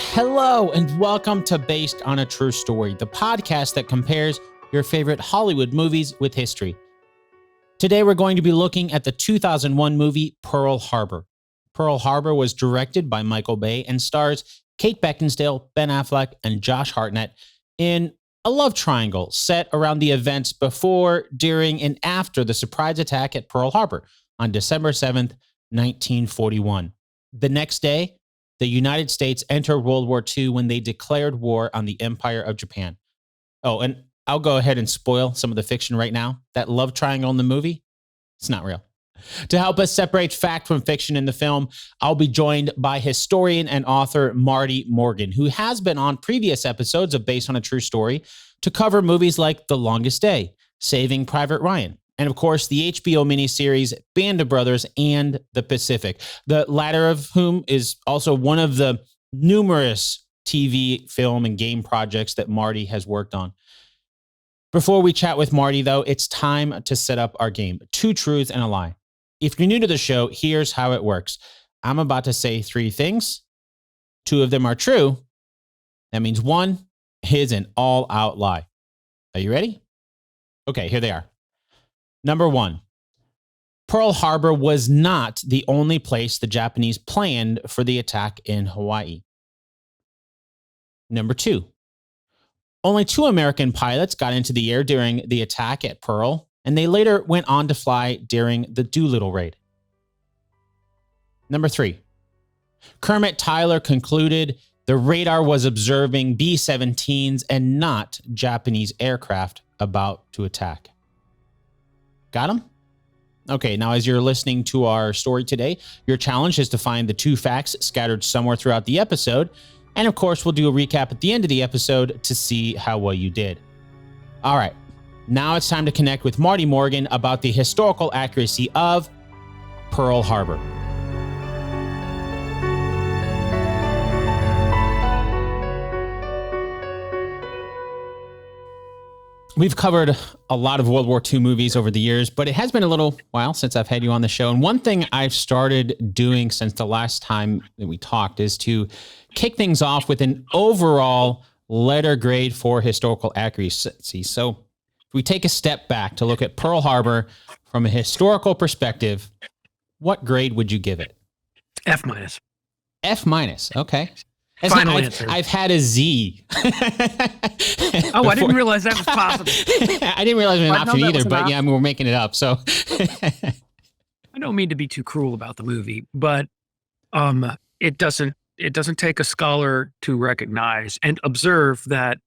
Hello, and welcome to Based on a True Story, the podcast that compares your favorite Hollywood movies with history. Today, we're going to be looking at the 2001 movie Pearl Harbor. Pearl Harbor was directed by Michael Bay and stars Kate Beckinsale, Ben Affleck, and Josh Hartnett in a love triangle set around the events before, during, and after the surprise attack at Pearl Harbor on December 7th, 1941. The next day, the United States entered World War II when they declared war on the Empire of Japan. Oh, and I'll go ahead and spoil some of the fiction right now. That love triangle in the movie, it's not real. To help us separate fact from fiction in the film, I'll be joined by historian and author Marty Morgan, who has been on previous episodes of Based on a True Story to cover movies like The Longest Day, Saving Private Ryan, and of course, the HBO miniseries Band of Brothers and The Pacific, the latter of whom is also one of the numerous TV, film, and game projects that Marty has worked on. Before we chat with Marty, though, it's time to set up our game. 2 truths and a lie. If you're new to the show, here's how it works. I'm about to say 3 things. 2 of them are true. That means 1 is an all-out lie. Are you ready? Okay, here they are. Number 1, Pearl Harbor was not the only place the Japanese planned for the attack in Hawaii. Number 2, only 2 American pilots got into the air during the attack at Pearl, and they later went on to fly during the Doolittle Raid. Number 3, Kermit Tyler concluded the radar was observing B-17s and not Japanese aircraft about to attack. Got them? Okay, now as you're listening to our story today, your challenge is to find the 2 facts scattered somewhere throughout the episode. And of course, we'll do a recap at the end of the episode to see how well you did. All right, now it's time to connect with Marty Morgan about the historical accuracy of Pearl Harbor. We've covered a lot of World War II movies over the years, but it has been a little while since I've had you on the show. And one thing I've started doing since the last time that we talked is to kick things off with an overall letter grade for historical accuracy. So if we take a step back to look at Pearl Harbor from a historical perspective, what grade would you give it? F minus. F minus. Okay. Final answer. I've had a Z. Oh, I didn't realize that was possible. I didn't realize it was an option either, but yeah, we're making it up. So I don't mean to be too cruel about the movie, but it doesn't take a scholar to recognize and observe that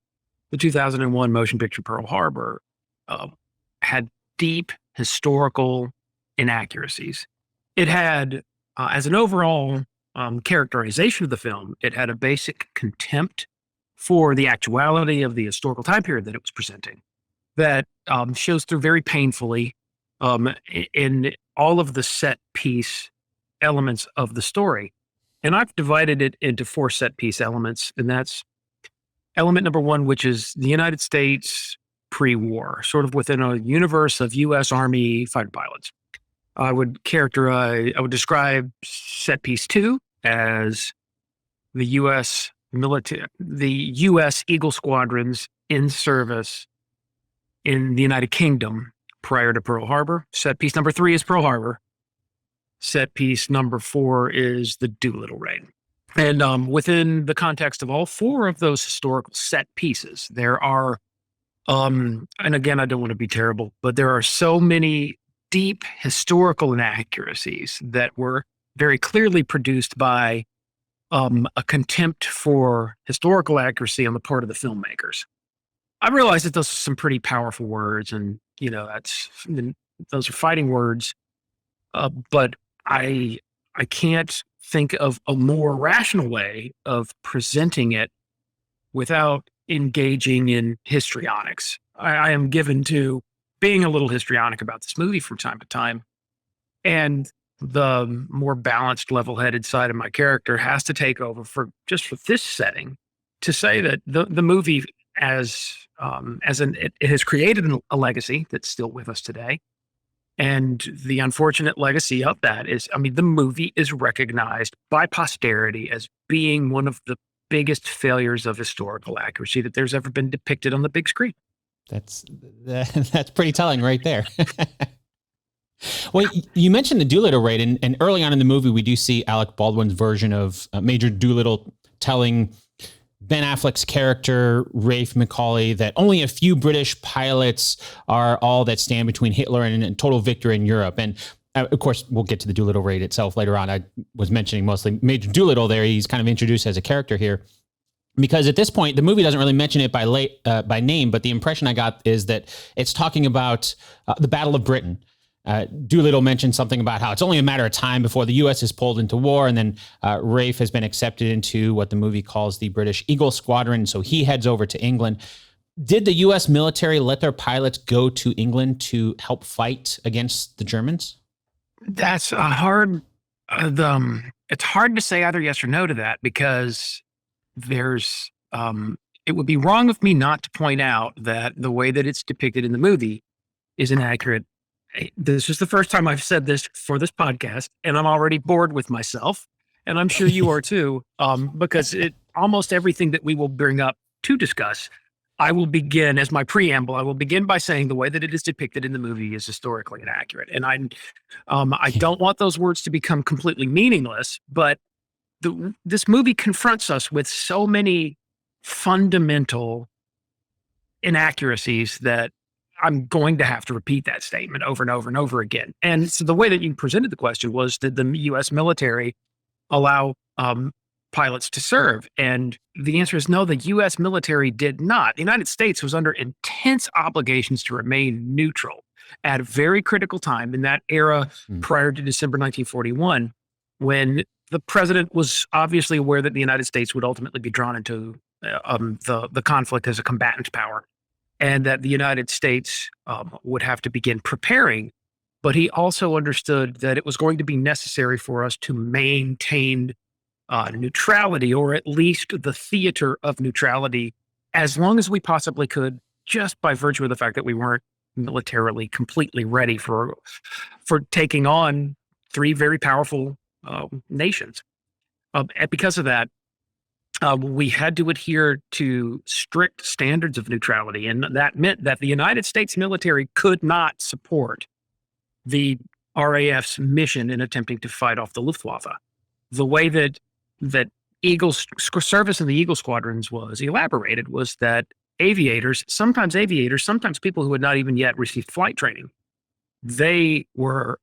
the 2001 motion picture Pearl Harbor had deep historical inaccuracies. It had, as an overall characterization of the film, it had a basic contempt for the actuality of the historical time period that it was presenting that shows through very painfully in all of the set piece elements of the story. And I've divided it into 4 set piece elements, and that's element number 1, which is the United States pre-war, sort of within a universe of U.S. Army fighter pilots. I would describe set piece 2 as the U.S. military, the U.S. Eagle Squadrons in service in the United Kingdom prior to Pearl Harbor. Set piece number 3 is Pearl Harbor. Set piece number 4 is the Doolittle Raid. And within the context of all 4 of those historical set pieces, there are, and again, I don't want to be terrible, but there are so many deep historical inaccuracies that were very clearly produced by a contempt for historical accuracy on the part of the filmmakers. I realize that those are some pretty powerful words, and those are fighting words. But I can't think of a more rational way of presenting it without engaging in histrionics. I am given to being a little histrionic about this movie from time to time, and the more balanced, level-headed side of my character has to take over for this setting to say that the movie it has created a legacy that's still with us today. And the unfortunate legacy of that is, the movie is recognized by posterity as being one of the biggest failures of historical accuracy that there's ever been depicted on the big screen. That's pretty telling right there. Well, you mentioned the Doolittle Raid, and early on in the movie, we do see Alec Baldwin's version of Major Doolittle telling Ben Affleck's character, Rafe Macaulay, that only a few British pilots are all that stand between Hitler and total victory in Europe. And of course, we'll get to the Doolittle Raid itself later on. I was mentioning mostly Major Doolittle there. He's kind of introduced as a character here, because at this point, the movie doesn't really mention it by name, but the impression I got is that it's talking about the Battle of Britain. Doolittle mentioned something about how it's only a matter of time before the U.S. is pulled into war, and then Rafe has been accepted into what the movie calls the British Eagle Squadron, so he heads over to England. Did the U.S. military let their pilots go to England to help fight against the Germans? That's a hard. It's hard to say either yes or no to that, because there's. It would be wrong of me not to point out that the way that it's depicted in the movie is inaccurate. This is the first time I've said this for this podcast, and I'm already bored with myself, and I'm sure you are too, because almost everything that we will bring up to discuss, I will begin as my preamble. I will begin by saying the way that it is depicted in the movie is historically inaccurate, and I don't want those words to become completely meaningless. But this movie confronts us with so many fundamental inaccuracies that I'm going to have to repeat that statement over and over and over again. And so the way that you presented the question was, did the U.S. military allow pilots to serve? And the answer is no, the U.S. military did not. The United States was under intense obligations to remain neutral at a very critical time in that era prior to December 1941, when the president was obviously aware that the United States would ultimately be drawn into the conflict as a combatant power, and that the United States would have to begin preparing. But he also understood that it was going to be necessary for us to maintain neutrality, or at least the theater of neutrality, as long as we possibly could, just by virtue of the fact that we weren't militarily completely ready for taking on three very powerful nations. And because of that, we had to adhere to strict standards of neutrality, and that meant that the United States military could not support the RAF's mission in attempting to fight off the Luftwaffe. The way that service in the Eagle Squadrons was elaborated was that sometimes people who had not even yet received flight training, they were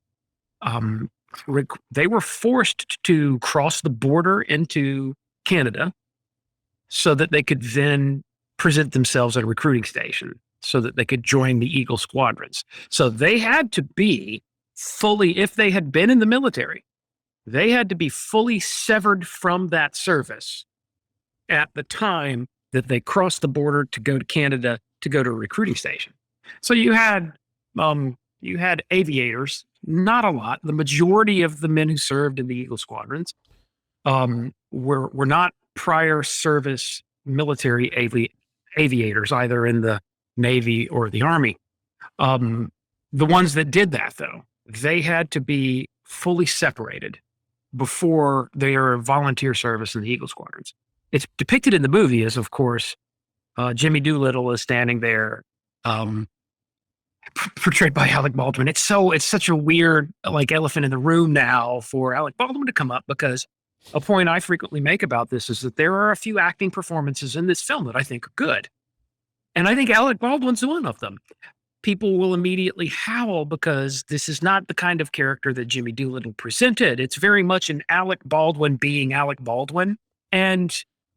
forced to cross the border into Canada so that they could then present themselves at a recruiting station so that they could join the Eagle Squadrons. So they had to be fully, if they had been in the military, they had to be fully severed from that service at the time that they crossed the border to go to Canada to go to a recruiting station. So you had aviators, not a lot. The majority of the men who served in the Eagle Squadrons were not prior service military aviators, either in the Navy or the Army. The ones that did that, though, they had to be fully separated before their volunteer service in the Eagle Squadrons. It's depicted in the movie as, of course, Jimmy Doolittle is standing there, portrayed by Alec Baldwin. It's such a weird, like, elephant in the room now for Alec Baldwin to come up, because a point I frequently make about this is that there are a few acting performances in this film that I think are good. And I think Alec Baldwin's one of them. People will immediately howl because this is not the kind of character that Jimmy Doolittle presented. It's very much an Alec Baldwin being Alec Baldwin. And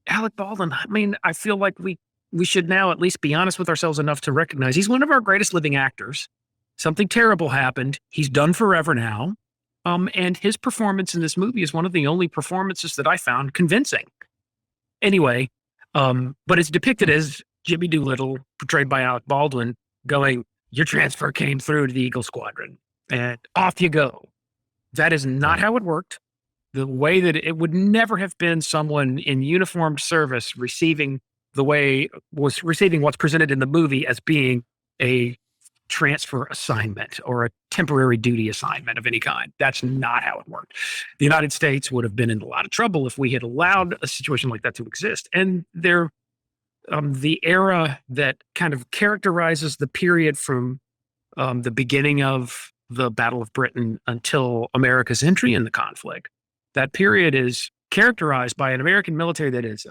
Alec Baldwin, I mean, I feel like we should now at least be honest with ourselves enough to recognize he's one of our greatest living actors. Something terrible happened. He's done forever now. And his performance in this movie is one of the only performances that I found convincing. Anyway, but it's depicted as Jimmy Doolittle, portrayed by Alec Baldwin, going, your transfer came through to the Eagle Squadron, and off you go. That is not how it worked. The way that it would never have been someone in uniformed service receiving what's presented in the movie as being a transfer assignment or a temporary duty assignment of any kind. That's not how it worked. The United States would have been in a lot of trouble if we had allowed a situation like that to exist. And the era that kind of characterizes the period from the beginning of the Battle of Britain until America's entry in the conflict, that period is characterized by an American military that is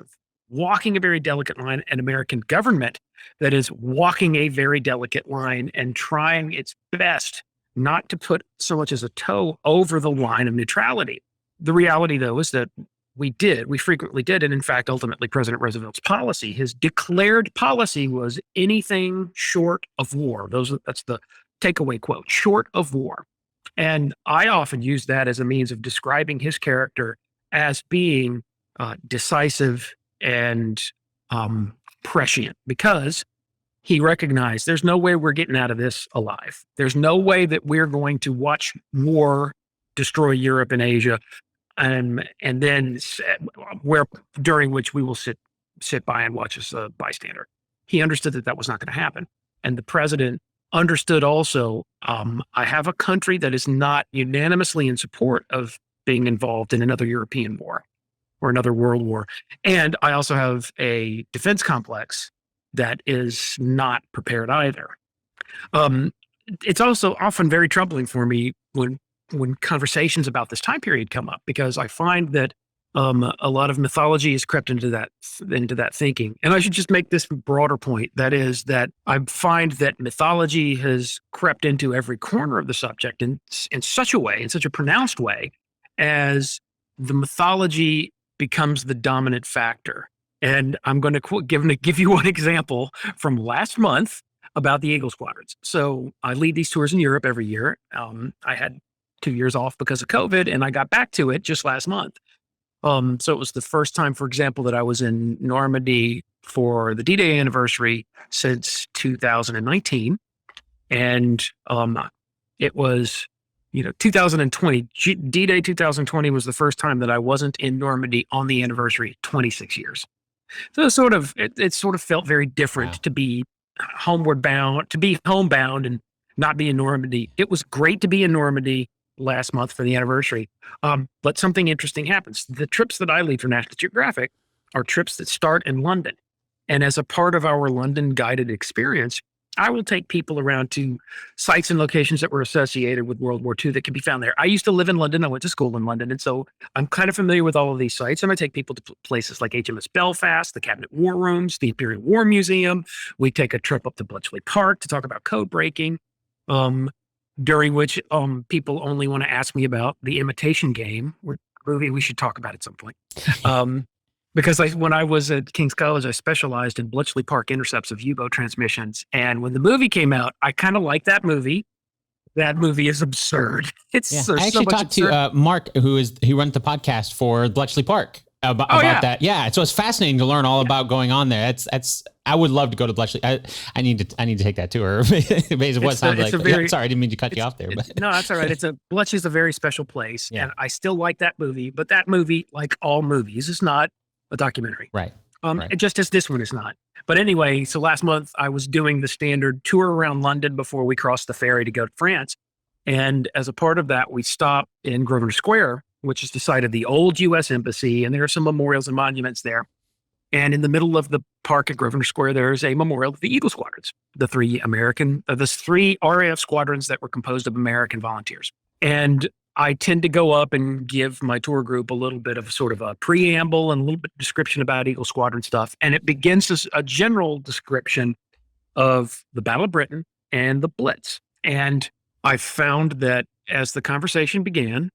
walking a very delicate line, an American government that is walking a very delicate line and trying its best not to put so much as a toe over the line of neutrality. The reality, though, is that we frequently did. And in fact, ultimately, President Roosevelt's policy, his declared policy was anything short of war. That's the takeaway quote, short of war. And I often use that as a means of describing his character as being decisive and prescient, because he recognized there's no way we're getting out of this alive. There's no way that we're going to watch war destroy Europe and Asia, and then during which we will sit by and watch as a bystander. He understood that was not going to happen. And the president understood also, I have a country that is not unanimously in support of being involved in another European war or another world war. And I also have a defense complex that is not prepared either. It's also often very troubling for me when conversations about this time period come up, because I find that a lot of mythology has crept into that thinking. And I should just make this broader point. That is that I find that mythology has crept into every corner of the subject in such a pronounced way, as the mythology becomes the dominant factor. And I'm going to give you one example from last month about the Eagle Squadrons. So I lead these tours in Europe every year. I had 2 years off because of COVID, and I got back to it just last month. So it was the first time, for example, that I was in Normandy for the D-Day anniversary since 2019. And it was, 2020, D-Day 2020 was the first time that I wasn't in Normandy on the anniversary, 26 years. So it sort of felt very different to be homebound and not be in Normandy. It was great to be in Normandy last month for the anniversary. But something interesting happens. The trips that I lead for National Geographic are trips that start in London. And as a part of our London guided experience, I will take people around to sites and locations that were associated with World War II that can be found there. I used to live in London. I went to school in London. And so I'm kind of familiar with all of these sites. And I take people to places like HMS Belfast, the Cabinet War Rooms, the Imperial War Museum. We take a trip up to Bletchley Park to talk about code breaking, during which people only want to ask me about The Imitation Game, movie we should talk about at some point. Because when I was at King's College, I specialized in Bletchley Park intercepts of U-boat transmissions. And when the movie came out, I kind of liked that movie. That movie is absurd. I actually talked to Mark, who runs the podcast for Bletchley Park about that. Yeah, so it's fascinating to learn all about going on there. I would love to go to Bletchley. I need to take that tour. Based on what it sounds like. Sorry, I didn't mean to cut you off there. But. No, that's all right. Bletchley's a very special place, and I still like that movie. But that movie, like all movies, is not a documentary. Right. Just as this one is not. But anyway, so last month I was doing the standard tour around London before we crossed the ferry to go to France. And as a part of that, we stopped in Grosvenor Square, which is the site of the old U.S. Embassy. And there are some memorials and monuments there. And in the middle of the park at Grosvenor Square, there is a memorial of the Eagle Squadrons, the three RAF squadrons that were composed of American volunteers. And I tend to go up and give my tour group a little bit of sort of a preamble and a little bit of description about Eagle Squadron stuff. And it begins as a general description of the Battle of Britain and the Blitz. And I found that as the conversation began,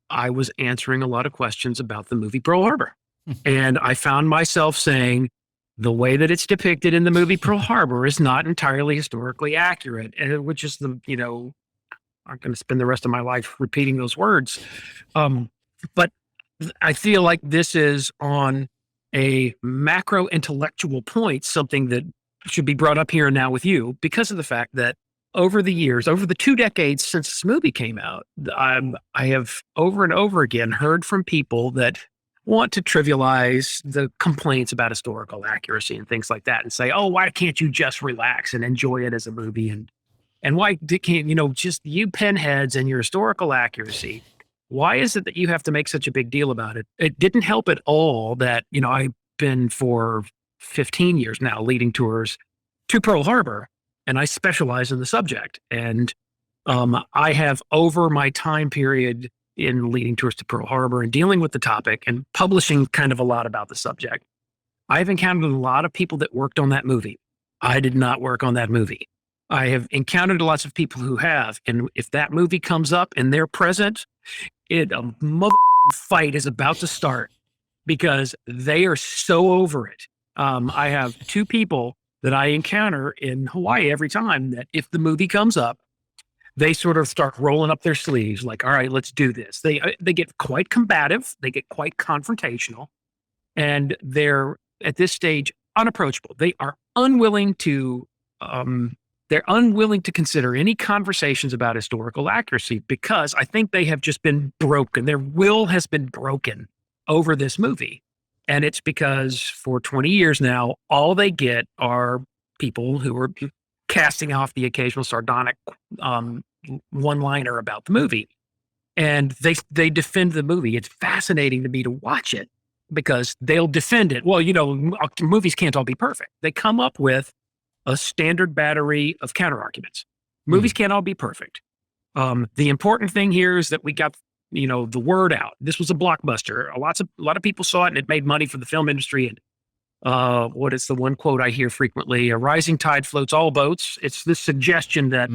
I was answering a lot of questions about the movie Pearl Harbor. And I found myself saying, the way that it's depicted in the movie Pearl Harbor is not entirely historically accurate, which is I'm going to spend the rest of my life repeating those words. But I feel like this is on a macro intellectual point, something that should be brought up here and now with you, because of the fact that over the years, over the 2 decades since this movie came out, I have over and over again heard from people that want to trivialize the complaints about historical accuracy and things like that and say, oh, why can't you just relax and enjoy it as a movie and And why can't, just you pinheads and your historical accuracy, why is it that you have to make such a big deal about it? It didn't help at all that, I've been for 15 years now leading tours to Pearl Harbor, and I specialize in the subject. And I have, over my time period in leading tours to Pearl Harbor and dealing with the topic and publishing kind of a lot about the subject, I've encountered a lot of people that worked on that movie. I did not work on that movie. I have encountered lots of people who have. And if that movie comes up and they're present, a motherfucking fight is about to start because they are so over it. I have two people that I encounter in Hawaii every time that if the movie comes up, they sort of start rolling up their sleeves like, all right, let's do this. They get quite combative. They get quite confrontational. And they're, at this stage, unapproachable. They are unwilling to consider any conversations about historical accuracy because I think they have just been broken. Their will has been broken over this movie. And it's because for 20 years now, all they get are people who are casting off the occasional sardonic one-liner about the movie. And they defend the movie. It's fascinating to me to watch it because they'll defend it. Well, movies can't all be perfect. They come up with a standard battery of counter arguments. Movies can't all be perfect. The important thing here is that we got, the word out. This was a blockbuster. A lot of people saw it and it made money for the film industry. And what is the one quote I hear frequently? A rising tide floats all boats. It's this suggestion that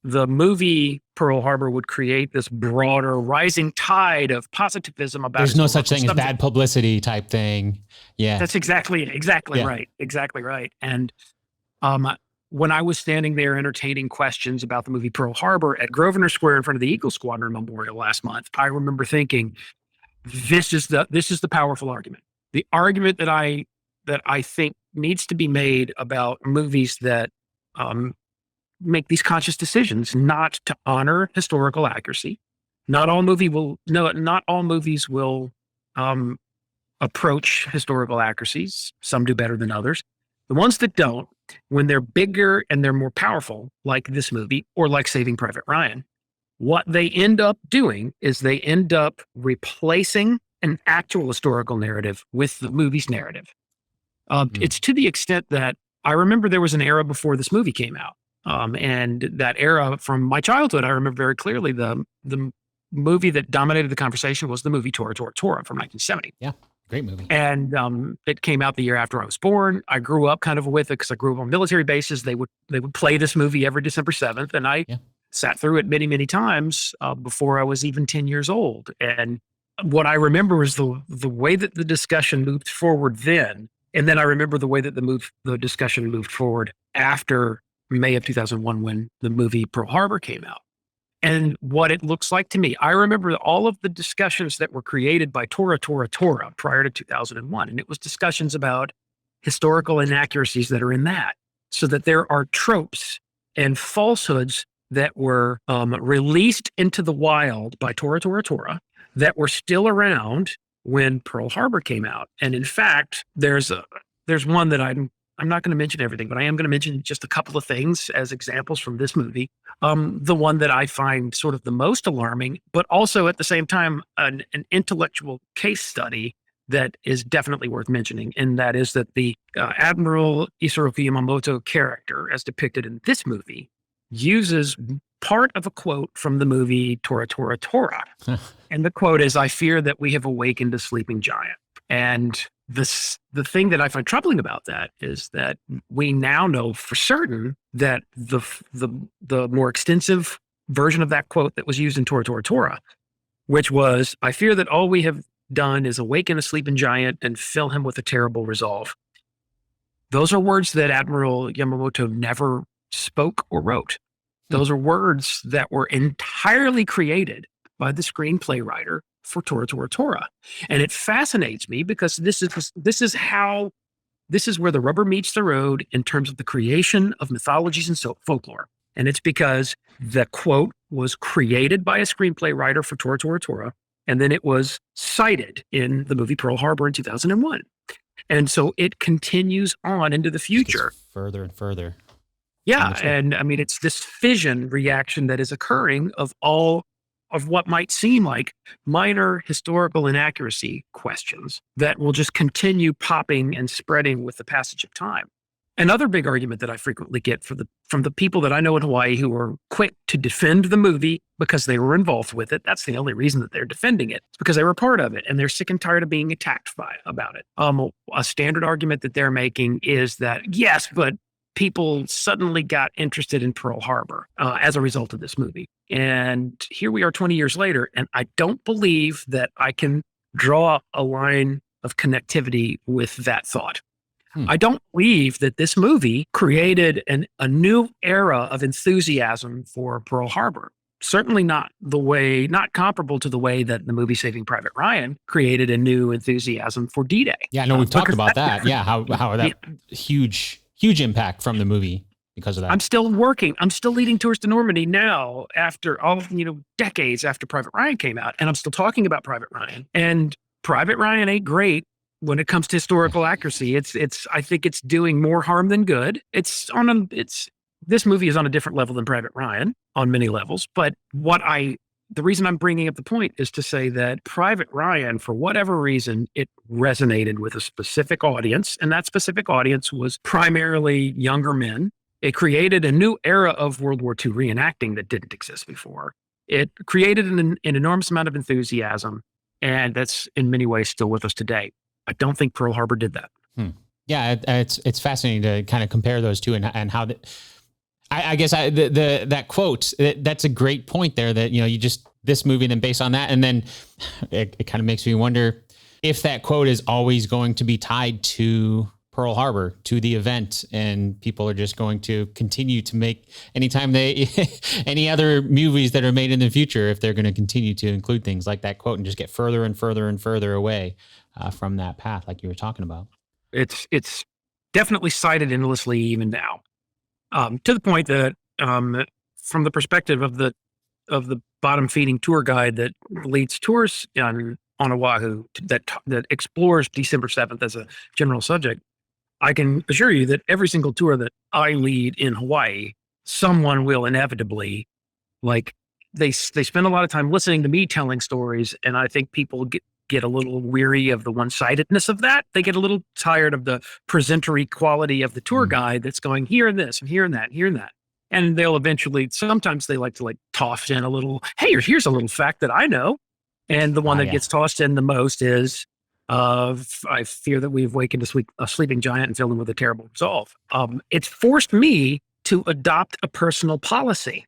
the movie Pearl Harbor would create this broader rising tide of positivism about. There's no such thing as bad publicity type thing. Yeah, that's exactly right. Exactly right. And when I was standing there entertaining questions about the movie Pearl Harbor at Grosvenor Square in front of the Eagle Squadron Memorial last month, I remember thinking, this is the powerful argument. The argument that I think needs to be made about movies that make these conscious decisions not to honor historical accuracy. Not all movies will approach historical accuracies. Some do better than others. The ones that don't, when they're bigger and they're more powerful, like this movie or like Saving Private Ryan, what they end up doing is they end up replacing an actual historical narrative with the movie's narrative. It's to the extent that I remember there was an era before this movie came out. And that era from my childhood, I remember very clearly the movie that dominated the conversation was the movie Tora Tora Tora from 1970. Yeah, great movie. And it came out the year after I was born. I grew up kind of with it because I grew up on military bases. They would play this movie every December 7th. And I sat through it many, many times before I was even 10 years old. And what I remember is the way that the discussion moved forward then. And then I remember the way that the discussion moved forward after May of 2001 when the movie Pearl Harbor came out. And what it looks like to me, I remember all of the discussions that were created by Tora Tora Tora prior to 2001. And it was discussions about historical inaccuracies that are in that. So that there are tropes and falsehoods that were released into the wild by Tora Tora Tora that were still around when Pearl Harbor came out. And in fact, there's one that I'm not going to mention everything, but I am going to mention just a couple of things as examples from this movie. The one that I find sort of the most alarming, but also at the same time, an intellectual case study that is definitely worth mentioning. And that is that the Admiral Isoroku Yamamoto character, as depicted in this movie, uses part of a quote from the movie Tora Tora Tora. And the quote is, "I fear that we have awakened a sleeping giant." And the thing that I find troubling about that is that we now know for certain that the more extensive version of that quote that was used in Tora Tora Tora, which was, "I fear that all we have done is awaken a sleeping giant and fill him with a terrible resolve." Those are words that Admiral Yamamoto never spoke or wrote. Those are words that were entirely created by the screenplay writer for Tora Tora Tora. And it fascinates me because this is where the rubber meets the road in terms of the creation of mythologies and folklore. And it's because the quote was created by a screenplay writer for Tora Tora Tora, and then it was cited in the movie Pearl Harbor in 2001. And so it continues on into the future. Further and further. Yeah. And I mean, it's this fission reaction that is occurring of all of what might seem like minor historical inaccuracy questions that will just continue popping and spreading with the passage of time. Another big argument that I frequently get from the people that I know in Hawaii who are quick to defend the movie because they were involved with it. That's the only reason that they're defending it. It's because they were part of it and they're sick and tired of being attacked about it. A standard argument that they're making is that, yes, but people suddenly got interested in Pearl Harbor as a result of this movie. And here we are 20 years later, and I don't believe that I can draw a line of connectivity with that thought. I don't believe that this movie created a new era of enthusiasm for Pearl Harbor. Certainly not comparable to the way that the movie Saving Private Ryan created a new enthusiasm for D-Day. Yeah, no, we've talked about that. Yeah, how that huge impact from the movie because of that. I'm still leading tours to Normandy now after decades after Private Ryan came out, and I'm still talking about Private Ryan. And Private Ryan ain't great when it comes to historical accuracy. I think it's doing more harm than good. This movie is on a different level than Private Ryan on many levels. But the reason I'm bringing up the point is to say that Private Ryan, for whatever reason, it resonated with a specific audience. And that specific audience was primarily younger men. It created a new era of World War II reenacting that didn't exist before. It created an enormous amount of enthusiasm. And that's in many ways still with us today. I don't think Pearl Harbor did that. Yeah, it's fascinating to kind of compare those two and how I guess that quote, that's a great point there that, you just this movie and then based on that. And then it kind of makes me wonder if that quote is always going to be tied to Pearl Harbor, to the event, and people are just going to continue to make anytime any other movies that are made in the future, if they're going to continue to include things like that quote and just get further and further and further away from that path, like you were talking about. It's definitely cited endlessly even now, to the point that from the perspective of the bottom feeding tour guide that leads tours on Oahu that explores December 7th as a general subject, I can assure you that every single tour that I lead in Hawaii, someone will inevitably, they spend a lot of time listening to me telling stories, and I think people get a little weary of the one-sidedness of that. They get a little tired of the presentory quality of the tour guide that's going here and this and here and that and here and that. And they'll eventually, sometimes they like to toss in a little, hey, here's a little fact that I know. And the one that gets tossed in the most is, I fear that we've awakened a sleeping giant and filled him with a terrible resolve. It's forced me to adopt a personal policy.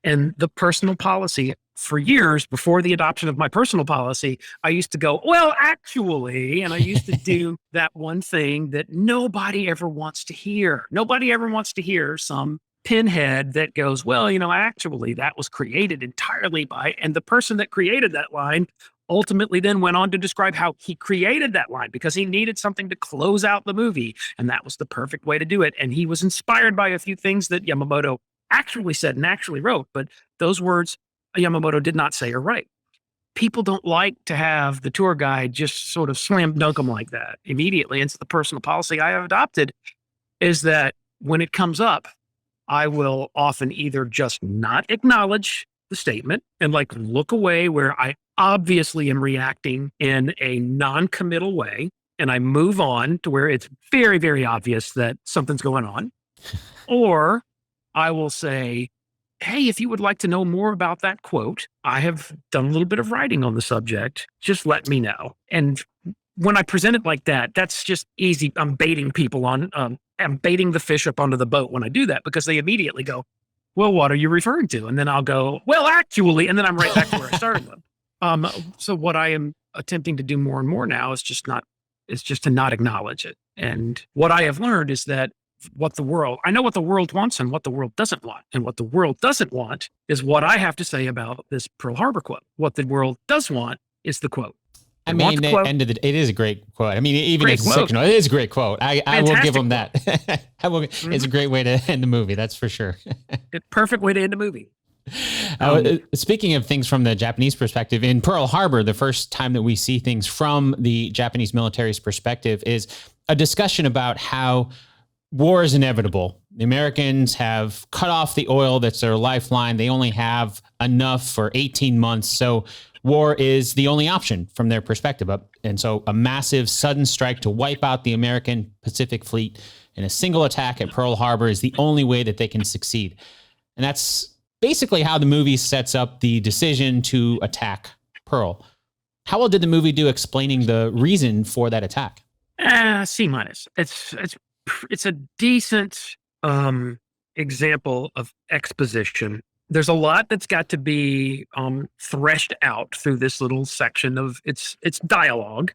And the personal policy, for years before the adoption of my personal policy, I used to go, well, actually, and I used to do that one thing that nobody ever wants to hear. Nobody ever wants to hear some pinhead that goes, well, actually, that was created entirely by, and the person that created that line ultimately then went on to describe how he created that line because he needed something to close out the movie. And that was the perfect way to do it. And he was inspired by a few things that Yamamoto actually said and actually wrote, but those words Yamamoto did not say or write. People don't like to have the tour guide just sort of slam dunk them like that immediately. And so the personal policy I have adopted is that when it comes up, I will often either just not acknowledge the statement and look away where I obviously am reacting in a non-committal way, and I move on to where it's very, very obvious that something's going on. Or I will say, hey, if you would like to know more about that quote, I have done a little bit of writing on the subject. Just let me know. And when I present it like that, that's just easy. I'm baiting people I'm baiting the fish up onto the boat when I do that, because they immediately go, well, what are you referring to? And then I'll go, well, actually, and then I'm right back to where I started with. So what I am attempting to do more and more now is just to not acknowledge it. And what I have learned is that I know what the world wants and what the world doesn't want. And what the world doesn't want is what I have to say about this Pearl Harbor quote. What the world does want is the quote. I mean, it is a great quote. I mean, even if it's fictional, it is a great quote. I will give them that. It's a great way to end the movie. That's for sure. Perfect way to end a movie. Speaking of things from the Japanese perspective, in Pearl Harbor, the first time that we see things from the Japanese military's perspective is a discussion about how war is inevitable. The Americans have cut off the oil that's their lifeline. They only have enough for 18 months. So war is the only option from their perspective. And so a massive sudden strike to wipe out the American Pacific Fleet in a single attack at Pearl Harbor is the only way that they can succeed. And that's basically how the movie sets up the decision to attack Pearl. How well did the movie do explaining the reason for that attack? C-. It's a decent example of exposition. There's a lot that's got to be threshed out through this little section of its dialogue.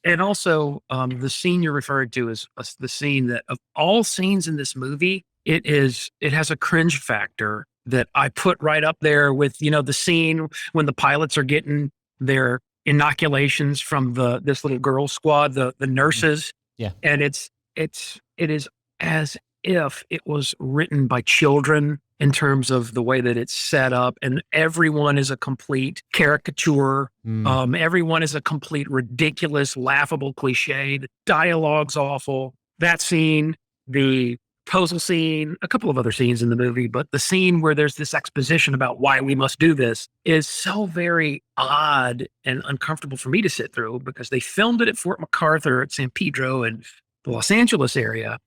And also the scene you're referring to is the scene that of all scenes in this movie, it has a cringe factor that I put right up there with, the scene when the pilots are getting their inoculations from this little girl squad, the nurses. Yeah. And it is as if it was written by children in terms of the way that it's set up, and everyone is a complete caricature. Everyone is a complete ridiculous, laughable cliche. The dialogue's awful. That scene, the proposal scene, a couple of other scenes in the movie, but the scene where there's this exposition about why we must do this is so very odd and uncomfortable for me to sit through, because they filmed it at Fort MacArthur at San Pedro and the Los Angeles area.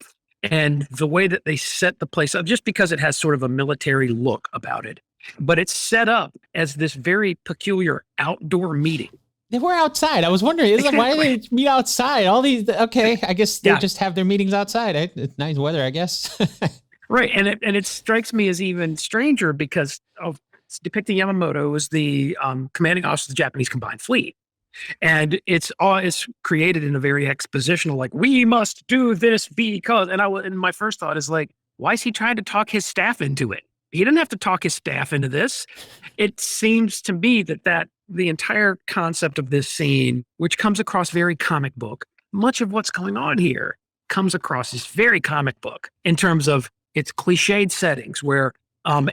And the way that they set the place up, just because it has sort of a military look about it, but it's set up as this very peculiar outdoor meeting. They were outside. I was wondering, why do they meet outside? All these, okay, I guess they just have their meetings outside. It's nice weather, I guess. Right. And it strikes me as even stranger because it's depicting Yamamoto as the commanding officer of the Japanese Combined Fleet. And it's created in a very expositional, like, we must do this because, and my first thought is like, why is he trying to talk his staff into it? He didn't have to talk his staff into this. It seems to me that the entire concept of this scene, which comes across very comic book, much of what's going on here comes across as very comic book in terms of its cliched settings where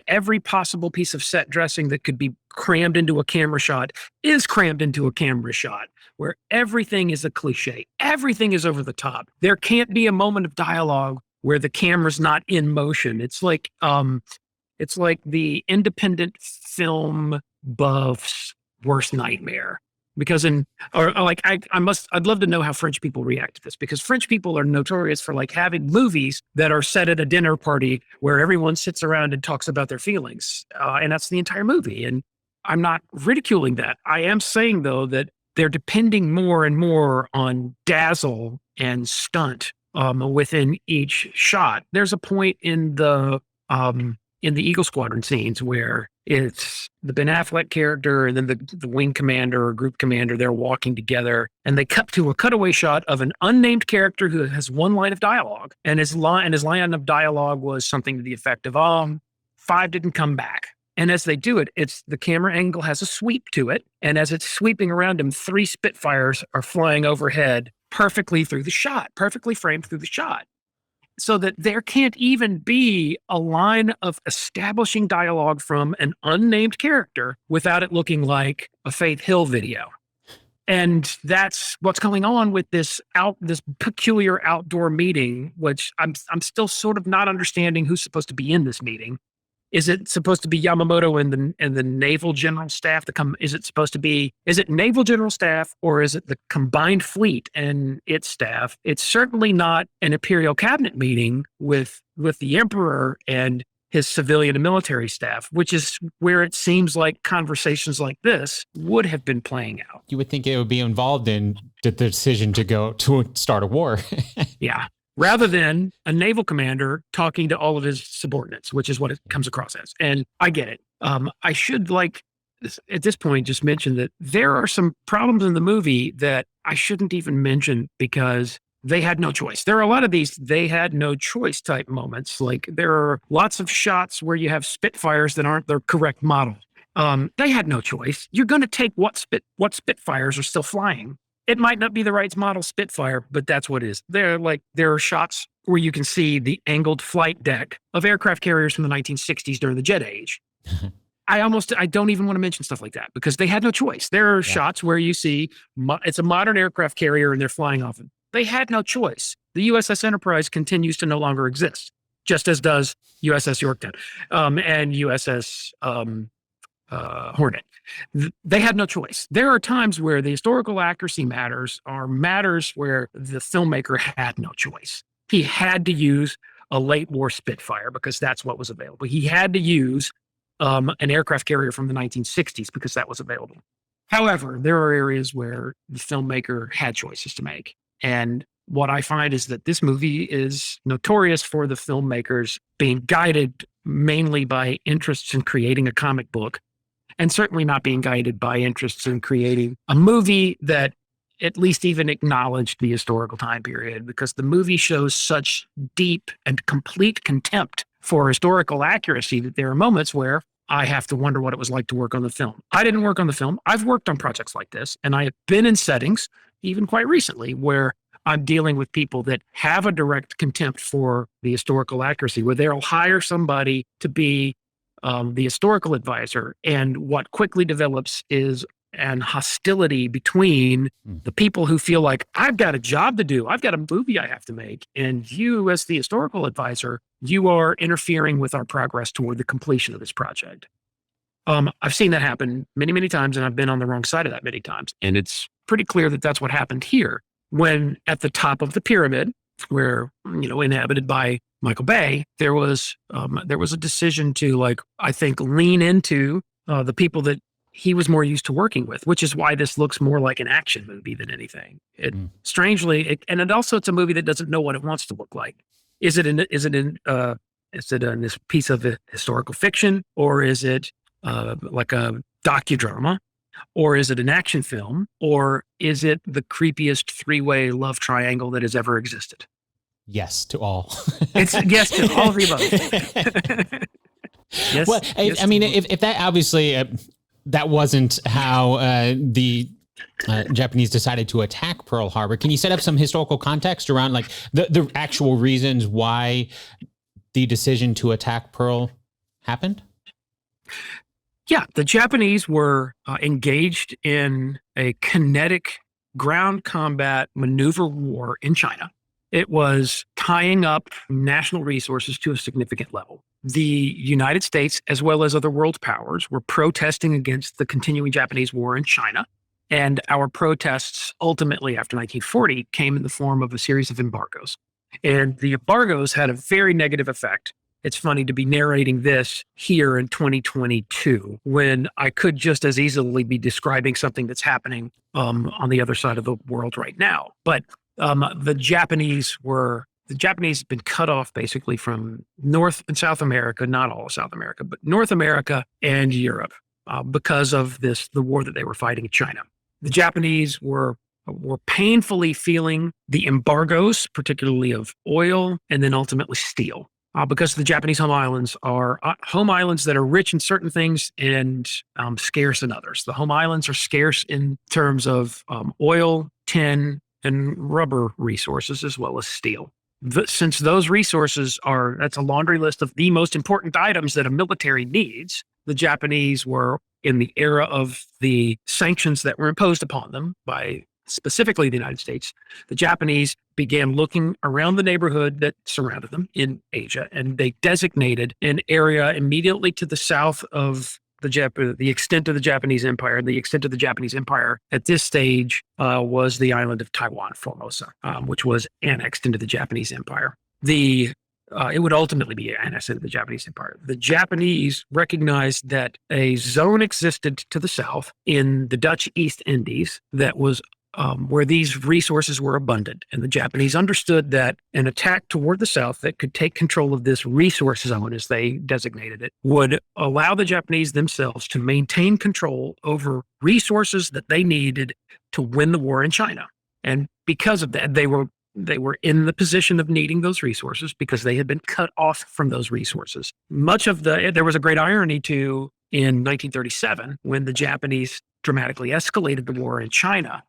every possible piece of set dressing that could be crammed into a camera shot is crammed into a camera shot, where everything is a cliche. Everything is over the top. There can't be a moment of dialogue where the camera's not in motion. It's like the independent film buff's worst nightmare. Because I'd love to know how French people react to this, because French people are notorious for like having movies that are set at a dinner party where everyone sits around and talks about their feelings. And that's the entire movie. And I'm not ridiculing that. I am saying though, that they're depending more and more on dazzle and stunt within each shot. There's a point in the Eagle Squadron scenes where it's the Ben Affleck character and then the wing commander or group commander, they're walking together and they cut to a cutaway shot of an unnamed character who has one line of dialogue. And his line of dialogue was something to the effect of, 5 didn't come back. And as they do it, the camera angle has a sweep to it. And as it's sweeping around him, 3 Spitfires are flying overhead perfectly through the shot, perfectly framed through the shot. So that there can't even be a line of establishing dialogue from an unnamed character without it looking like a Faith Hill video. And that's what's going on with this peculiar outdoor meeting, which I'm still sort of not understanding who's supposed to be in this meeting. Is it supposed to be Yamamoto and the Naval General Staff is it Naval General Staff or is it the Combined Fleet and its staff? It's certainly not an Imperial Cabinet meeting with the Emperor and his civilian and military staff, which is where it seems like conversations like this would have been playing out. You would think it would be involved in the decision to start a war. Yeah. Rather than a naval commander talking to all of his subordinates, which is what it comes across as. And I get it. I should at this point, just mention that there are some problems in the movie that I shouldn't even mention because they had no choice. There are a lot of these they had no choice type moments. Like there are lots of shots where you have Spitfires that aren't their correct model. They had no choice. You're going to take what Spitfires are still flying. It might not be the right model Spitfire, but that's what it is. There are shots where you can see the angled flight deck of aircraft carriers from the 1960s during the jet age. I don't even want to mention stuff like that because they had no choice. There are shots where you see it's a modern aircraft carrier and they're flying off it. They had no choice. The USS Enterprise continues to no longer exist. just as does USS Yorktown and USS Hornet. They had no choice. There are times where the historical accuracy matters are matters where the filmmaker had no choice. He had to use a late war Spitfire because that's what was available. He had to use an aircraft carrier from the 1960s because that was available. However, there are areas where the filmmaker had choices to make. And what I find is that this movie is notorious for the filmmakers being guided mainly by interests in creating a comic book, and certainly not being guided by interests in creating a movie that at least even acknowledged the historical time period, because the movie shows such deep and complete contempt for historical accuracy that there are moments where I have to wonder what it was like to work on the film. I didn't work on the film. I've worked on projects like this, and I have been in settings, even quite recently, where I'm dealing with people that have a direct contempt for the historical accuracy, where they'll hire somebody to be the historical advisor. And what quickly develops is an hostility between the people who feel like, I've got a job to do, I've got a movie I have to make, and you, as the historical advisor, you are interfering with our progress toward the completion of this project. I've seen that happen many, many times, and I've been on the wrong side of that many times. And it's pretty clear that that's what happened here, when at the top of the pyramid, where, inhabited by Michael Bay, there was a decision to, like, I think, lean into the people that he was more used to working with, which is why this looks more like an action movie than anything. Strangely, it's a movie that doesn't know what it wants to look like. Is it this piece of historical fiction, or is it like a docudrama, or is it an action film, or is it the creepiest three-way love triangle that has ever existed? Yes to all. It's yes to all of the above. Yes. Well, I mean, if that obviously that wasn't how the Japanese decided to attack Pearl Harbor, can you set up some historical context around, like, the actual reasons why the decision to attack Pearl happened? Yeah, the Japanese were engaged in a kinetic ground combat maneuver war in China. It was tying up national resources to a significant level. The United States, as well as other world powers, were protesting against the continuing Japanese war in China. And our protests ultimately, after 1940, came in the form of a series of embargoes. And the embargoes had a very negative effect. It's funny to be narrating this here in 2022, when I could just as easily be describing something that's happening on the other side of the world right now. But the Japanese had been cut off basically from North and South America, not all of South America, but North America and Europe, because of the war that they were fighting in China. The Japanese were painfully feeling the embargoes, particularly of oil and then ultimately steel. Because the Japanese home islands are home islands that are rich in certain things and scarce in others. The home islands are scarce in terms of oil, tin, and rubber resources, as well as steel. Since those resources that's a laundry list of the most important items that a military needs, the Japanese were, in the era of the sanctions that were imposed upon them by specifically the United States, the Japanese began looking around the neighborhood that surrounded them in Asia, and they designated an area immediately to the south of the extent of the Japanese Empire. The extent of the Japanese Empire at this stage was the island of Taiwan, Formosa, which was annexed into the Japanese Empire. It would ultimately be annexed into the Japanese Empire. The Japanese recognized that a zone existed to the south in the Dutch East Indies that was where these resources were abundant. And the Japanese understood that an attack toward the south that could take control of this resource zone, as they designated it, would allow the Japanese themselves to maintain control over resources that they needed to win the war in China. And because of that, they were in the position of needing those resources because they had been cut off from those resources. There was a great irony in 1937, when the Japanese dramatically escalated the war in China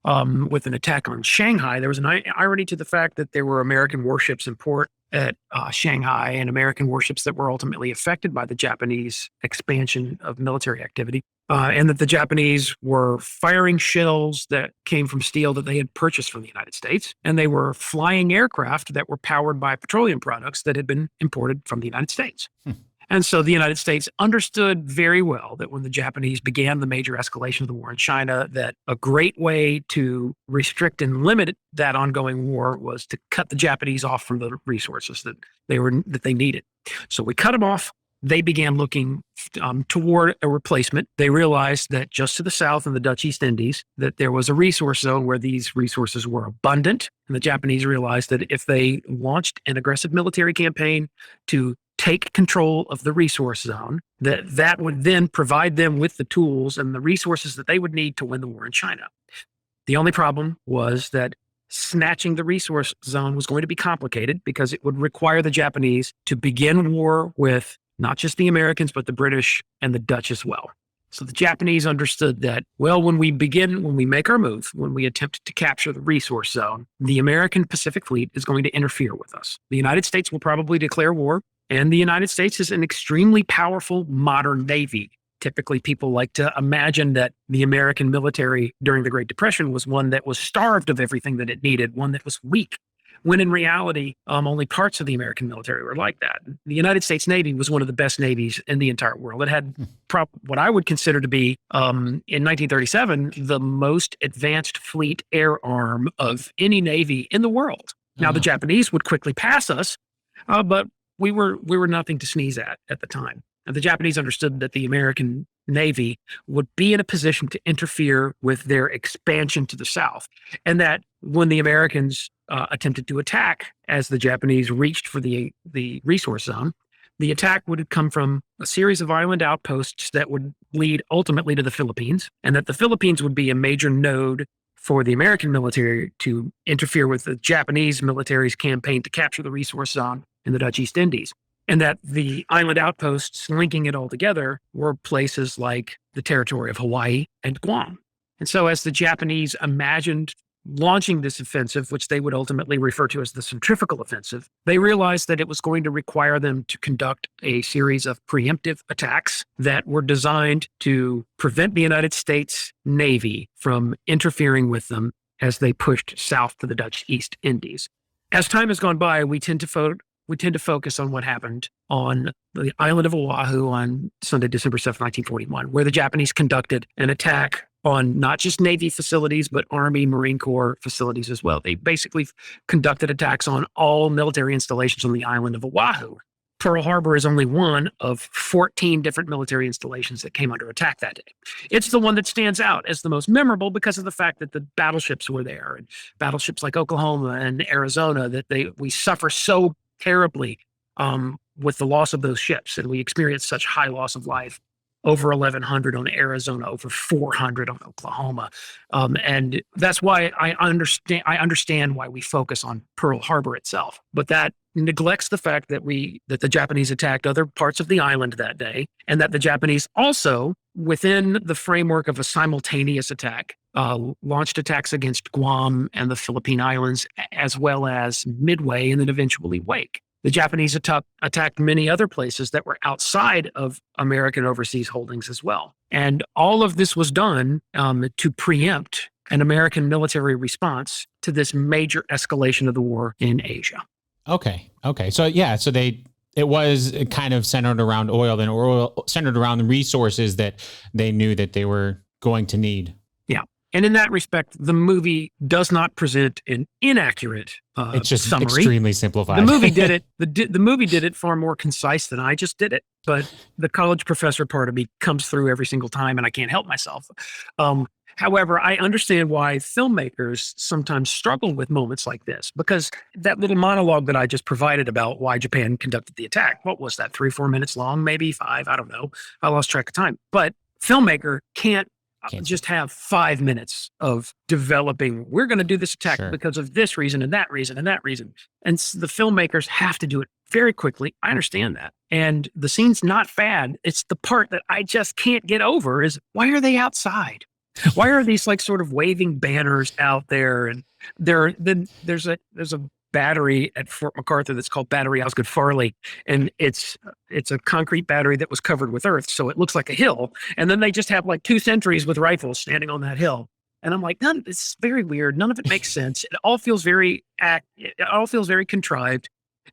with an attack on Shanghai. There was an irony to the fact that there were American warships in port at Shanghai, and American warships that were ultimately affected by the Japanese expansion of military activity. and that the Japanese were firing shells that came from steel that they had purchased from the United States, and they were flying aircraft that were powered by petroleum products that had been imported from the United States. And so the United States understood very well that when the Japanese began the major escalation of the war in China, that a great way to restrict and limit that ongoing war was to cut the Japanese off from the resources that they needed. So we cut them off. They began looking toward a replacement. They realized that just to the south in the Dutch East Indies, that there was a resource zone where these resources were abundant. And the Japanese realized that if they launched an aggressive military campaign to take control of the resource zone, that would then provide them with the tools and the resources that they would need to win the war in China. The only problem was that snatching the resource zone was going to be complicated because it would require the Japanese to begin war with not just the Americans, but the British and the Dutch as well. So the Japanese understood that, well, when we make our move, when we attempt to capture the resource zone, the American Pacific Fleet is going to interfere with us. The United States will probably declare war, and the United States is an extremely powerful modern Navy. Typically, people like to imagine that the American military during the Great Depression was one that was starved of everything that it needed, one that was weak, when in reality, only parts of the American military were like that. The United States Navy was one of the best navies in the entire world. It had what I would consider to be, in 1937, the most advanced fleet air arm of any navy in the world. Now, the Japanese would quickly pass us, but we were nothing to sneeze at the time. And the Japanese understood that the American Navy would be in a position to interfere with their expansion to the south, and that when the Americans attempted to attack as the Japanese reached for the resource zone, the attack would come from a series of island outposts that would lead ultimately to the Philippines, and that the Philippines would be a major node for the American military to interfere with the Japanese military's campaign to capture the resource zone in the Dutch East Indies. And that the island outposts linking it all together were places like the territory of Hawaii and Guam. And so as the Japanese imagined launching this offensive, which they would ultimately refer to as the centrifugal offensive, they realized that it was going to require them to conduct a series of preemptive attacks that were designed to prevent the United States Navy from interfering with them as they pushed south to the Dutch East Indies. As time has gone by, we tend to focus on what happened on the island of Oahu on Sunday, December 7th, 1941, where the Japanese conducted an attack on not just Navy facilities, but Army, Marine Corps facilities as well. They basically conducted attacks on all military installations on the island of Oahu. Pearl Harbor is only one of 14 different military installations that came under attack that day. It's the one that stands out as the most memorable because of the fact that the battleships were there, and battleships like Oklahoma and Arizona, that we suffer so terribly with the loss of those ships, and we experienced such high loss of life. Over 1,100 on Arizona, over 400 on Oklahoma, and that's why I understand why we focus on Pearl Harbor itself. But that neglects the fact that the Japanese attacked other parts of the island that day, and that the Japanese also, within the framework of a simultaneous attack, launched attacks against Guam and the Philippine Islands, as well as Midway and then eventually Wake. The Japanese attacked many other places that were outside of American overseas holdings as well. And all of this was done to preempt an American military response to this major escalation of the war in Asia. Okay. So it was kind of centered around oil, and oil centered around the resources that they knew that they were going to need. Yeah. And in that respect, the movie does not present an inaccurate it's just summary. Extremely simplified. The movie did it. The movie did it far more concise than I just did it. But the college professor part of me comes through every single time, and I can't help myself. However, I understand why filmmakers sometimes struggle with moments like this, because that little monologue that I just provided about why Japan conducted the attack, what was that, 3-4 minutes long, maybe 5? I don't know. I lost track of time. But filmmaker can't just have 5 minutes of developing, we're going to do this attack because of this reason and that reason and that reason. And the filmmakers have to do it very quickly. I understand that. And the scene's not bad. It's the part that I just can't get over is, why are they outside? Why are these like sort of waving banners out there? And there's a battery at Fort MacArthur that's called Battery Osgood Farley. And it's a concrete battery that was covered with earth. So it looks like a hill. And then they just have like 2 sentries with rifles standing on that hill. And I'm like, it's very weird. None of it makes sense. It all feels very contrived.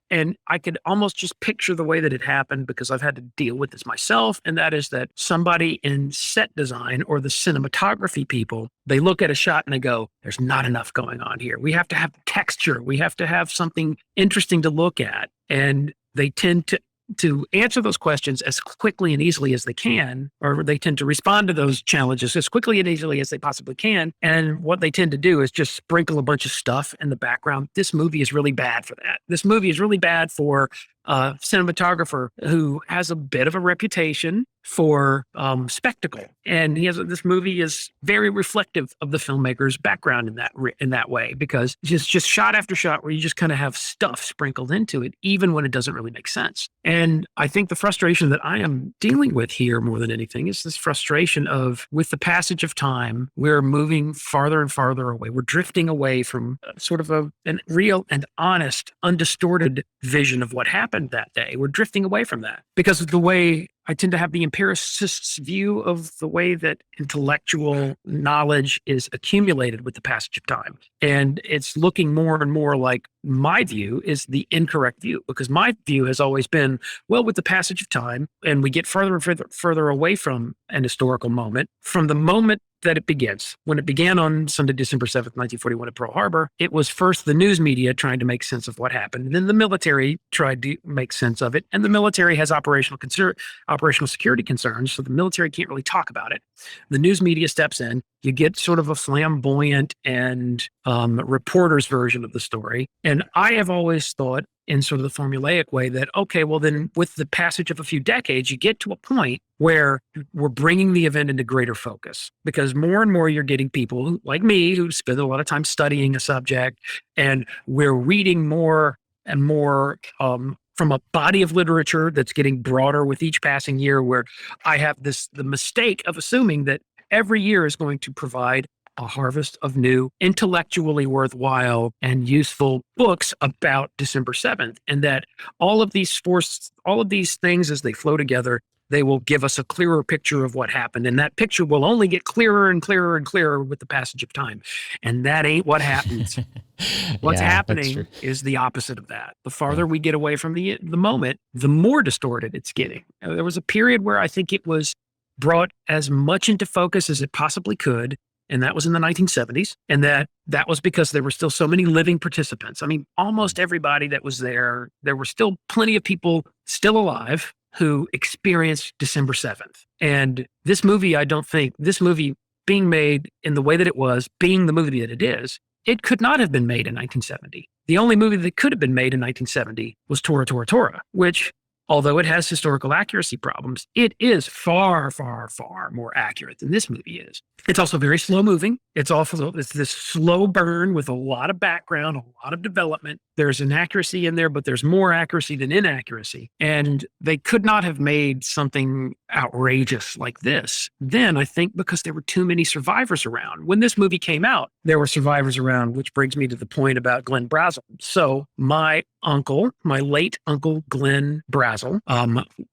And I could almost just picture the way that it happened because I've had to deal with this myself. And that is that somebody in set design or the cinematography people, they look at a shot and they go, there's not enough going on here. We have to have texture. We have to have something interesting to look at. And they tend to answer those questions as quickly and easily as they can, or they tend to respond to those challenges as quickly and easily as they possibly can. And what they tend to do is just sprinkle a bunch of stuff in the background. This movie is really bad for that. This movie is really bad for a cinematographer who has a bit of a reputation for spectacle. And this movie is very reflective of the filmmaker's background in that way, because it's just shot after shot where you just kind of have stuff sprinkled into it, even when it doesn't really make sense. And I think the frustration that I am dealing with here more than anything is this frustration of, with the passage of time, we're moving farther and farther away. We're drifting away from sort of an real and honest, undistorted vision of what happened that day. We're drifting away from that because of the way I tend to have the empiricist's view of the way that intellectual knowledge is accumulated with the passage of time. And it's looking more and more like my view is the incorrect view, because my view has always been, well, with the passage of time, and we get further and further away from an historical moment, from the moment that it begins. When it began on Sunday, December 7th, 1941 at Pearl Harbor, it was first the news media trying to make sense of what happened. And then the military tried to make sense of it. And the military has operational security concerns, so the military can't really talk about it. The news media steps in. You get sort of a flamboyant and reporter's version of the story. And I have always thought in sort of the formulaic way that, okay, well then with the passage of a few decades, you get to a point where we're bringing the event into greater focus, because more and more you're getting people like me who spend a lot of time studying a subject, and we're reading more and more from a body of literature that's getting broader with each passing year, where I have the mistake of assuming that every year is going to provide a harvest of new, intellectually worthwhile and useful books about December 7th. And that all of these things, as they flow together, they will give us a clearer picture of what happened. And that picture will only get clearer and clearer and clearer with the passage of time. And that ain't what happens. What's happening is the opposite of that. The farther we get away from the moment, the more distorted it's getting. There was a period where I think it was brought as much into focus as it possibly could. And that was in the 1970s. And that was because there were still so many living participants. I mean, almost everybody that was there were still plenty of people still alive who experienced December 7th. And this movie being made in the way that it was, being the movie that it is, it could not have been made in 1970. The only movie that could have been made in 1970 was Tora, Tora, Tora, which, although it has historical accuracy problems, it is far, far, far more accurate than this movie is. It's also very slow moving. It's this slow burn with a lot of background, a lot of development. There's inaccuracy in there, but there's more accuracy than inaccuracy. And they could not have made something outrageous like this then, I think, because there were too many survivors around. When this movie came out, there were survivors around, which brings me to the point about Glenn Brazel. So my late uncle, Glenn Brazel,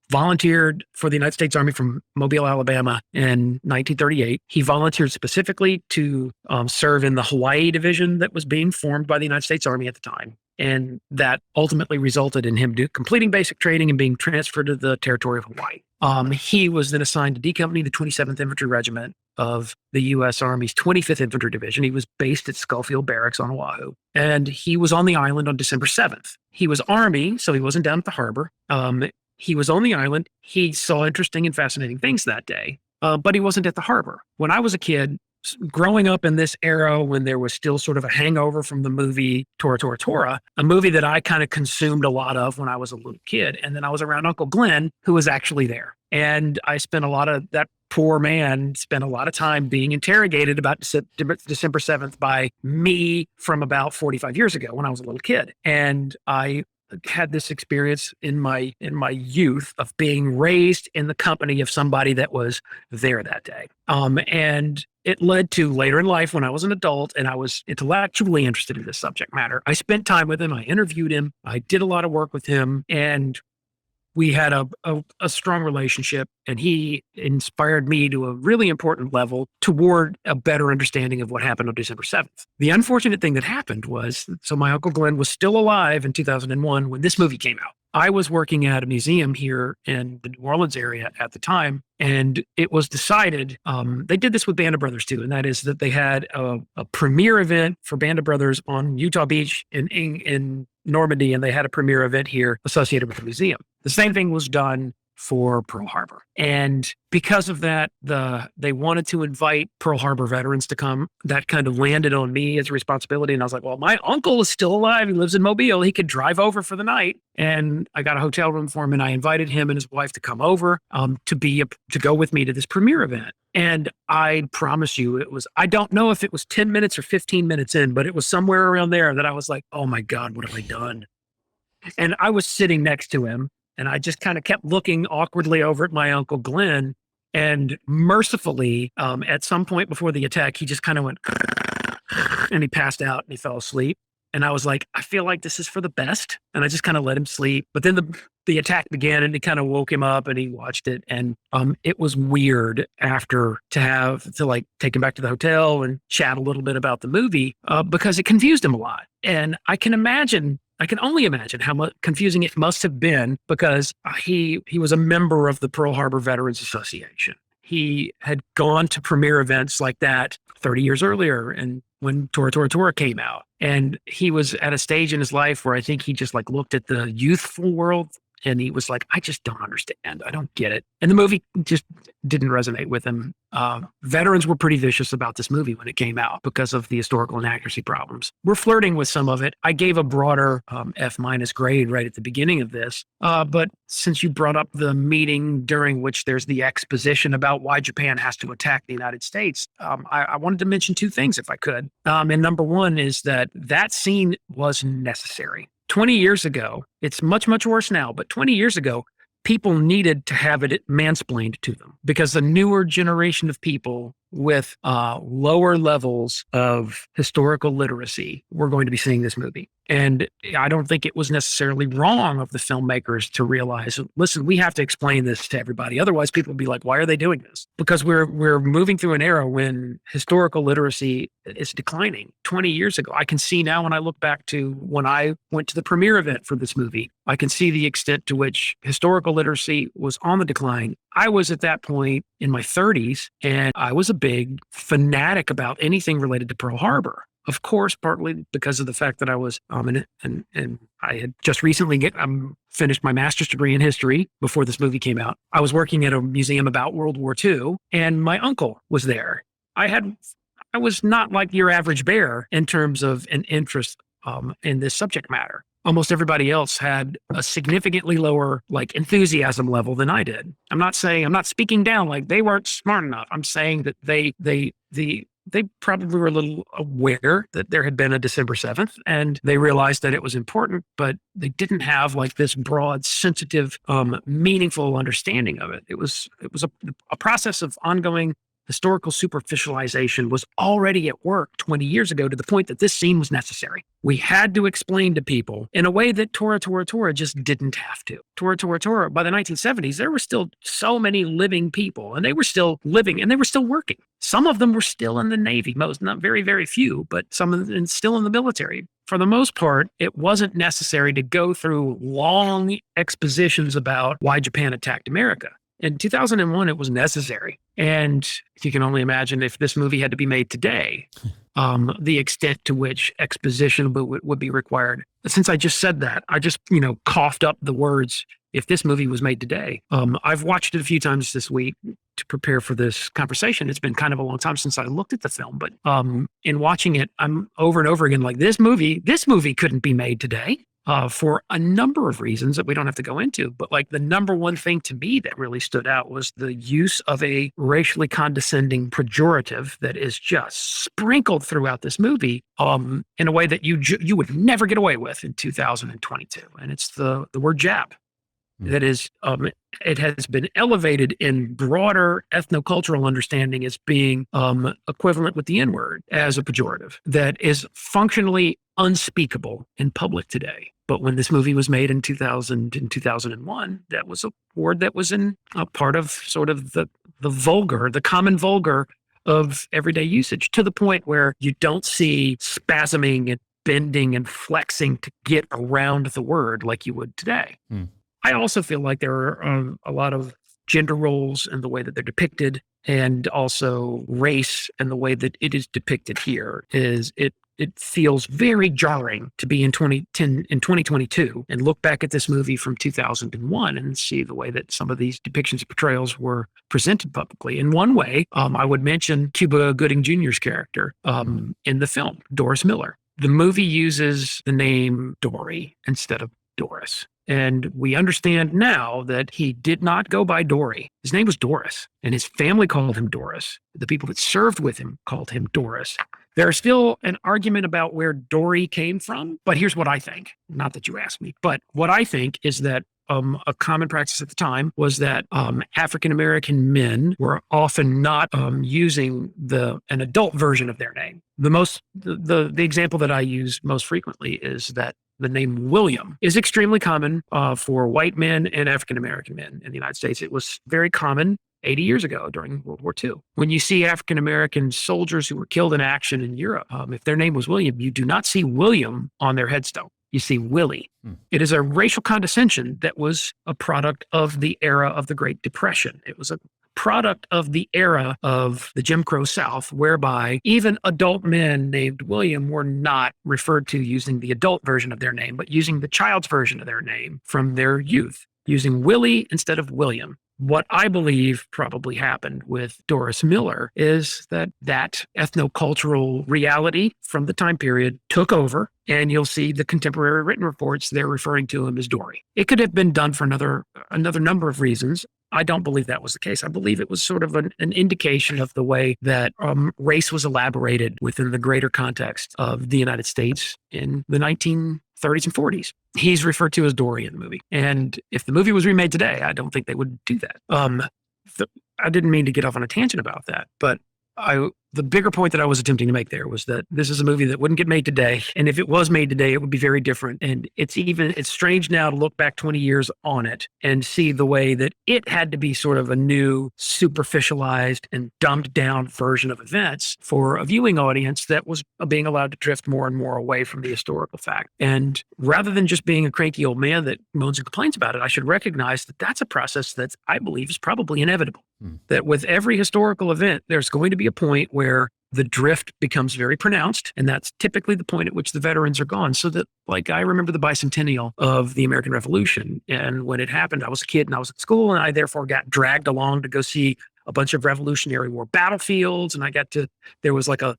volunteered for the United States Army from Mobile, Alabama in 1938. He volunteered specifically to serve in the Hawaii division that was being formed by the United States Army at the time. And that ultimately resulted in him completing basic training and being transferred to the territory of Hawaii. He was then assigned to D Company, the 27th Infantry Regiment of the U.S. Army's 25th Infantry Division. He was based at Schofield Barracks on Oahu. And he was on the island on December 7th. He was Army, so he wasn't down at the harbor. He was on the island. He saw interesting and fascinating things that day, but he wasn't at the harbor. When I was a kid, growing up in this era when there was still sort of a hangover from the movie Tora, Tora, Tora, a movie that I kind of consumed a lot of when I was a little kid. And then I was around Uncle Glenn, who was actually there. And that poor man spent a lot of time being interrogated about December 7th by me from about 45 years ago when I was a little kid. And I had this experience in my youth of being raised in the company of somebody that was there that day. And it led to later in life when I was an adult and I was intellectually interested in this subject matter. I spent time with him. I interviewed him. I did a lot of work with him, and we had a strong relationship, and he inspired me to a really important level toward a better understanding of what happened on December 7th. The unfortunate thing that happened was, so my Uncle Glenn was still alive in 2001 when this movie came out. I was working at a museum here in the New Orleans area at the time, and it was decided, they did this with Band of Brothers too, and that is that they had a premiere event for Band of Brothers on Utah Beach in Normandy, and they had a premiere event here associated with the museum. The same thing was done for Pearl Harbor. And because of that, they wanted to invite Pearl Harbor veterans to come. That kind of landed on me as a responsibility. And I was like, well, my uncle is still alive. He lives in Mobile. He could drive over for the night. And I got a hotel room for him, and I invited him and his wife to come over to go with me to this premiere event. And I promise you, I don't know if it was 10 minutes or 15 minutes in, but it was somewhere around there that I was like, oh my God, what have I done? And I was sitting next to him, and I just kind of kept looking awkwardly over at my Uncle Glenn. And mercifully, at some point before the attack, he just kind of went, and he passed out and he fell asleep. And I was like, I feel like this is for the best. And I just kind of let him sleep. But then the attack began, and it kind of woke him up, and he watched it. And it was weird after to take him back to the hotel and chat a little bit about the movie because it confused him a lot. And I can only imagine how much confusing it must have been, because he was a member of the Pearl Harbor Veterans Association. He had gone to premiere events like that 30 years earlier, and when Tora Tora Tora came out. And he was at a stage in his life where I think he just looked at the youthful world, and he was like, I just don't understand. I don't get it. And the movie just didn't resonate with him. Veterans were pretty vicious about this movie when it came out because of the historical inaccuracy problems. We're flirting with some of it. I gave a broader F- grade right at the beginning of this. But since you brought up the meeting during which there's the exposition about why Japan has to attack the United States, I wanted to mention two things if I could. And number one is that scene was necessary. 20 years ago, it's much, much worse now, but 20 years ago, people needed to have it mansplained to them because the newer generation of people with lower levels of historical literacy were going to be seeing this movie. And I don't think it was necessarily wrong of the filmmakers to realize, listen, we have to explain this to everybody. Otherwise, people will be like, why are they doing this? Because we're moving through an era when historical literacy is declining. 20 years ago, I can see now when I look back to when I went to the premiere event for this movie, I can see the extent to which historical literacy was on the decline. I was at that point in my 30s, and I was a big fanatic about anything related to Pearl Harbor. Of course, partly because of the fact that I was, and I had just recently finished my master's degree in history before this movie came out. I was working at a museum about World War II, and my uncle was there. I was not like your average bear in terms of an interest in this subject matter. Almost everybody else had a significantly lower enthusiasm level than I did. I'm not speaking down like they weren't smart enough. I'm saying that they probably were a little aware that there had been a December 7th, and they realized that it was important, but they didn't have this broad, sensitive, meaningful understanding of it. It was a process of ongoing historical superficialization was already at work 20 years ago to the point that this scene was necessary. We had to explain to people in a way that Tora Tora Tora just didn't have to. Tora Tora Tora, by the 1970s, there were still so many living people, and they were still living, and they were still working. Some of them were still in the Navy, most, not very, very few, but some of them still in the military. For the most part, it wasn't necessary to go through long expositions about why Japan attacked America. In 2001, it was necessary. And you can only imagine if this movie had to be made today, the extent to which exposition would be required. Since I just said that, I just, coughed up the words, if this movie was made today. I've watched it a few times this week to prepare for this conversation. It's been kind of a long time since I looked at the film, but in watching it, I'm over and over again like, this movie couldn't be made today. for a number of reasons that we don't have to go into. But like the number one thing to me that really stood out was the use of a racially condescending pejorative that is just sprinkled throughout this movie in a way that you would never get away with in 2022. And it's the word jab. That is, it has been elevated in broader ethnocultural understanding as being equivalent with the N-word as a pejorative that is functionally unspeakable in public today. But when this movie was made in 2000 and 2001, that was a word that was in a part of sort of the vulgar, the common vulgar of everyday usage, to the point where you don't see spasming and bending and flexing to get around the word like you would today. I also feel like there are a lot of gender roles and the way that they're depicted, and also race and the way that it is depicted here is it feels very jarring to be in 2022 and look back at this movie from 2001 and see the way that some of these depictions and portrayals were presented publicly. In one way, I would mention Cuba Gooding Jr.'s character in the film, Doris Miller. The movie uses the name Dory instead of Doris. And we understand now that he did not go by Dory. His name was Doris, and his family called him Doris. The people that served with him called him Doris. There's still an argument about where Dory came from, but here's what I think. Not that you asked me, but what I think is that a common practice at the time was that African-American men were often not using an adult version of their name. The example that I use most frequently is that the name William is extremely common for white men and African-American men in the United States. It was very common 80 years ago during World War II. When you see African-American soldiers who were killed in action in Europe, if their name was William, you do not see William on their headstone. You see Willie. It is a racial condescension that was a product of the era of the Great Depression. It was a product of the era of the Jim Crow South, whereby even adult men named William were not referred to using the adult version of their name, but using the child's version of their name from their youth, using Willie instead of William. What I believe probably happened with Doris Miller is that ethnocultural reality from the time period took over, and you'll see the contemporary written reports, they're referring to him as Dory. It could have been done for another number of reasons. I don't believe that was the case. I believe it was sort of an indication of the way that race was elaborated within the greater context of the United States in the 1930s and 40s. He's referred to as Dory in the movie. And if the movie was remade today, I don't think they would do that. I didn't mean to get off on a tangent about that, but the bigger point that I was attempting to make there was that this is a movie that wouldn't get made today. And if it was made today, it would be very different. And it's strange now to look back 20 years on it and see the way that it had to be sort of a new, superficialized and dumbed down version of events for a viewing audience that was being allowed to drift more and more away from the historical fact. And rather than just being a cranky old man that moans and complains about it, I should recognize that that's a process that I believe is probably inevitable. That with every historical event, there's going to be a point where the drift becomes very pronounced. And that's typically the point at which the veterans are gone. So that, like, I remember the bicentennial of the American Revolution. And when it happened, I was a kid and I was at school, and I therefore got dragged along to go see a bunch of Revolutionary War battlefields. And there was like a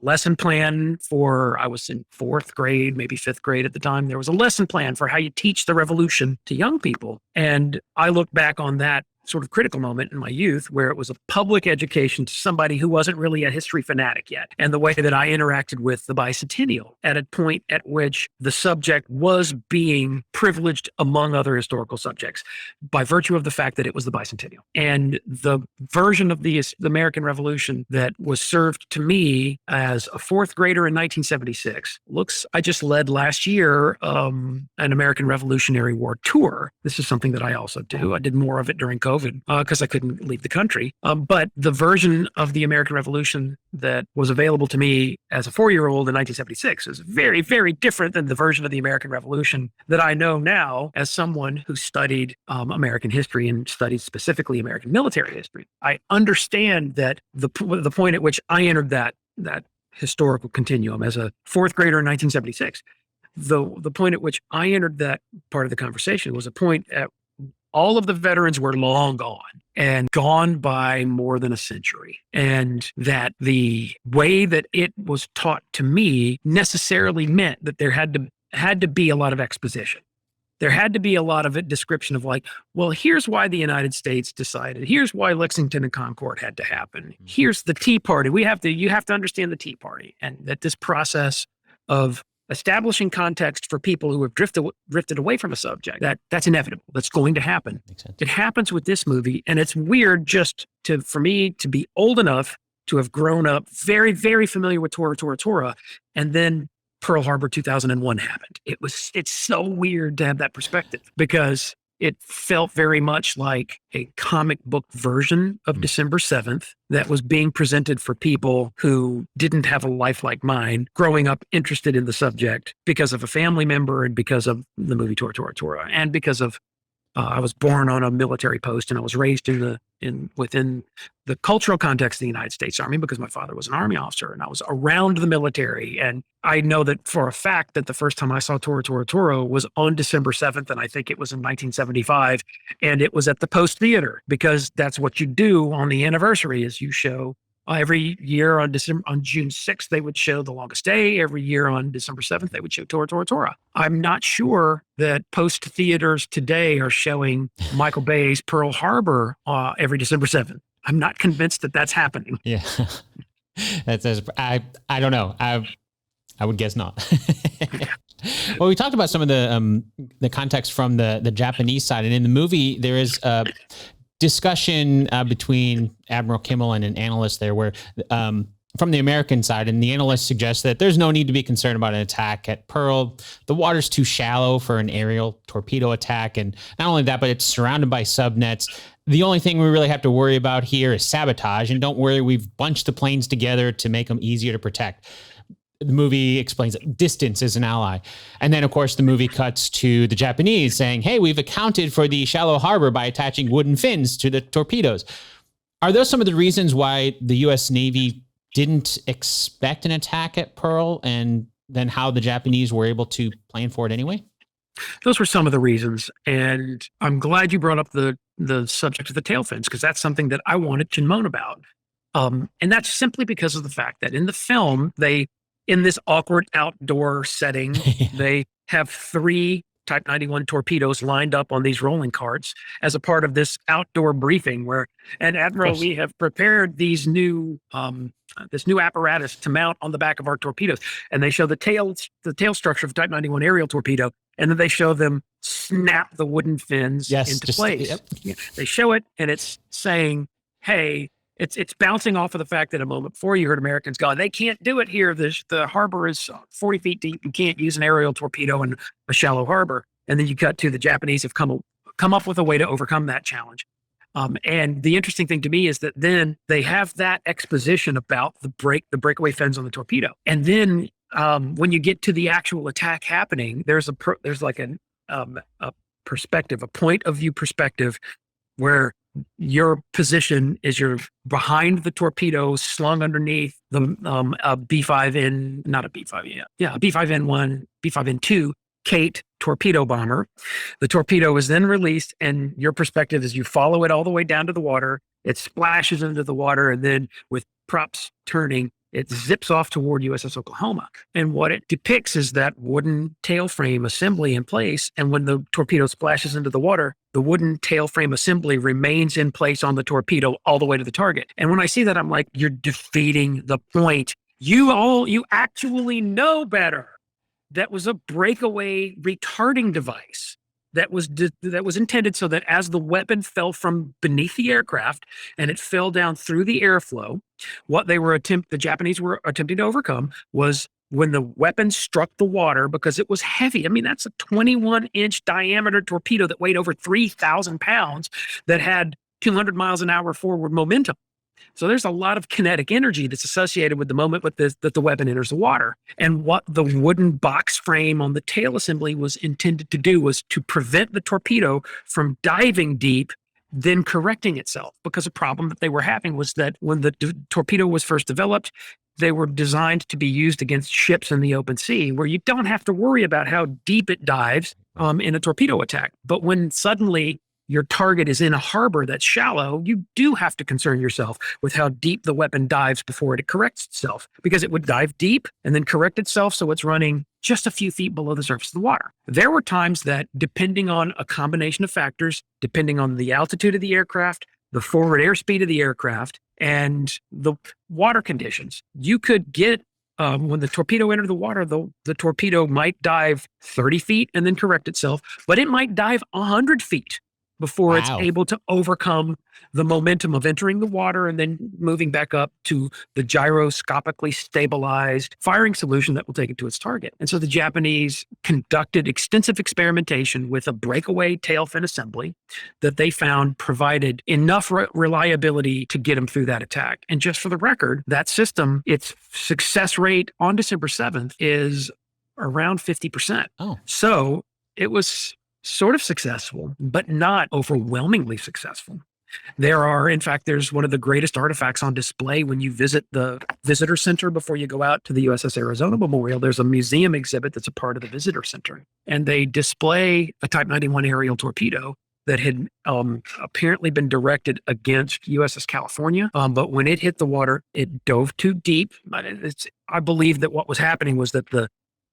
lesson plan I was in 4th grade, maybe 5th grade at the time. There was a lesson plan for how you teach the revolution to young people. And I look back on that sort of critical moment in my youth where it was a public education to somebody who wasn't really a history fanatic yet. And the way that I interacted with the bicentennial at a point at which the subject was being privileged among other historical subjects by virtue of the fact that it was the bicentennial. And the version of the American Revolution that was served to me as a 4th grader in 1976 I just led last year an American Revolutionary War tour. This is something that I also do. I did more of it during COVID because I couldn't leave the country. But the version of the American Revolution that was available to me as a 4-year-old in 1976 is very, very different than the version of the American Revolution that I know now as someone who studied American history and studied specifically American military history. I understand that the point at which I entered that historical continuum as a 4th grader in 1976, the point at which I entered that part of the conversation was a point at all of the veterans were long gone and gone by more than a century. And that the way that it was taught to me necessarily meant that there had to had to be a lot of exposition. There had to be a lot of it description of like, well, here's why the United States decided. Here's why Lexington and Concord had to happen. Here's the Tea Party. You have to understand the Tea Party, and that this process of establishing context for people who have drifted away from a subject, that's inevitable. That's going to happen. Makes sense. It happens with this movie, and it's weird for me to be old enough to have grown up very, very familiar with Tora, and then Pearl Harbor 2001 happened. It's so weird to have that perspective because it felt very much like a comic book version of December 7th that was being presented for people who didn't have a life like mine, growing up interested in the subject because of a family member and because of the movie Tora, and because of I was born on a military post and I was raised within the cultural context of the United States Army because my father was an Army officer and I was around the military. And I know that for a fact that the first time I saw Tora was on December 7th. And I think it was in 1975. And it was at the Post Theater because that's what you do on the anniversary is you show every year on June 6th, they would show The Longest Day. Every year on December 7th, they would show Tora. I'm not sure that Post theaters today are showing Michael Bay's Pearl Harbor every December 7th. I'm not convinced that that's happening. Yeah. I don't know. I would guess not. Well, we talked about some of the context from the Japanese side, and in the movie, there is discussion between Admiral Kimmel and an analyst there where from the American side, and the analyst suggests that there's no need to be concerned about an attack at Pearl. The water's too shallow for an aerial torpedo attack. And not only that, but it's surrounded by subnets. The only thing we really have to worry about here is sabotage. And don't worry, we've bunched the planes together to make them easier to protect. The movie explains that distance is an ally. And then, of course, the movie cuts to the Japanese saying, hey, we've accounted for the shallow harbor by attaching wooden fins to the torpedoes. Are those some of the reasons why the U.S. Navy didn't expect an attack at Pearl, and then how the Japanese were able to plan for it anyway? Those were some of the reasons. And I'm glad you brought up the subject of the tail fins, because that's something that I wanted to moan about. And that's simply because of the fact that in the film, in this awkward outdoor setting, they have 3 Type 91 torpedoes lined up on these rolling carts as a part of this outdoor briefing and Admiral, we have prepared these this new apparatus to mount on the back of our torpedoes. And they show the tail structure of Type 91 aerial torpedo. And then they show them snap the wooden fins into place. Yep. Yeah, they show it and it's saying, hey, it's bouncing off of the fact that a moment before you heard Americans go, they can't do it here. The harbor is 40 feet deep. You can't use an aerial torpedo in a shallow harbor. And then you cut to the Japanese have come up with a way to overcome that challenge. And the interesting thing to me is that then they have that exposition about the breakaway fins on the torpedo. And then when you get to the actual attack happening, there's like a perspective, a point of view perspective where your position is you're behind the torpedo slung underneath the B5N, not a B5, a B5N1, B5N2 Kate torpedo bomber. The torpedo is then released, and your perspective is you follow it all the way down to the water. It splashes into the water, and then with props turning, it zips off toward USS Oklahoma. And what it depicts is that wooden tail frame assembly in place. And when the torpedo splashes into the water, the wooden tail frame assembly remains in place on the torpedo all the way to the target. And when I see that, I'm like, you're defeating the point. You actually know better. That was a breakaway retarding device that was intended so that as the weapon fell from beneath the aircraft and it fell down through the airflow, what the Japanese were attempting to overcome was when the weapon struck the water, because it was heavy. I mean, that's a 21-inch diameter torpedo that weighed over 3,000 pounds that had 200 miles an hour forward momentum. So there's a lot of kinetic energy that's associated with the moment that the weapon enters the water. And what the wooden box frame on the tail assembly was intended to do was to prevent the torpedo from diving deep, then correcting itself. Because a problem that they were having was that when the torpedo was first developed, they were designed to be used against ships in the open sea, where you don't have to worry about how deep it dives in a torpedo attack. But when suddenly your target is in a harbor that's shallow, you do have to concern yourself with how deep the weapon dives before it corrects itself, because it would dive deep and then correct itself. So it's running just a few feet below the surface of the water. There were times that, depending on a combination of factors, depending on the altitude of the aircraft, the forward airspeed of the aircraft, and the water conditions, you could get, when the torpedo entered the water, the torpedo might dive 30 feet and then correct itself, but it might dive 100 feet before it's able to overcome the momentum of entering the water and then moving back up to the gyroscopically stabilized firing solution that will take it to its target. And so the Japanese conducted extensive experimentation with a breakaway tail fin assembly that they found provided enough reliability to get them through that attack. And just for the record, that system, its success rate on December 7th is around 50%. Oh. So it was sort of successful, but not overwhelmingly successful. There's one of the greatest artifacts on display when you visit the visitor center before you go out to the USS Arizona Memorial. There's a museum exhibit that's a part of the visitor center, and they display a Type 91 aerial torpedo that had apparently been directed against USS California. But when it hit the water, it dove too deep. I believe that what was happening was that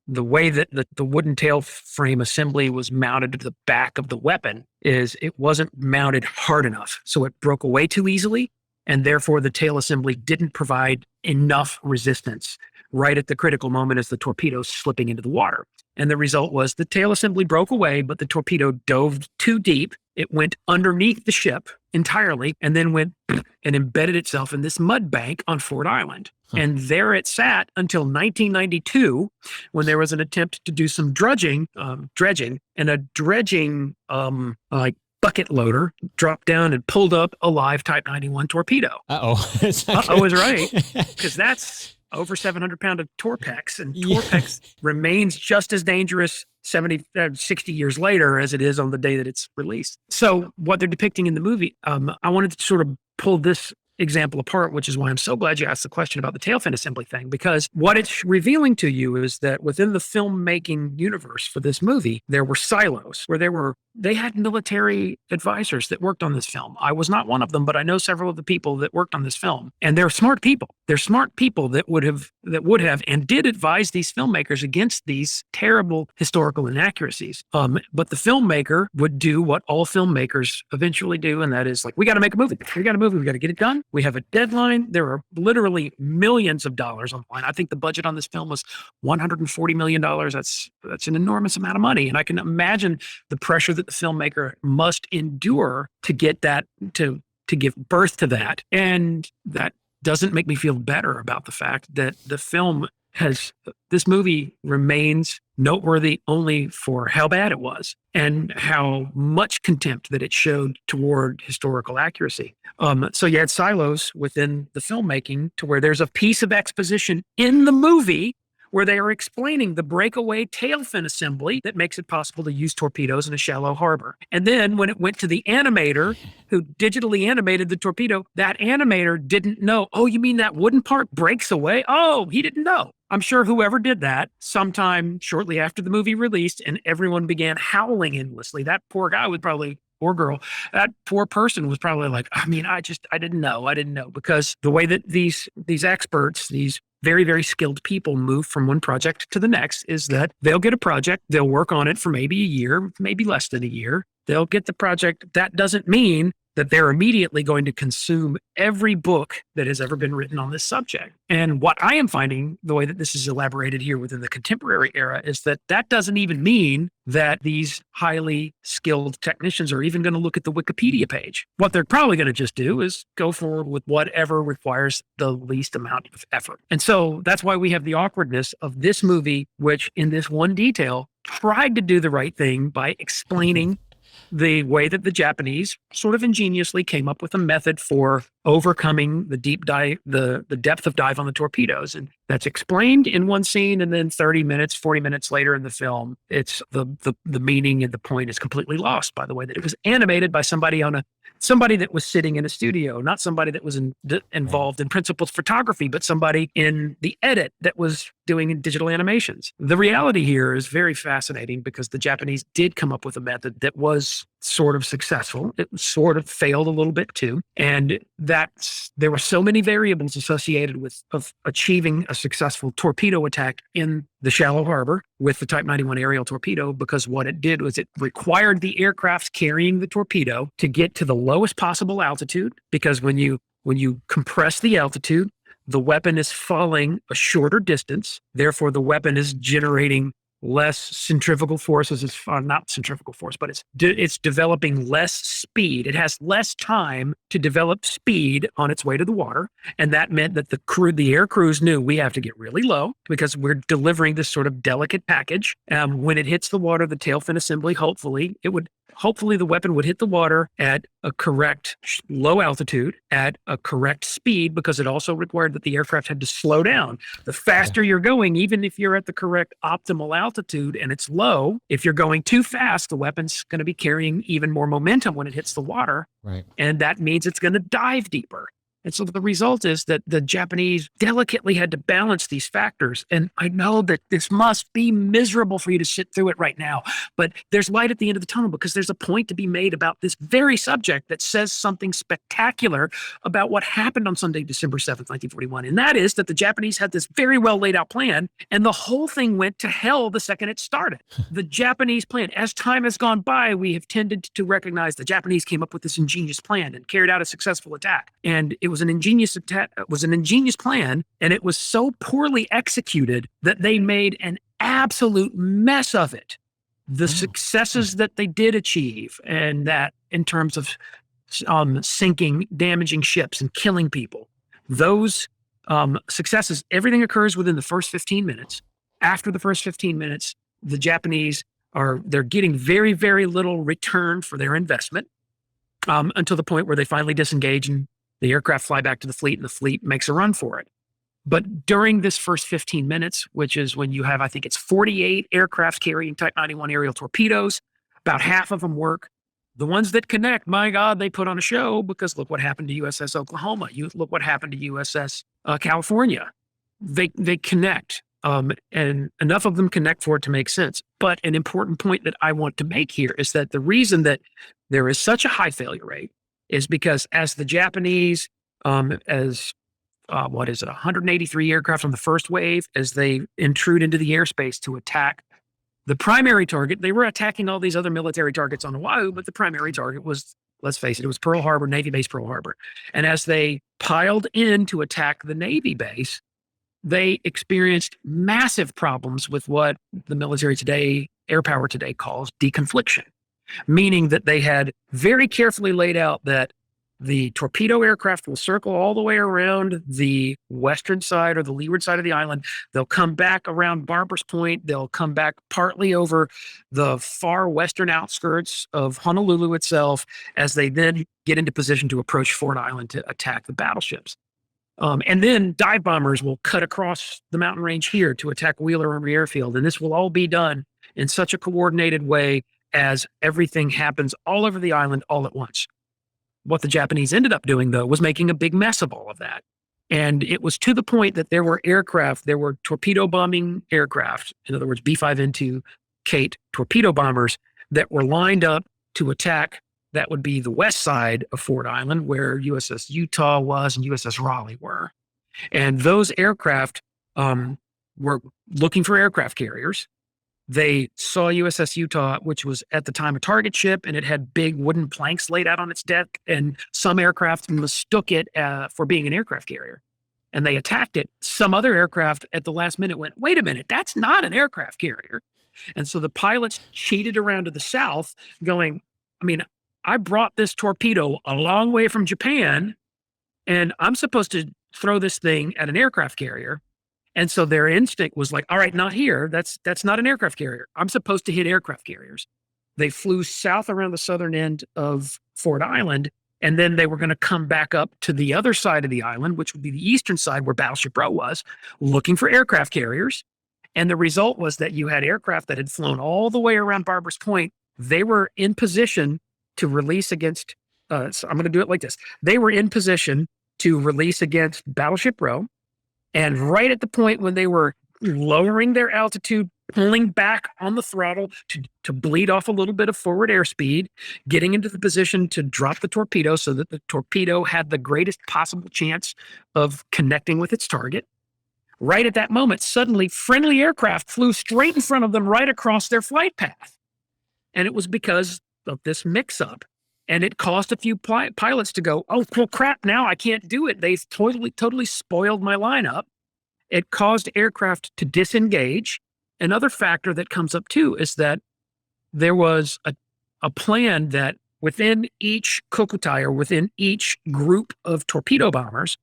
the way that the wooden tail frame assembly was mounted to the back of the weapon is it wasn't mounted hard enough. So it broke away too easily, and therefore the tail assembly didn't provide enough resistance right at the critical moment as the torpedo slipping into the water. And the result was the tail assembly broke away, but the torpedo dove too deep. It went underneath the ship entirely and then went and embedded itself in this mud bank on Ford Island. And there it sat until 1992, when there was an attempt to do some dredging, and a dredging like bucket loader dropped down and pulled up a live Type 91 torpedo. Uh-oh is right, because that's over 700 pound of Torpex, and Torpex remains just as dangerous 60 years later as it is on the day that it's released. So what they're depicting in the movie, I wanted to sort of pull this example apart, which is why I'm so glad you asked the question about the tail fin assembly thing, because what it's revealing to you is that within the filmmaking universe for this movie, there were silos where they had military advisors that worked on this film. I was not one of them, but I know several of the people that worked on this film, and they're smart people. They're smart people that would have and did advise these filmmakers against these terrible historical inaccuracies. But the filmmaker would do what all filmmakers eventually do, and that is like, we got to make a movie. We got to get it done. We have a deadline. There are literally millions of dollars on the line. I think the budget on this film was $140 million. That's an enormous amount of money. And I can imagine the pressure that the filmmaker must endure to get that, to give birth to that. And that doesn't make me feel better about the fact that this movie remains noteworthy only for how bad it was and how much contempt that it showed toward historical accuracy. So you had silos within the filmmaking to where there's a piece of exposition in the movie where they are explaining the breakaway tail fin assembly that makes it possible to use torpedoes in a shallow harbor. And then when it went to the animator who digitally animated the torpedo, that animator didn't know, oh, you mean that wooden part breaks away? Oh, he didn't know. I'm sure whoever did that sometime shortly after the movie released and everyone began howling endlessly. That poor guy was probably, or girl, that poor person was probably like, I didn't know, because the way that these experts, these very, very skilled people move from one project to the next is that they'll get a project, they'll work on it for maybe a year, maybe less than a year. They'll get the project. That doesn't mean that they're immediately going to consume every book that has ever been written on this subject. And what I am finding, the way that this is elaborated here within the contemporary era, is that doesn't even mean that these highly skilled technicians are even going to look at the Wikipedia page. What they're probably going to just do is go forward with whatever requires the least amount of effort. And so that's why we have the awkwardness of this movie, which in this one detail tried to do the right thing by explaining the way that the Japanese sort of ingeniously came up with a method for overcoming the deep dive, the depth of dive on the torpedoes. And that's explained in one scene. And then 40 minutes later in the film, it's the meaning and the point is completely lost by the way that it was animated by somebody that was sitting in a studio, not somebody that was involved in principal photography, but somebody in the edit that was doing digital animations. The reality here is very fascinating because the Japanese did come up with a method that was sort of successful. It sort of failed a little bit too. And there were so many variables associated with of achieving a successful torpedo attack in the shallow harbor with the Type 91 aerial torpedo, because what it did was it required the aircraft carrying the torpedo to get to the lowest possible altitude, because when you compress the altitude, the weapon is falling a shorter distance. Therefore, the weapon is generating less centrifugal forces. It's not centrifugal force, but it's developing less speed. It has less time to develop speed on its way to the water. And that meant that the air crews knew we have to get really low because we're delivering this sort of delicate package. When it hits the water, the tail fin assembly, hopefully the weapon would hit the water at a correct low altitude at a correct speed, because it also required that the aircraft had to slow down. The faster you're going, even if you're at the correct optimal altitude and it's low, if you're going too fast, the weapon's going to be carrying even more momentum when it hits the water. Right. And that means it's going to dive deeper. And so the result is that the Japanese delicately had to balance these factors. And I know that this must be miserable for you to sit through it right now, but there's light at the end of the tunnel, because there's a point to be made about this very subject that says something spectacular about what happened on Sunday, December 7th, 1941. And that is that the Japanese had this very well laid out plan, and the whole thing went to hell the second it started. The Japanese plan, as time has gone by, we have tended to recognize the Japanese came up with this ingenious plan and carried out a successful attack. And it was an ingenious plan, and it was so poorly executed that they made an absolute mess of it. The successes that they did achieve, and that in terms of sinking, damaging ships, and killing people, those successes, everything occurs within the first 15 minutes. After the first 15 minutes, the Japanese they're getting very, very little return for their investment, until the point where they finally disengage and the aircraft fly back to the fleet, and the fleet makes a run for it. But during this first 15 minutes, which is when you have, I think it's 48 aircraft carrying Type 91 aerial torpedoes, about half of them work. The ones that connect, my God, they put on a show, because look what happened to USS Oklahoma. Look what happened to USS California. They connect, and enough of them connect for it to make sense. But an important point that I want to make here is that the reason that there is such a high failure rate is because as the Japanese, 183 aircraft on the first wave, as they intrude into the airspace to attack the primary target, they were attacking all these other military targets on Oahu, but the primary target was, let's face it was Pearl Harbor, Navy base Pearl Harbor. And as they piled in to attack the Navy base, they experienced massive problems with what the military today, air power today, calls deconfliction. Meaning that they had very carefully laid out that the torpedo aircraft will circle all the way around the western side or the leeward side of the island. They'll come back around Barbers Point. They'll come back partly over the far western outskirts of Honolulu itself, as they then get into position to approach Ford Island to attack the battleships. And then dive bombers will cut across the mountain range here to attack Wheeler Army Airfield. And this will all be done in such a coordinated way as everything happens all over the island all at once. What the Japanese ended up doing, though, was making a big mess of all of that. And it was to the point that there were torpedo bombing aircraft, in other words, B-5N2 Kate torpedo bombers, that were lined up to attack. That would be the west side of Ford Island, where USS Utah was and USS Raleigh were. And those aircraft were looking for aircraft carriers. They saw USS Utah, which was at the time a target ship, and it had big wooden planks laid out on its deck, and some aircraft mistook it for being an aircraft carrier. And they attacked it. Some other aircraft at the last minute went, wait a minute, that's not an aircraft carrier. And so the pilots cheated around to the south going, I brought this torpedo a long way from Japan, and I'm supposed to throw this thing at an aircraft carrier. And so their instinct was like, all right, not here. That's not an aircraft carrier. I'm supposed to hit aircraft carriers. They flew south around the southern end of Ford Island, and then they were going to come back up to the other side of the island, which would be the eastern side where Battleship Row was, looking for aircraft carriers. And the result was that you had aircraft that had flown all the way around Barbers Point. They were in position to release against, so I'm going to do it like this. They were in position to release against Battleship Row. And right at the point when they were lowering their altitude pulling back on the throttle to bleed off a little bit of forward airspeed, getting into the position to drop the torpedo so that the torpedo had the greatest possible chance of connecting with its target. Right at that moment, suddenly friendly aircraft flew straight in front of them right across their flight path. And it was because of this mix-up. And it caused a few pilots to go, oh, well, crap, now I can't do it. They've totally spoiled my lineup. It caused aircraft to disengage. Another factor that comes up too is that there was a plan that within each kokutai, or within each group of torpedo bombers,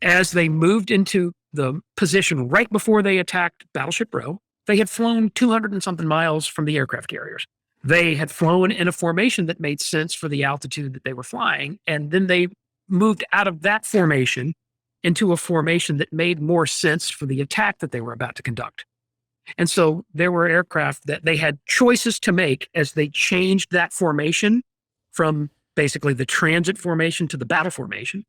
as they moved into the position right before they attacked Battleship Row, they had flown 200 and something miles from the aircraft carriers. They had flown in a formation that made sense for the altitude that they were flying. And then they moved out of that formation into a formation that made more sense for the attack that they were about to conduct. And so there were aircraft that they had choices to make as they changed that formation from basically the transit formation to the battle formation.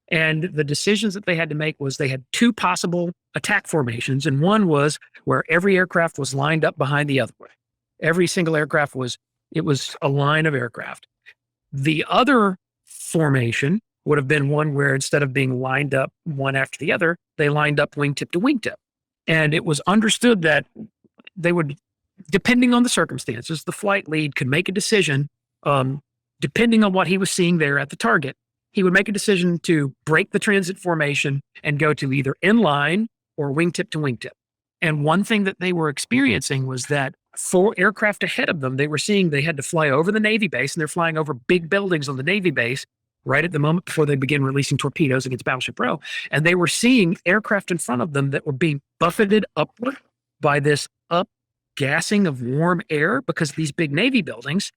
And the decisions that they had to make was they had two possible attack formations. And one was where every aircraft was lined up behind the other way. Every single aircraft was a line of aircraft. The other formation would have been one where instead of being lined up one after the other, they lined up wingtip to wingtip. And it was understood that they would, depending on the circumstances, the flight lead could make a decision, depending on what he was seeing there at the target. He would make a decision to break the transit formation and go to either inline or wingtip to wingtip. And one thing that they were experiencing was that 4 aircraft ahead of them, they were seeing they had to fly over the Navy base, and they're flying over big buildings on the Navy base right at the moment before they begin releasing torpedoes against Battleship Row. And they were seeing aircraft in front of them that were being buffeted upward by this up-gassing of warm air, because these big Navy buildings,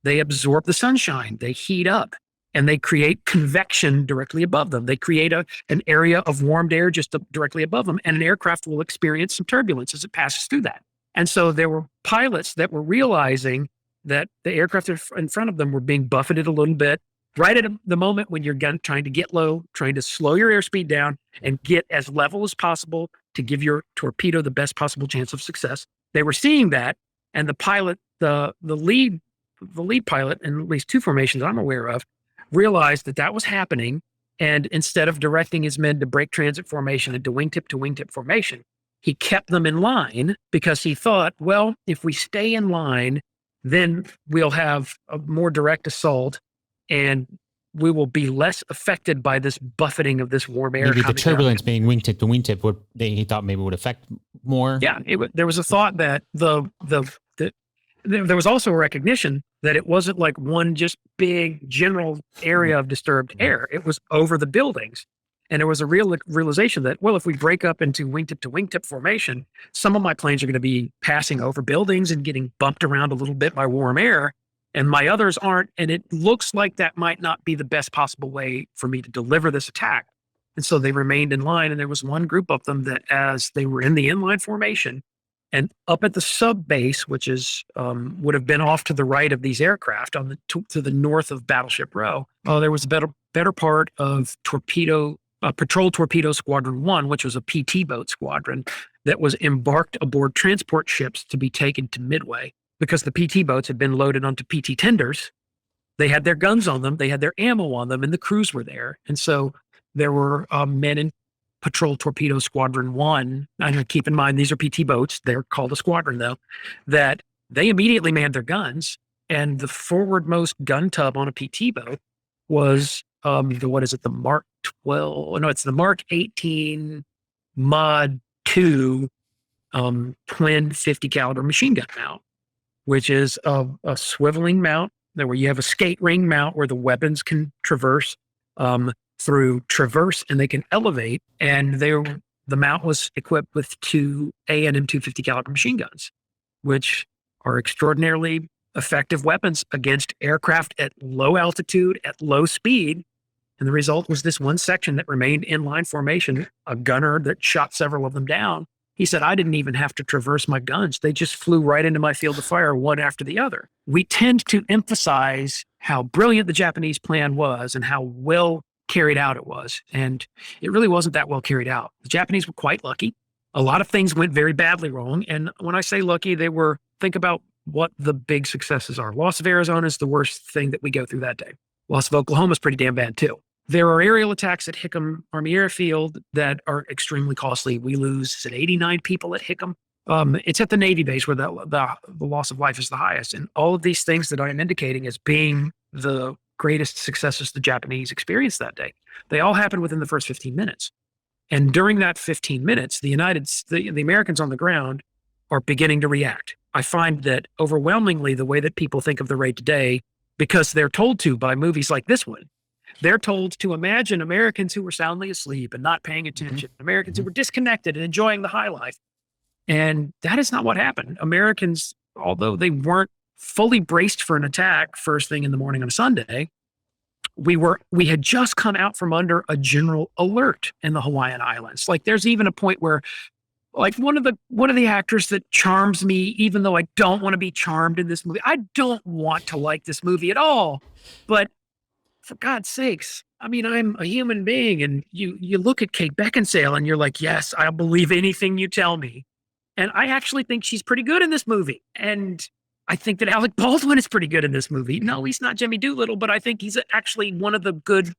they absorb the sunshine, they heat up, and they create convection directly above them. They create an area of warmed air just directly above them, and an aircraft will experience some turbulence as it passes through that. And so there were pilots that were realizing that the aircraft in front of them were being buffeted a little bit right at the moment when you're trying to get low, trying to slow your airspeed down and get as level as possible to give your torpedo the best possible chance of success. They were seeing that, and the pilot, the lead pilot, in at least 2 formations I'm aware of, realized that that was happening. And instead of directing his men to break transit formation into wingtip to wingtip formation, he kept them in line because he thought, well, if we stay in line, then we'll have a more direct assault and we will be less affected by this buffeting of this warm air. Maybe the turbulence being wingtip to wingtip he thought maybe would affect more. Yeah, there was a thought that there was also a recognition that it wasn't like one just big general area of disturbed air. It was over the buildings. And there was a realization that, well, if we break up into wingtip to wingtip formation, some of my planes are going to be passing over buildings and getting bumped around a little bit by warm air, and my others aren't. And it looks like that might not be the best possible way for me to deliver this attack. And so they remained in line. And there was one group of them that, as they were in the inline formation and up at the sub base, which is would have been off to the right of these aircraft to the north of Battleship Row, there was a better part of Patrol Torpedo Squadron 1, which was a PT boat squadron that was embarked aboard transport ships to be taken to Midway, because the PT boats had been loaded onto PT tenders. They had their guns on them, they had their ammo on them, and the crews were there. And so there were men in Patrol Torpedo Squadron 1, and keep in mind, these are PT boats, they're called a squadron though, that they immediately manned their guns, and the forwardmost gun tub on a PT boat was the Mark 12, no, it's the Mark 18 Mod 2 twin 50 caliber machine gun mount, which is a swiveling mount where you have a skate ring mount where the weapons can traverse and they can elevate. And the mount was equipped with 2 A&M 250 caliber machine guns, which are extraordinarily effective weapons against aircraft at low altitude, at low speed. And the result was this one section that remained in line formation, a gunner that shot several of them down. He said, I didn't even have to traverse my guns. They just flew right into my field of fire, one after the other. We tend to emphasize how brilliant the Japanese plan was and how well carried out it was. And it really wasn't that well carried out. The Japanese were quite lucky. A lot of things went very badly wrong. And when I say lucky, think about what the big successes are. Loss of Arizona is the worst thing that we go through that day. Loss of Oklahoma is pretty damn bad too. There are aerial attacks at Hickam Army Airfield that are extremely costly. We lose 89 people at Hickam. It's at the Navy base where the loss of life is the highest. And all of these things that I'm indicating as being the greatest successes the Japanese experienced that day, they all happened within the first 15 minutes. And during that 15 minutes, the Americans on the ground are beginning to react. I find that overwhelmingly the way that people think of the raid today, because they're told to by movies like this one, they're told to imagine Americans who were soundly asleep and not paying attention, Americans who were disconnected and enjoying the high life. And that is not what happened. Americans, although they weren't fully braced for an attack first thing in the morning on a Sunday, we had just come out from under a general alert in the Hawaiian Islands. Like there's even a point where like one of the actors that charms me, even though I don't want to be charmed in this movie, I don't want to like this movie at all. But for God's sakes, I mean, I'm a human being, and you look at Kate Beckinsale and you're like, yes, I'll believe anything you tell me. And I actually think she's pretty good in this movie. And I think that Alec Baldwin is pretty good in this movie. No, he's not Jimmy Doolittle, but I think he's actually one of the good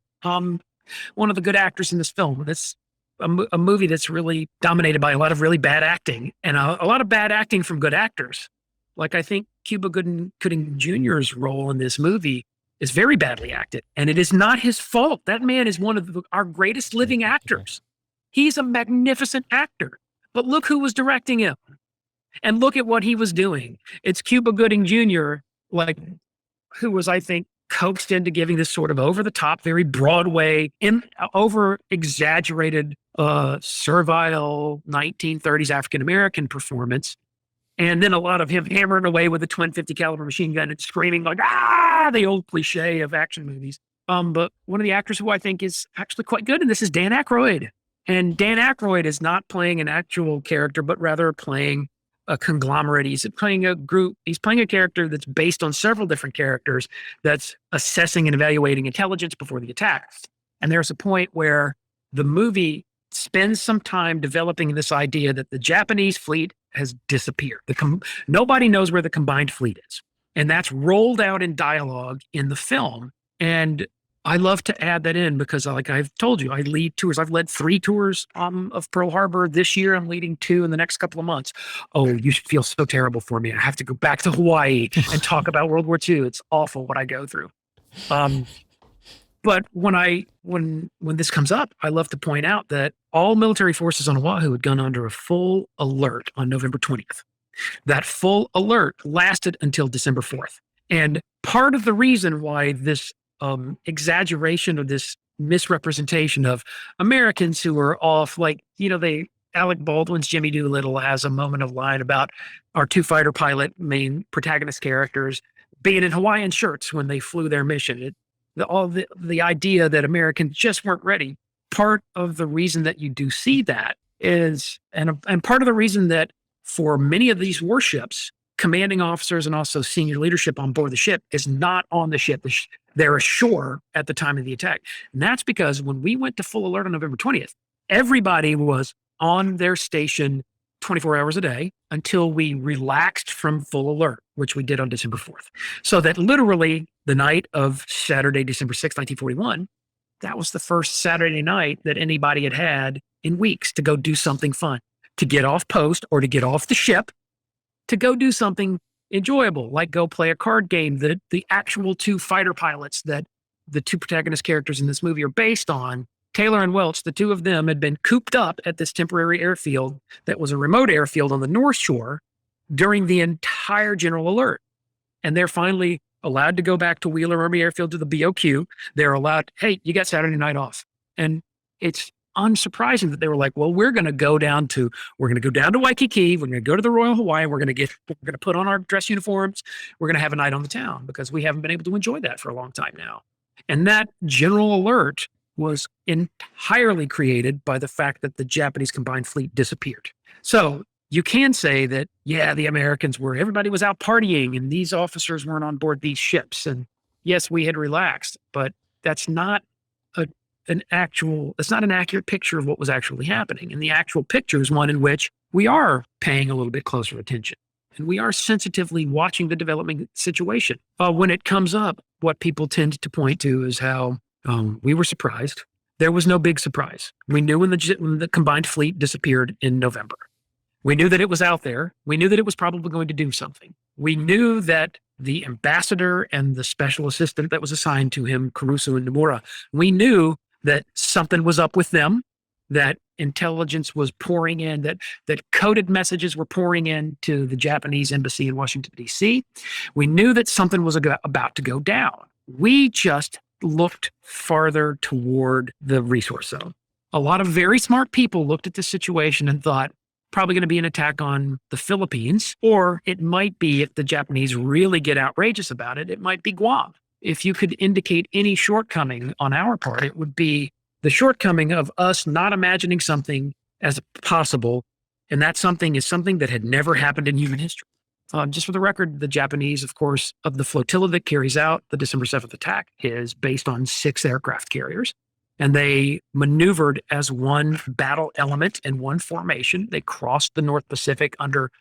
actors in this film. That's a movie that's really dominated by a lot of really bad acting and a lot of bad acting from good actors. Like I think Cuba Gooding Jr.'s role in this movie is very badly acted, and it is not his fault. That man is one of our greatest living actors. He's a magnificent actor, but look who was directing him. And look at what he was doing. It's Cuba Gooding Jr., like, who was, I think, coaxed into giving this sort of over-the-top, very Broadway, over-exaggerated, servile 1930s African-American performance. And then a lot of him hammering away with a twin .50 caliber machine gun and screaming like, ah, the old cliche of action movies. But one of the actors who I think is actually quite good in this is Dan Aykroyd. And Dan Aykroyd is not playing an actual character, but rather playing a conglomerate. He's playing a group. He's playing a character that's based on several different characters that's assessing and evaluating intelligence before the attack. And there's a point where the movie spends some time developing this idea that the Japanese fleet has disappeared. Nobody knows where the combined fleet is. And that's rolled out in dialogue in the film. And I love to add that in because, like I've told you, I lead tours. I've led 3 tours of Pearl Harbor this year. I'm leading 2 in the next couple of months. Oh, you should feel so terrible for me. I have to go back to Hawaii and talk about World War II. It's awful what I go through. But when this comes up, I love to point out that all military forces on Oahu had gone under a full alert on November 20th. That full alert lasted until December 4th. And part of the reason why this exaggeration of this misrepresentation of Americans who are off, like, Alec Baldwin's Jimmy Doolittle has a moment of line about our 2 fighter pilot main protagonist characters being in Hawaiian shirts when they flew their mission. The idea that Americans just weren't ready. Part of the reason that you do see that is, and part of the reason that for many of these warships, commanding officers and also senior leadership on board the ship is not on the ship. They're ashore at the time of the attack. And that's because when we went to full alert on November 20th, everybody was on their station 24 hours a day until we relaxed from full alert, which we did on December 4th. So that literally the night of Saturday, December 6th, 1941, that was the first Saturday night that anybody had had in weeks to go do something fun, to get off post or to get off the ship, to go do something enjoyable, like go play a card game that the actual 2 fighter pilots that the 2 protagonist characters in this movie are based on, Taylor and Welch, the 2 of them had been cooped up at this temporary airfield that was a remote airfield on the North Shore during the entire general alert. And they're finally allowed to go back to Wheeler Army Airfield to the BOQ. They're allowed, hey, you got Saturday night off. And it's unsurprising that they were like, well, we're going to go down to Waikiki. We're going to go to the Royal Hawaii. We're going to put on our dress uniforms. We're going to have a night on the town because we haven't been able to enjoy that for a long time now. And that general alert was entirely created by the fact that the Japanese combined fleet disappeared. So you can say that, yeah, the Americans everybody was out partying and these officers weren't on board these ships. And yes, we had relaxed, but that's not it's not an accurate picture of what was actually happening. And the actual picture is one in which we are paying a little bit closer attention. And we are sensitively watching the developing situation. When it comes up, what people tend to point to is how we were surprised. There was no big surprise. We knew when the combined fleet disappeared in November. We knew that it was out there. We knew that it was probably going to do something. We knew that the ambassador and the special assistant that was assigned to him, Caruso and Nomura, we knew that something was up with them, that intelligence was pouring in, that coded messages were pouring in to the Japanese embassy in Washington, D.C. We knew that something was about to go down. We just looked farther toward the resource zone. A lot of very smart people looked at this situation and thought, probably going to be an attack on the Philippines, or it might be, if the Japanese really get outrageous about it, it might be Guam. If you could indicate any shortcoming on our part, it would be the shortcoming of us not imagining something as possible, and that something is something that had never happened in human history. Just for the record, the Japanese, of course, of the flotilla that carries out the December 7th attack is based on 6 aircraft carriers. And they maneuvered as one battle element in one formation. They crossed the North Pacific under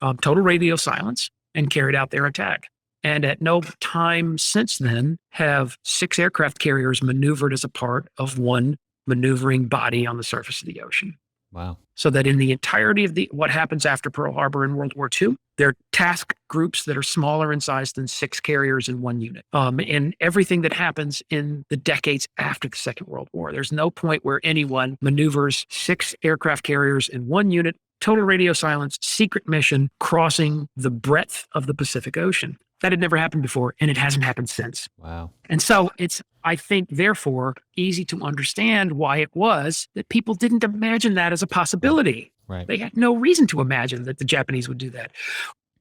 total radio silence and carried out their attack. And at no time since then have 6 aircraft carriers maneuvered as a part of one maneuvering body on the surface of the ocean. Wow. So that in the entirety of what happens after Pearl Harbor in World War II, they're task groups that are smaller in size than 6 carriers in one unit. And everything that happens in the decades after the Second World War, there's no point where anyone maneuvers 6 aircraft carriers in one unit, total radio silence, secret mission, crossing the breadth of the Pacific Ocean. That had never happened before, and it hasn't happened since. Wow. And so it's, I think, therefore, easy to understand why it was that people didn't imagine that as a possibility. Right. They had no reason to imagine that the Japanese would do that.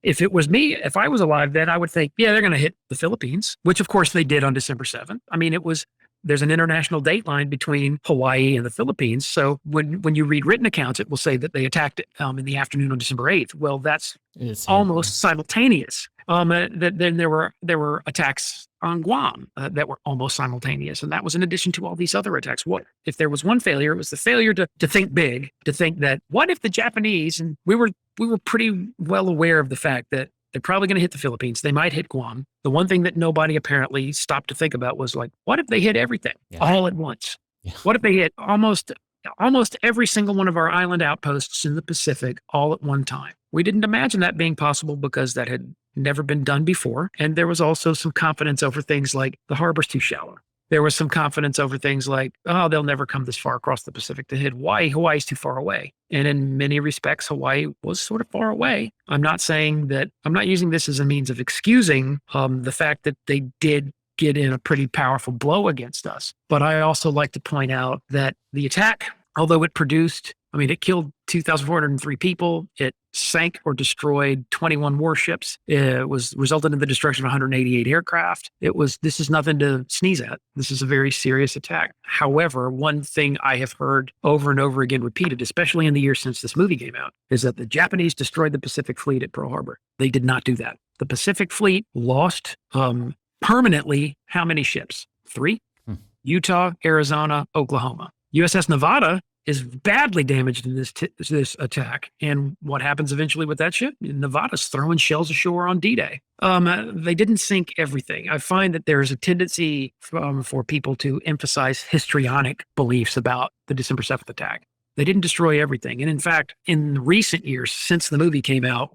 If it was me, if I was alive then, I would think, yeah, they're going to hit the Philippines, which of course they did on December 7th. I mean, there's an international date line between Hawaii and the Philippines. So when you read written accounts, it will say that they attacked it in the afternoon on December 8th. Well, that's almost simultaneous. Then there were attacks on Guam that were almost simultaneous, and that was in addition to all these other attacks. What if there was one failure? It was the failure to think big, to think that what if the Japanese, and we were pretty well aware of the fact that they're probably going to hit the Philippines. They might hit Guam. The one thing that nobody apparently stopped to think about was like, what if they hit everything all at once? Yeah. What if they hit almost every single one of our island outposts in the Pacific all at one time? We didn't imagine that being possible because that had never been done before. And there was also some confidence over things like the harbor's too shallow. There was some confidence over things like, oh, they'll never come this far across the Pacific to hit Hawaii. Hawaii's too far away. And in many respects, Hawaii was sort of far away. I'm not using this as a means of excusing the fact that they did get in a pretty powerful blow against us. But I also like to point out that the attack, although it killed 2,403 people. It sank or destroyed 21 warships. It resulted in the destruction of 188 aircraft. This is nothing to sneeze at. This is a very serious attack. However, one thing I have heard over and over again repeated, especially in the years since this movie came out, is that the Japanese destroyed the Pacific Fleet at Pearl Harbor. They did not do that. The Pacific Fleet lost permanently how many ships? 3? Utah, Arizona, Oklahoma. USS Nevada is badly damaged in this attack. And what happens eventually with that ship? Nevada's throwing shells ashore on D-Day. They didn't sink everything. I find that there's a tendency for people to emphasize histrionic beliefs about the December 7th attack. They didn't destroy everything. And in fact, in recent years, since the movie came out,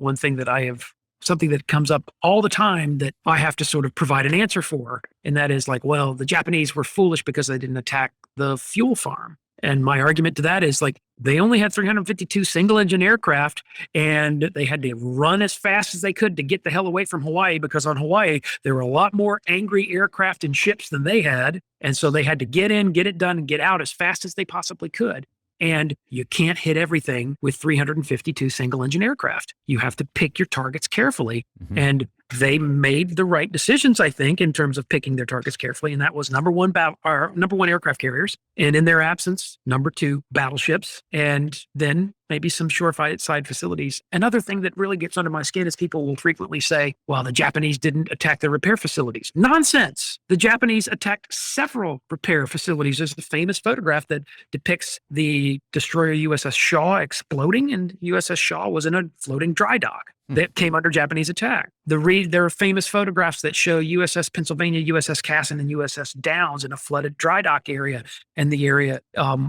something that comes up all the time that I have to sort of provide an answer for. And that is like, well, the Japanese were foolish because they didn't attack the fuel farm. And my argument to that is like, they only had 352 single engine aircraft and they had to run as fast as they could to get the hell away from Hawaii, because on Hawaii, there were a lot more angry aircraft and ships than they had. And so they had to get in, get it done, and get out as fast as they possibly could. And you can't hit everything with 352 single engine aircraft. You have to pick your targets carefully. Mm-hmm. And they made the right decisions, I think, in terms of picking their targets carefully. And that was number one aircraft carriers. And in their absence, number two, battleships. And then maybe some shoreside facilities. Another thing that really gets under my skin is people will frequently say, well, the Japanese didn't attack their repair facilities. Nonsense. The Japanese attacked several repair facilities. There's the famous photograph that depicts the destroyer USS Shaw exploding, and USS Shaw was in a floating dry dock that came under Japanese attack. There are famous photographs that show USS Pennsylvania, USS Cassin, and USS Downs in a flooded dry dock area. And the area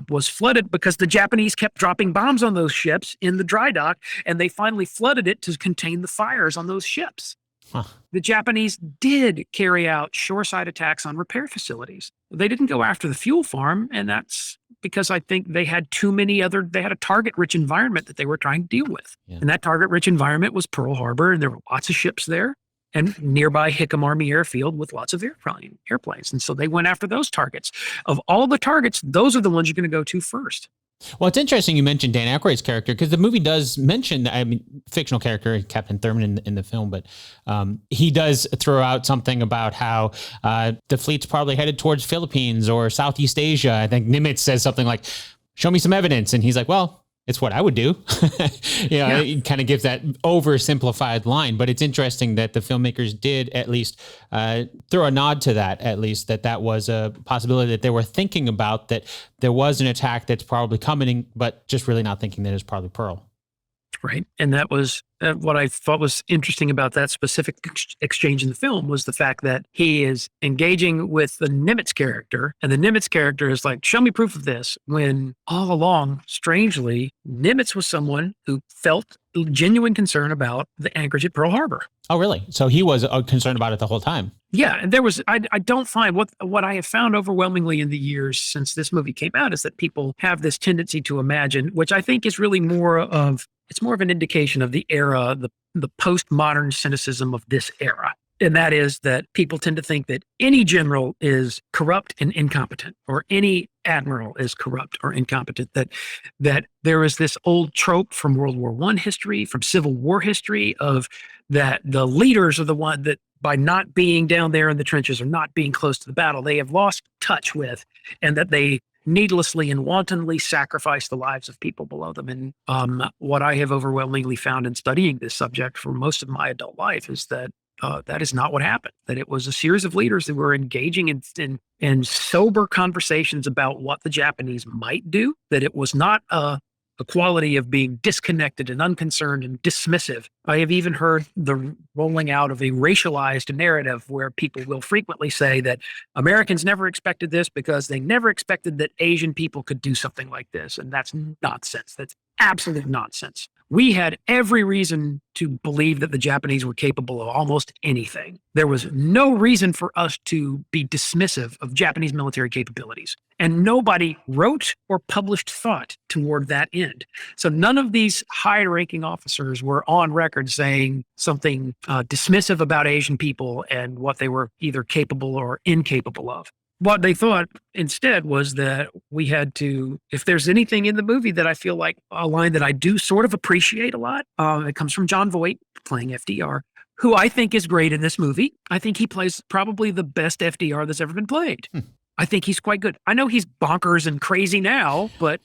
was flooded because the Japanese kept dropping bombs on those ships in the dry dock, and they finally flooded it to contain the fires on those ships. Huh. The Japanese did carry out shoreside attacks on repair facilities. They didn't go after the fuel farm, and that's because I think they had they had a target-rich environment that they were trying to deal with. Yeah. And that target-rich environment was Pearl Harbor, and there were lots of ships there, and nearby Hickam Army Airfield with lots of airplanes. And so they went after those targets. Of all the targets, those are the ones you're going to go to first. Well, it's interesting you mentioned Dan Aykroyd's character, because the movie does mention, fictional character, Captain Thurman in the film, but he does throw out something about how the fleet's probably headed towards Philippines or Southeast Asia. I think Nimitz says something like, show me some evidence. And he's like, well, it's what I would do. It kind of gives that oversimplified line, but it's interesting that the filmmakers did at least throw a nod to that, at least that was a possibility that they were thinking about, that there was an attack that's probably coming, but just really not thinking that it was probably Pearl. Right. And that was what I thought was interesting about that specific exchange in the film, was the fact that he is engaging with the Nimitz character, and the Nimitz character is like, show me proof of this, when all along, strangely, Nimitz was someone who felt genuine concern about the anchorage at Pearl Harbor. Oh, really? So he was concerned about it the whole time. Yeah. And there was, I don't find what I have found overwhelmingly in the years since this movie came out is that people have this tendency to imagine, which I think is really more of an indication of the era, the postmodern cynicism of this era. And that is that people tend to think that any general is corrupt and incompetent, or any admiral is corrupt or incompetent, that there is this old trope from World War I history, from Civil War history, of that the leaders are the one that, by not being down there in the trenches or not being close to the battle, they have lost touch with, and that they needlessly and wantonly sacrifice the lives of people below them. And what I have overwhelmingly found in studying this subject for most of my adult life is that that is not what happened. That it was a series of leaders that were engaging in sober conversations about what the Japanese might do. That it was not a quality of being disconnected and unconcerned and dismissive. I have even heard the rolling out of a racialized narrative where people will frequently say that Americans never expected this because they never expected that Asian people could do something like this. And that's nonsense. That's absolute nonsense. We had every reason to believe that the Japanese were capable of almost anything. There was no reason for us to be dismissive of Japanese military capabilities. And nobody wrote or published thought toward that end. So none of these high-ranking officers were on record saying something dismissive about Asian people and what they were either capable or incapable of. What they thought instead was that we had to, if there's anything in the movie that I feel like a line that I do sort of appreciate a lot, it comes from Jon Voight playing FDR, who I think is great in this movie. I think he plays probably the best FDR that's ever been played. I think he's quite good. I know he's bonkers and crazy now, but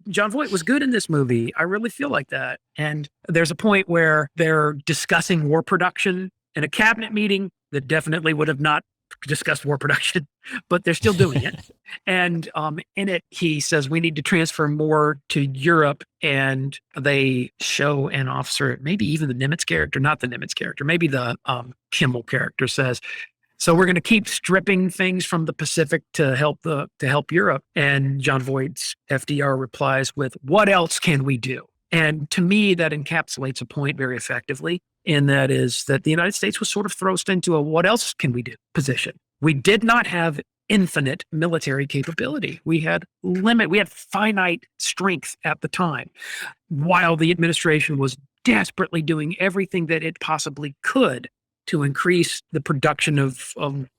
Jon Voight was good in this movie. I really feel like that. And there's a point where they're discussing war production in a cabinet meeting that definitely would have not discussed war production, but they're still doing it. And in it, he says, we need to transfer more to Europe. And they show an officer, maybe even the Nimitz character, not the Nimitz character, maybe the Kimmel character says, so we're going to keep stripping things from the Pacific to help Europe. And Jon Voight's FDR replies with, what else can we do? And to me, that encapsulates a point very effectively. And that is that the United States was sort of thrust into a what else can we do position. We did not have infinite military capability. We had finite strength at the time, while the administration was desperately doing everything that it possibly could to increase the production of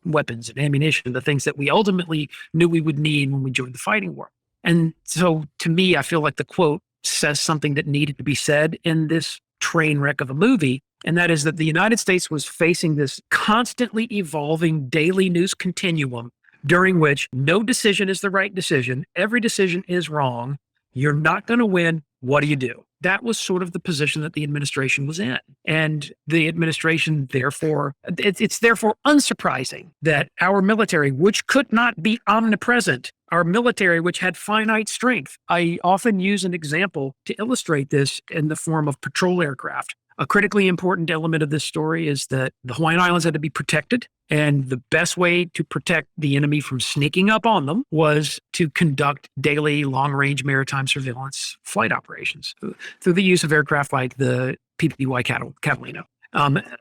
weapons and ammunition, the things that we ultimately knew we would need when we joined the fighting war. And so to me, I feel like the quote says something that needed to be said in this train wreck of a movie. And that is that the United States was facing this constantly evolving daily news continuum during which no decision is the right decision. Every decision is wrong. You're not going to win. What do you do? That was sort of the position that the administration was in. And the administration, therefore, it's therefore unsurprising that our military, which could not be omnipresent, our military, which had finite strength. I often use an example to illustrate this in the form of patrol aircraft. A critically important element of this story is that the Hawaiian Islands had to be protected. And the best way to protect the enemy from sneaking up on them was to conduct daily long-range maritime surveillance flight operations through the use of aircraft like the PBY Catalina.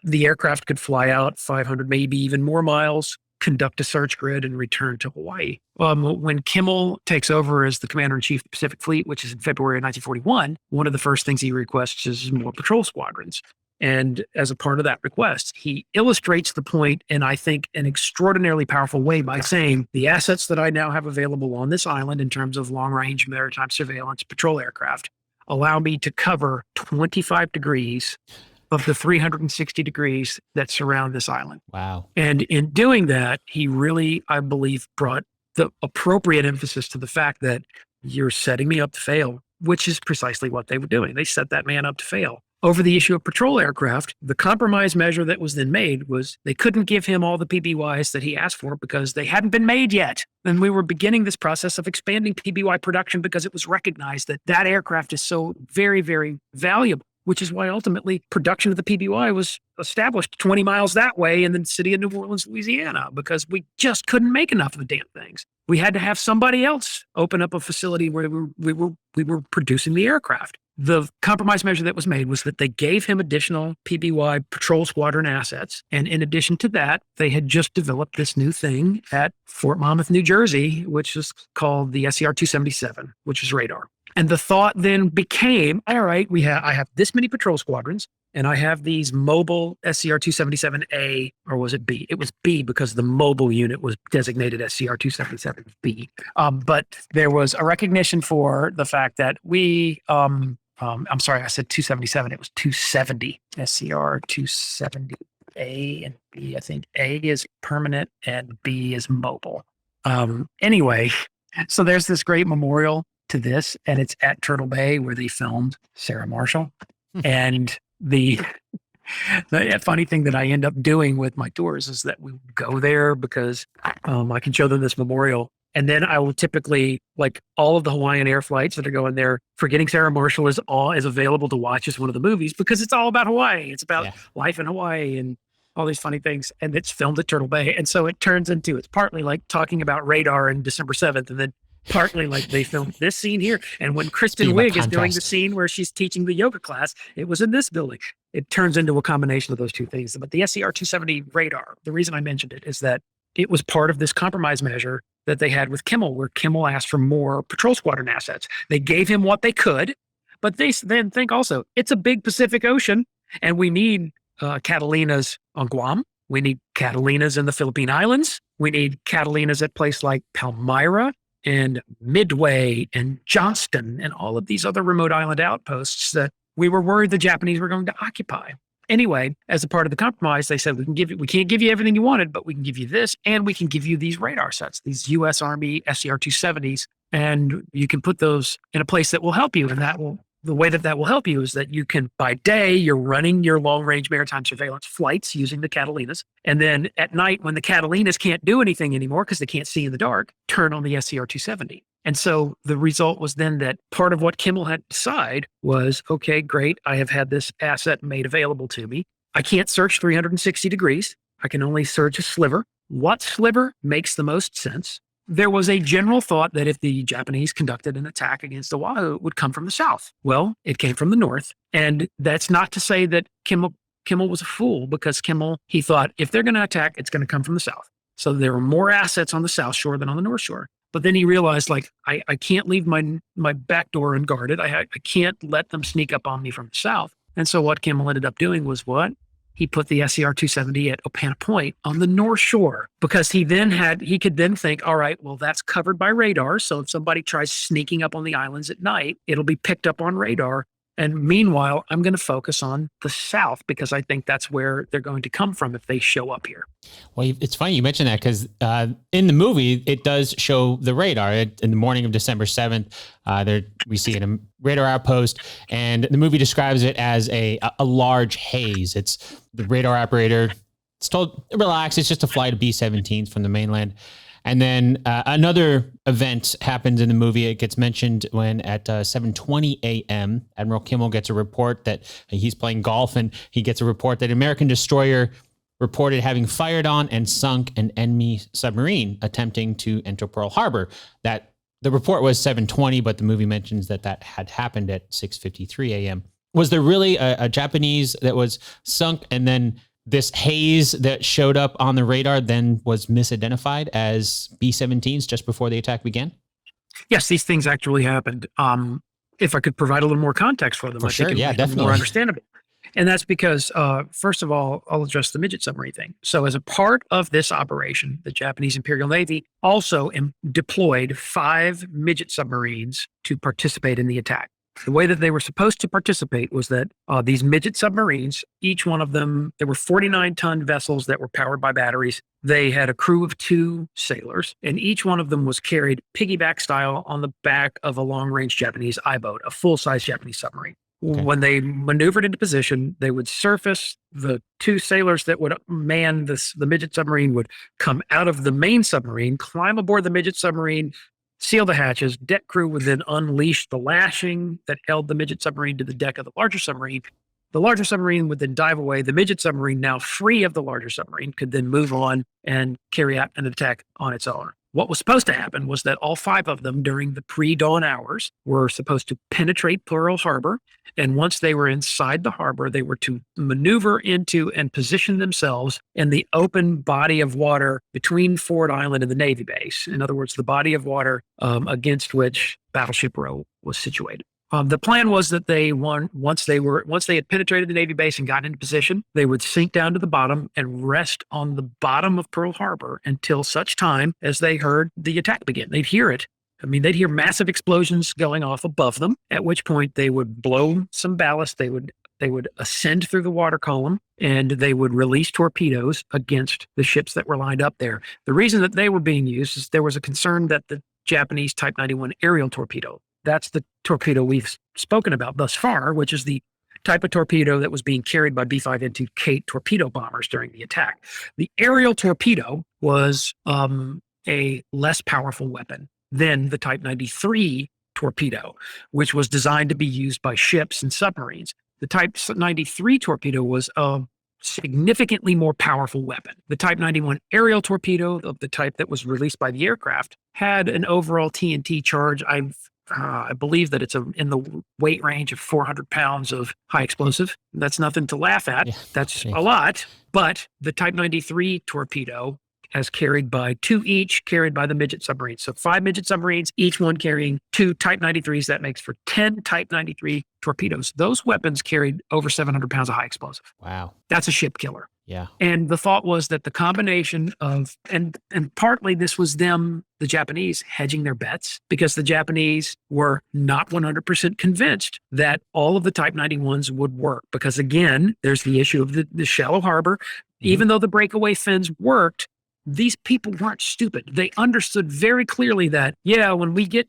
The aircraft could fly out 500, maybe even more miles, conduct a search grid, and return to Hawaii. When Kimmel takes over as the commander-in-chief of the Pacific Fleet, which is in February of 1941, one of the first things he requests is more patrol squadrons. And as a part of that request, he illustrates the point in, I think, an extraordinarily powerful way by saying, the assets that I now have available on this island in terms of long-range maritime surveillance patrol aircraft allow me to cover 25 degrees of the 360 degrees that surround this island. Wow. And in doing that, he really, I believe, brought the appropriate emphasis to the fact that you're setting me up to fail, which is precisely what they were doing. They set that man up to fail. Over the issue of patrol aircraft, the compromise measure that was then made was they couldn't give him all the PBYs that he asked for because they hadn't been made yet. And we were beginning this process of expanding PBY production because it was recognized that that aircraft is so very, very valuable, which is why ultimately production of the PBY was established 20 miles that way in the city of New Orleans, Louisiana, because we just couldn't make enough of the damn things. We had to have somebody else open up a facility where we were producing the aircraft. The compromise measure that was made was that they gave him additional PBY patrol squadron assets. And in addition to that, they had just developed this new thing at Fort Monmouth, New Jersey, which is called the SCR-277, which is radar. And the thought then became, all right, I have this many patrol squadrons, and I have these mobile SCR-277A, or was it B? It was B because the mobile unit was designated SCR-277B. But there was a recognition for the fact that I'm sorry, I said 277. It was 270, SCR-270A and B. I think A is permanent and B is mobile. Anyway, so there's this great memorial to this, and it's at Turtle Bay where they filmed Sarah Marshall. And the funny thing that I end up doing with my tours is that we go there because I can show them this memorial. And then I will typically, like all of the Hawaiian Air flights that are going there, Forgetting Sarah Marshall is available to watch as one of the movies because it's all about Hawaii. It's about life in Hawaii and all these funny things. And it's filmed at Turtle Bay. And so it turns into, it's partly like talking about radar in December 7th, and then partly like they filmed this scene here. And when Kristen Wiig is doing the scene where she's teaching the yoga class, it was in this building. It turns into a combination of those two things. But the SCR-270 radar, the reason I mentioned it is that it was part of this compromise measure that they had with Kimmel, where Kimmel asked for more patrol squadron assets. They gave him what they could, but they then think also, it's a big Pacific Ocean, and we need Catalinas on Guam. We need Catalinas in the Philippine Islands. We need Catalinas at places like Palmyra and Midway and Johnston and all of these other remote island outposts that we were worried the Japanese were going to occupy. Anyway, as a part of the compromise, they said, we can't give you everything you wanted, but we can give you this, and we can give you these radar sets, these U.S. Army SCR-270s, and you can put those in a place that will help you. And the way that will help you is that you can, by day, you're running your long-range maritime surveillance flights using the Catalinas. And then at night, when the Catalinas can't do anything anymore because they can't see in the dark, turn on the SCR-270. And so the result was then that part of what Kimmel had to decide was, okay, great, I have had this asset made available to me. I can't search 360 degrees. I can only search a sliver. What sliver makes the most sense? There was a general thought that if the Japanese conducted an attack against Oahu, it would come from the south. Well, it came from the north. And that's not to say that Kimmel was a fool, because he thought if they're going to attack, it's going to come from the south. So there were more assets on the south shore than on the north shore. But then he realized, like, I can't leave my back door unguarded. I can't let them sneak up on me from the south. And so what Kimmel ended up doing was what? He put the SCR-270 at Opana Point on the north shore, because he could then think, all right, well, that's covered by radar. So if somebody tries sneaking up on the islands at night, it'll be picked up on radar. And meanwhile, I'm going to focus on the South because I think that's where they're going to come from if they show up here. Well, it's funny you mentioned that because in the movie, it does show the radar. In the morning of December 7th, we see a radar outpost, and the movie describes it as a large haze. It's the radar operator. It's told, relax, it's just a flight of B-17s from the mainland. And then another event happens in the movie. It gets mentioned when at 7:20 a.m., Admiral Kimmel gets a report that he's playing golf, and he gets a report that an American destroyer reported having fired on and sunk an enemy submarine attempting to enter Pearl Harbor. That the report was 7:20, but the movie mentions that had happened at 6:53 a.m. Was there really a Japanese that was sunk, and then this haze that showed up on the radar then was misidentified as B-17s just before the attack began? Yes, these things actually happened. If I could provide a little more context for them, For sure, think it would be definitely more understandable. And that's because, first of all, I'll address the midget submarine thing. So as a part of this operation, the Japanese Imperial Navy also deployed 5 midget submarines to participate in the attack. The way that they were supposed to participate was that these midget submarines, each one of them, there were 49-ton vessels that were powered by batteries. They had a crew of 2 sailors, and each one of them was carried piggyback style on the back of a long-range Japanese I-boat, a full-size Japanese submarine. Okay. When they maneuvered into position, they would surface. The 2 sailors that would man the midget submarine would come out of the main submarine, climb aboard the midget submarine, seal the hatches. Deck crew would then unleash the lashing that held the midget submarine to the deck of the larger submarine. The larger submarine would then dive away. The midget submarine, now free of the larger submarine, could then move on and carry out an attack on its own. What was supposed to happen was that all 5 of them during the pre-dawn hours were supposed to penetrate Pearl Harbor. And once they were inside the harbor, they were to maneuver into and position themselves in the open body of water between Ford Island and the Navy base. In other words, the body of water against which Battleship Row was situated. The plan was that once they had penetrated the Navy base and got into position, they would sink down to the bottom and rest on the bottom of Pearl Harbor until such time as they heard the attack begin. They'd hear it. They'd hear massive explosions going off above them, at which point they would blow some ballast. They would ascend through the water column, and they would release torpedoes against the ships that were lined up there. The reason that they were being used is there was a concern that the Japanese Type 91 aerial torpedo, that's the torpedo we've spoken about thus far, which is the type of torpedo that was being carried by B-5N2 Kate torpedo bombers during the attack. The aerial torpedo was a less powerful weapon than the Type 93 torpedo, which was designed to be used by ships and submarines. The Type 93 torpedo was a significantly more powerful weapon. The Type 91 aerial torpedo, of the type that was released by the aircraft, had an overall TNT charge. I believe that it's in the weight range of 400 pounds of high explosive. That's nothing to laugh at. Yeah, that's a lot. But the Type 93 torpedo, as carried by 2 each, carried by the midget submarines. So 5 midget submarines, each one carrying 2 Type 93s. That makes for 10 Type 93 torpedoes. Those weapons carried over 700 pounds of high explosive. Wow. That's a ship killer. Yeah. And the thought was that the combination of, and partly this was them, the Japanese, hedging their bets, because the Japanese were not 100% convinced that all of the Type 91s would work. Because again, there's the issue of the shallow harbor. Mm-hmm. Even though the breakaway fins worked, these people weren't stupid. They understood very clearly that, when we get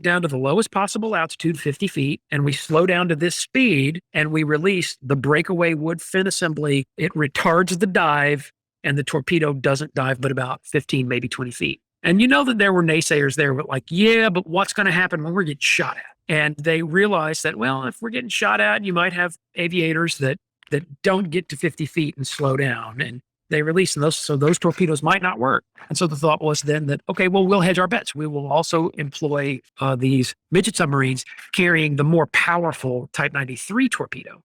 down to the lowest possible altitude, 50 feet, and we slow down to this speed and we release the breakaway wood fin assembly, it retards the dive and the torpedo doesn't dive but about 15, maybe 20 feet. And you know that there were naysayers there, but but what's going to happen when we're getting shot at? And they realized that, if we're getting shot at, you might have aviators that don't get to 50 feet and slow down. And they release those, so those torpedoes might not work. And so the thought was then that, we'll hedge our bets. We will also employ these midget submarines carrying the more powerful Type 93 torpedo.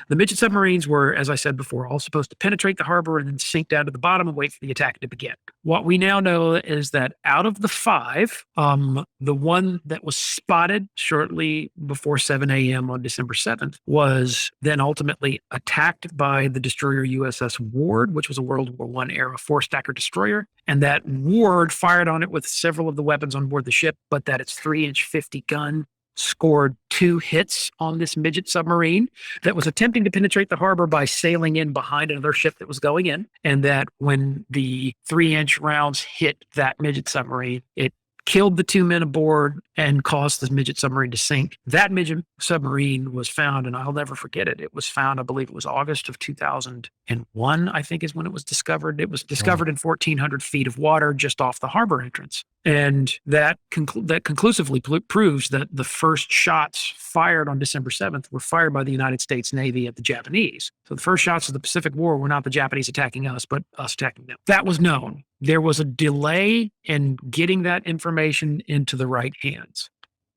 The midget submarines were, as I said before, all supposed to penetrate the harbor and then sink down to the bottom and wait for the attack to begin. What we now know is that out of the 5, the one that was spotted shortly before 7 a.m. on December 7th was then ultimately attacked by the destroyer USS Ward, which was a World War I era 4-stacker destroyer. And that Ward fired on it with several of the weapons on board the ship, but that its 3-inch 50 gun scored 2 hits on this midget submarine that was attempting to penetrate the harbor by sailing in behind another ship that was going in. And that when the 3-inch rounds hit that midget submarine, it killed the 2 men aboard and caused the midget submarine to sink. That midget submarine was found, and I'll never forget it. It was found, I believe it was August of 2001, I think is when it was discovered. It was discovered in 1,400 feet of water just off the harbor entrance. And that conclusively proves that the first shots fired on December 7th were fired by the United States Navy at the Japanese. So the first shots of the Pacific War were not the Japanese attacking us, but us attacking them. That was known. There was a delay in getting that information into the right hands.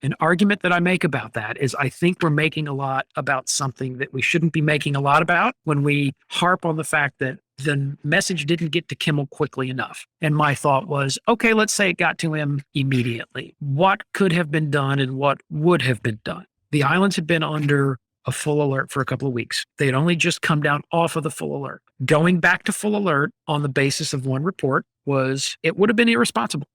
An argument that I make about that is I think we're making a lot about something that we shouldn't be making a lot about when we harp on the fact that the message didn't get to Kimmel quickly enough. And my thought was, okay, let's say it got to him immediately. What could have been done and what would have been done? The islands had been under a full alert for a couple of weeks. They had only just come down off of the full alert. Going back to full alert on the basis of one report it would have been irresponsible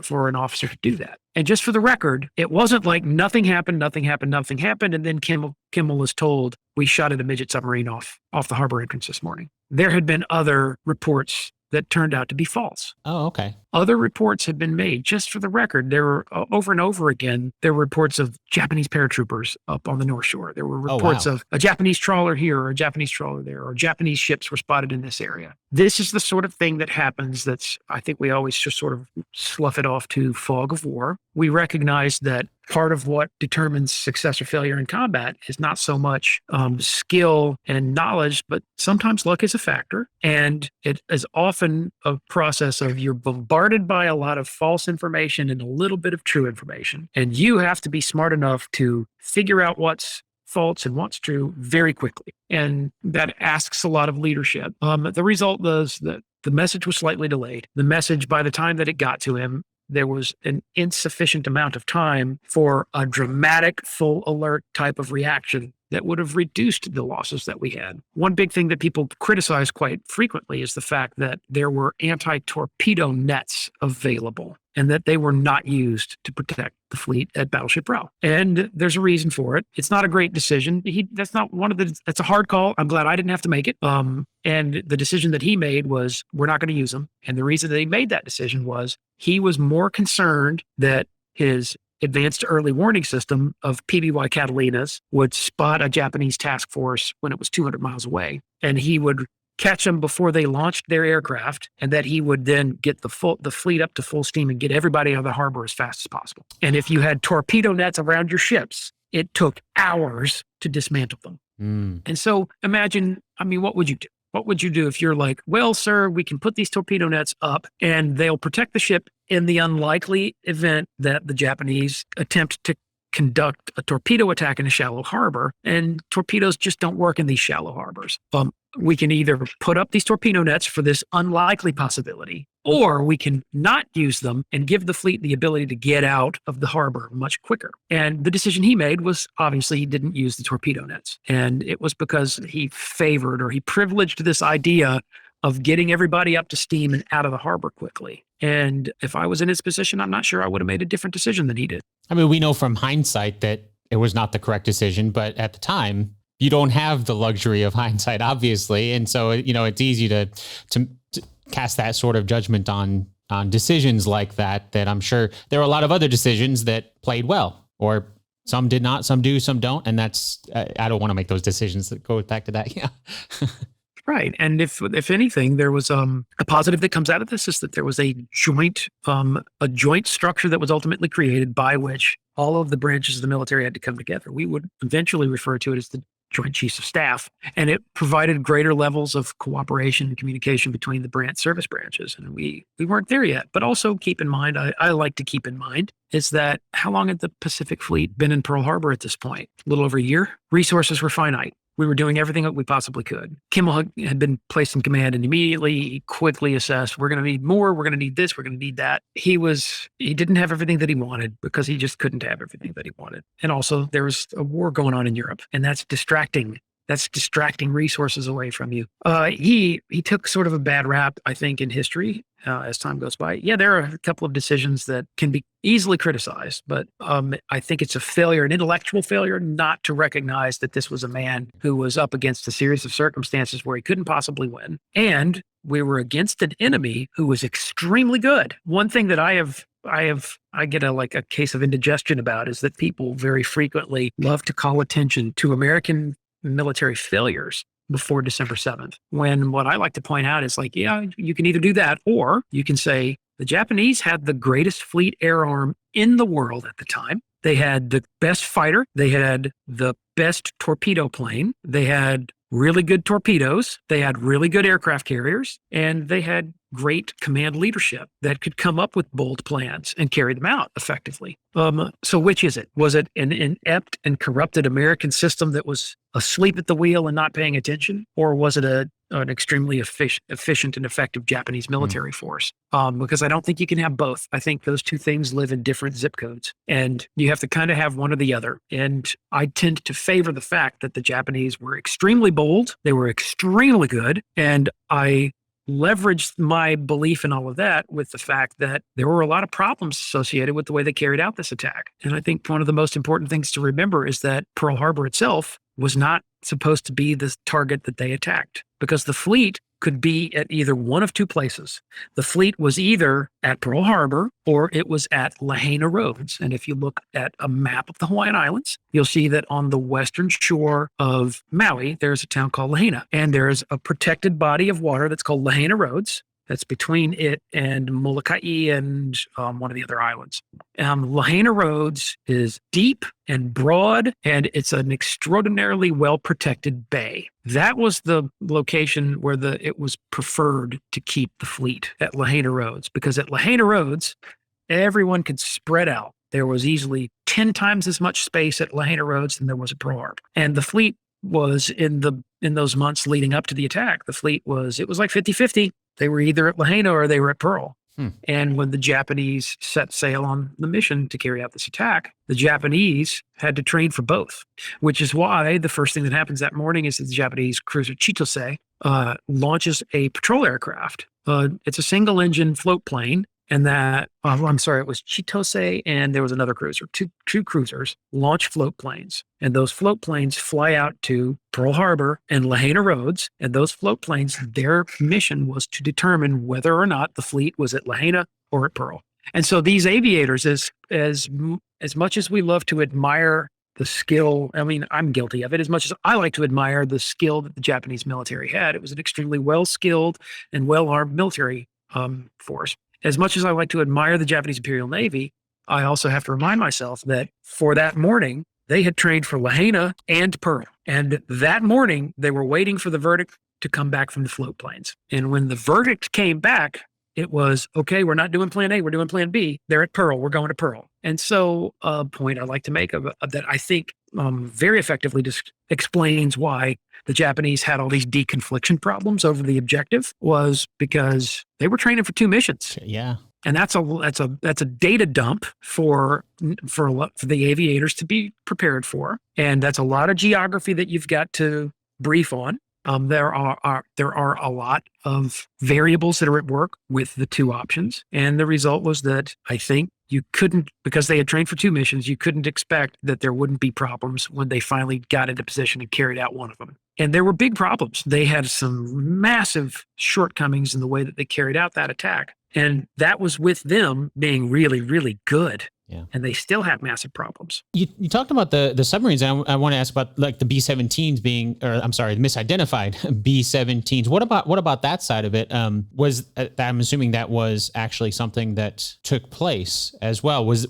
for an officer to do that. And just for the record, it wasn't like nothing happened, and then Kimmel was told, we shot at a midget submarine off the harbor entrance this morning. There had been other reports that turned out to be false. Oh, okay. Other reports had been made. Just for the record, there were over and over again, there were reports of Japanese paratroopers up on the North Shore. There were reports of a Japanese trawler here or a Japanese trawler there, or Japanese ships were spotted in this area. This is the sort of thing that happens I think we always just sort of slough it off to fog of war. We recognize that part of what determines success or failure in combat is not so much skill and knowledge, but sometimes luck is a factor. And it is often a process of you're bombarded by a lot of false information and a little bit of true information. And you have to be smart enough to figure out what's false and what's true very quickly. And that asks a lot of leadership. The result was that the message was slightly delayed. The message, by the time that it got to him, there was an insufficient amount of time for a dramatic full alert type of reaction that would have reduced the losses that we had. One big thing that people criticize quite frequently is the fact that there were anti-torpedo nets available and that they were not used to protect the fleet at Battleship Row. And there's a reason for it. It's not a great decision. That's a hard call. I'm glad I didn't have to make it. And the decision that he made was, we're not going to use them. And the reason that he made that decision was he was more concerned that his advanced early warning system of PBY Catalinas would spot a Japanese task force when it was 200 miles away. And he would catch them before they launched their aircraft, and that he would then get the fleet up to full steam and get everybody out of the harbor as fast as possible. And if you had torpedo nets around your ships, it took hours to dismantle them. And so imagine, what would you do? What would you do if you're like, well, sir, we can put these torpedo nets up and they'll protect the ship in the unlikely event that the Japanese attempt to conduct a torpedo attack in a shallow harbor, and torpedoes just don't work in these shallow harbors. We can either put up these torpedo nets for this unlikely possibility, or we can not use them and give the fleet the ability to get out of the harbor much quicker. And the decision he made was, obviously, he didn't use the torpedo nets. And it was because he privileged this idea of getting everybody up to steam and out of the harbor quickly. And if I was in his position, I'm not sure I would have made a different decision than he did. We know from hindsight that it was not the correct decision, but at the time, you don't have the luxury of hindsight, obviously. And so, it's easy to cast that sort of judgment on decisions like that I'm sure there are a lot of other decisions that played well, or some did not, some do, some don't. And that's, I don't want to make those decisions that go back to that. Yeah. Right. And if anything, there was a positive that comes out of this is that there was a joint structure that was ultimately created by which all of the branches of the military had to come together. We would eventually refer to it as the Joint Chiefs of Staff, and it provided greater levels of cooperation and communication between the service branches. And we weren't there yet, but also keep in mind, I like to keep in mind, is that how long had the Pacific Fleet been in Pearl Harbor at this point? A little over a year. Resources were finite. We were doing everything that we possibly could. Kimmel had been placed in command, and immediately he quickly assessed, we're going to need more, we're going to need this, we're going to need that. He didn't have everything that he wanted because he just couldn't have everything that he wanted. And also there was a war going on in Europe, and that's distracting That's distracting resources away from you. He took sort of a bad rap, I think, in history as time goes by. Yeah, there are a couple of decisions that can be easily criticized, but I think it's a failure, an intellectual failure, not to recognize that this was a man who was up against a series of circumstances where he couldn't possibly win. And we were against an enemy who was extremely good. One thing that I get a case of indigestion about is that people very frequently love to call attention to American military failures before December 7th. When what I like to point out is like, yeah, you can either do that, or you can say the Japanese had the greatest fleet air arm in the world at the time. They had the best fighter. They had the best torpedo plane. They had really good torpedoes. They had really good aircraft carriers, and they had great command leadership that could come up with bold plans and carry them out effectively. So which is it? Was it an inept and corrupted American system that was asleep at the wheel and not paying attention? Or was it an extremely efficient and effective Japanese military force? Because I don't think you can have both. I think those two things live in different zip codes, and you have to kind of have one or the other. And I tend to favor the fact that the Japanese were extremely bold. They were extremely good. And I leveraged my belief in all of that with the fact that there were a lot of problems associated with the way they carried out this attack. And I think one of the most important things to remember is that Pearl Harbor itself was not supposed to be the target that they attacked, because the fleet could be at either one of two places. The fleet was either at Pearl Harbor or it was at Lahaina Roads. And if you look at a map of the Hawaiian Islands, you'll see that on the western shore of Maui, there's a town called Lahaina, and there's a protected body of water that's called Lahaina Roads. That's between it and Molokai and one of the other islands. Lahaina Roads is deep and broad, and it's an extraordinarily well-protected bay. That was the location where it was preferred to keep the fleet, at Lahaina Roads, because at Lahaina Roads, everyone could spread out. There was easily 10 times as much space at Lahaina Roads than there was at Pearl Harbor. And the fleet was in those months leading up to the attack, it was like 50-50. They were either at Lahaina or they were at Pearl. And when the Japanese set sail on the mission to carry out this attack, the Japanese had to train for both, which is why the first thing that happens that morning is that the Japanese cruiser Chitose launches a patrol aircraft. It's a single engine float plane. And it was Chitose and there was another cruiser. Two cruisers launch float planes. And those float planes fly out to Pearl Harbor and Lahaina Roads. And those float planes, their mission was to determine whether or not the fleet was at Lahaina or at Pearl. And so these aviators, as much as we love to admire the skill, I mean, I'm guilty of it, as much as I like to admire the skill that the Japanese military had. It was an extremely well-skilled and well-armed military force. As much as I like to admire the Japanese Imperial Navy, I also have to remind myself that for that morning, they had trained for Lahaina and Pearl. And that morning, they were waiting for the verdict to come back from the float planes. And when the verdict came back, it was, okay, we're not doing plan A, we're doing plan B. They're at Pearl, we're going to Pearl. And so a point I like to make of that I think very effectively just explains why the Japanese had all these deconfliction problems over the objective, was because they were training for two missions. Yeah. And that's a data dump for the aviators to be prepared for. And that's a lot of geography that you've got to brief on. There are a lot of variables that are at work with the two options. And the result was that I think you couldn't, because they had trained for two missions, you couldn't expect that there wouldn't be problems when they finally got into position and carried out one of them. And there were big problems. They had some massive shortcomings in the way that they carried out that attack. And that was with them being really, really good. Yeah. And they still had massive problems. You talked about the submarines. I want to ask about like the B-17s being, or I'm sorry, the misidentified B-17s. What about that side of it? I'm assuming that was actually something that took place as well. Was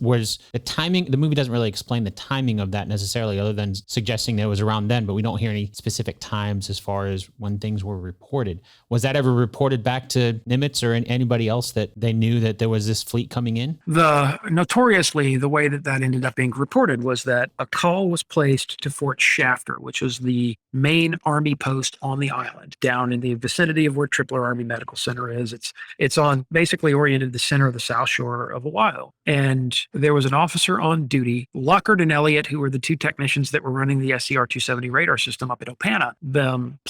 the timing? The movie doesn't really explain the timing of that necessarily, other than suggesting that it was around then. But we don't hear any specific times as far as when things were reported. Was that ever reported back to Nimitz or anybody else that they knew that there was this fleet coming in? Notoriously, the way that ended up being reported was that a call was placed to Fort Shafter, which was the main Army post on the island, down in the vicinity of where Tripler Army Medical Center is. It's on basically oriented the center of the South Shore of Oahu. And there was an officer on duty, Lockard and Elliott, who were the two technicians that were running the SCR-270 radar system up at Opana.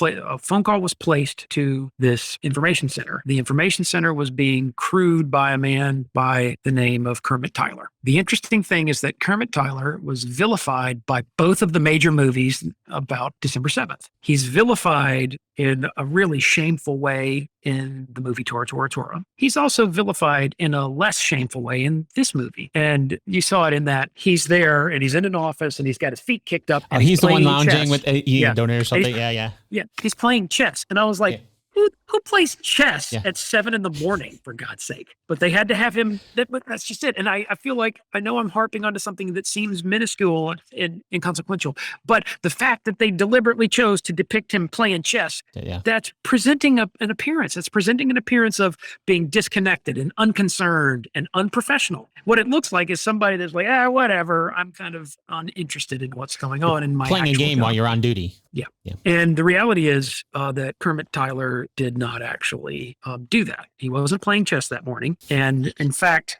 A phone call was placed to this information center. The information center was being crewed by a man by the name of Kermit Tyler. The interesting thing is that Kermit Tyler was vilified by both of the major movies about December 7th. He's vilified in a really shameful way in the movie Tora Tora Tora. He's also vilified in a less shameful way in this movie. And you saw it in that he's there and he's in an office and he's got his feet kicked up. And he's the one lounging chess. with eating a donut or something. Yeah. Yeah, he's playing chess. And I was like, who plays chess at 7 a.m, for God's sake? But they had to have him. That's just it. And I feel like I know I'm harping onto something that seems minuscule and inconsequential, but the fact that they deliberately chose to depict him playing chess, that's presenting an appearance. It's presenting an appearance of being disconnected and unconcerned and unprofessional. What it looks like is somebody that's like, whatever. I'm kind of uninterested in what's going on in my playing a game while you're on duty. Yeah. And the reality is that Kermit Tyler did not actually do that. He wasn't playing chess that morning. And in fact,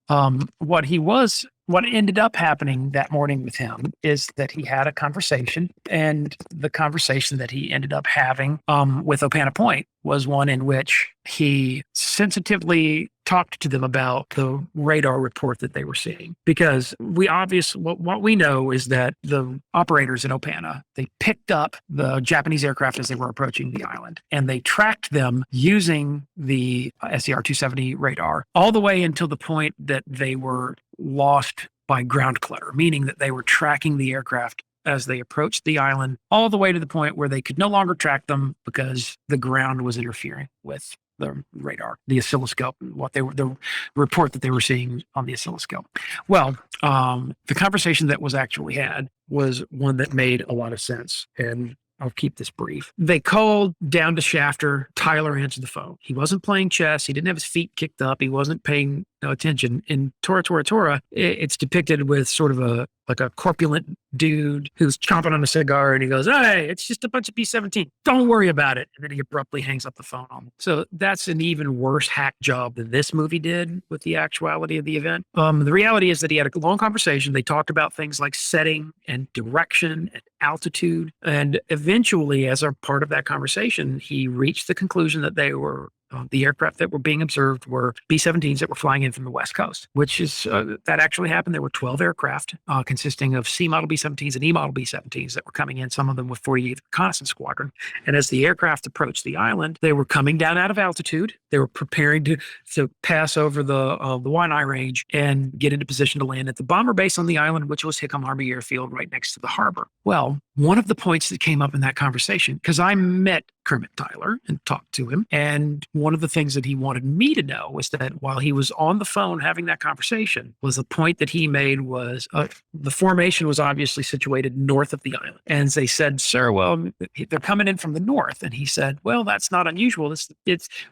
what ended up happening that morning with him is that he had a conversation, and the conversation that he ended up having with Opana Point was one in which he sensitively talked to them about the radar report that they were seeing. Because what we know is that the operators in Opana, they picked up the Japanese aircraft as they were approaching the island, and they tracked them using the SCR-270 radar all the way until the point that they were lost by ground clutter, meaning that they were tracking the aircraft as they approached the island all the way to the point where they could no longer track them because the ground was interfering with the radar, the oscilloscope, the report that they were seeing on the oscilloscope. Well, the conversation that was actually had was one that made a lot of sense, and I'll keep this brief. They called down to Shafter. Tyler answered the phone. He wasn't playing chess. He didn't have his feet kicked up. He wasn't paying no attention. In Tora Tora Tora, it's depicted with sort of a corpulent dude who's chomping on a cigar, and he goes, "Hey, it's just a bunch of B-17. Don't worry about it." And then he abruptly hangs up the phone on him. So that's an even worse hack job than this movie did with the actuality of the event. The reality is that he had a long conversation. They talked about things like setting and direction and altitude. And eventually, as a part of that conversation, he reached the conclusion that they were the aircraft that were being observed were B-17s that were flying in from the West Coast, which is that actually happened. There were 12 aircraft consisting of C model B-17s and E model B-17s that were coming in, some of them with 48th Reconnaissance Squadron. And as the aircraft approached the island, they were coming down out of altitude. They were preparing to pass over the Waianae Range and get into position to land at the bomber base on the island, which was Hickam Army Airfield right next to the harbor. Well, one of the points that came up in that conversation, because I met Kermit Tyler and talked to him, and one of the things that he wanted me to know was that while he was on the phone having that conversation, was the point that he made was the formation was obviously situated north of the island. And they said, "Sir, well, they're coming in from the north." And he said, "Well, that's not unusual.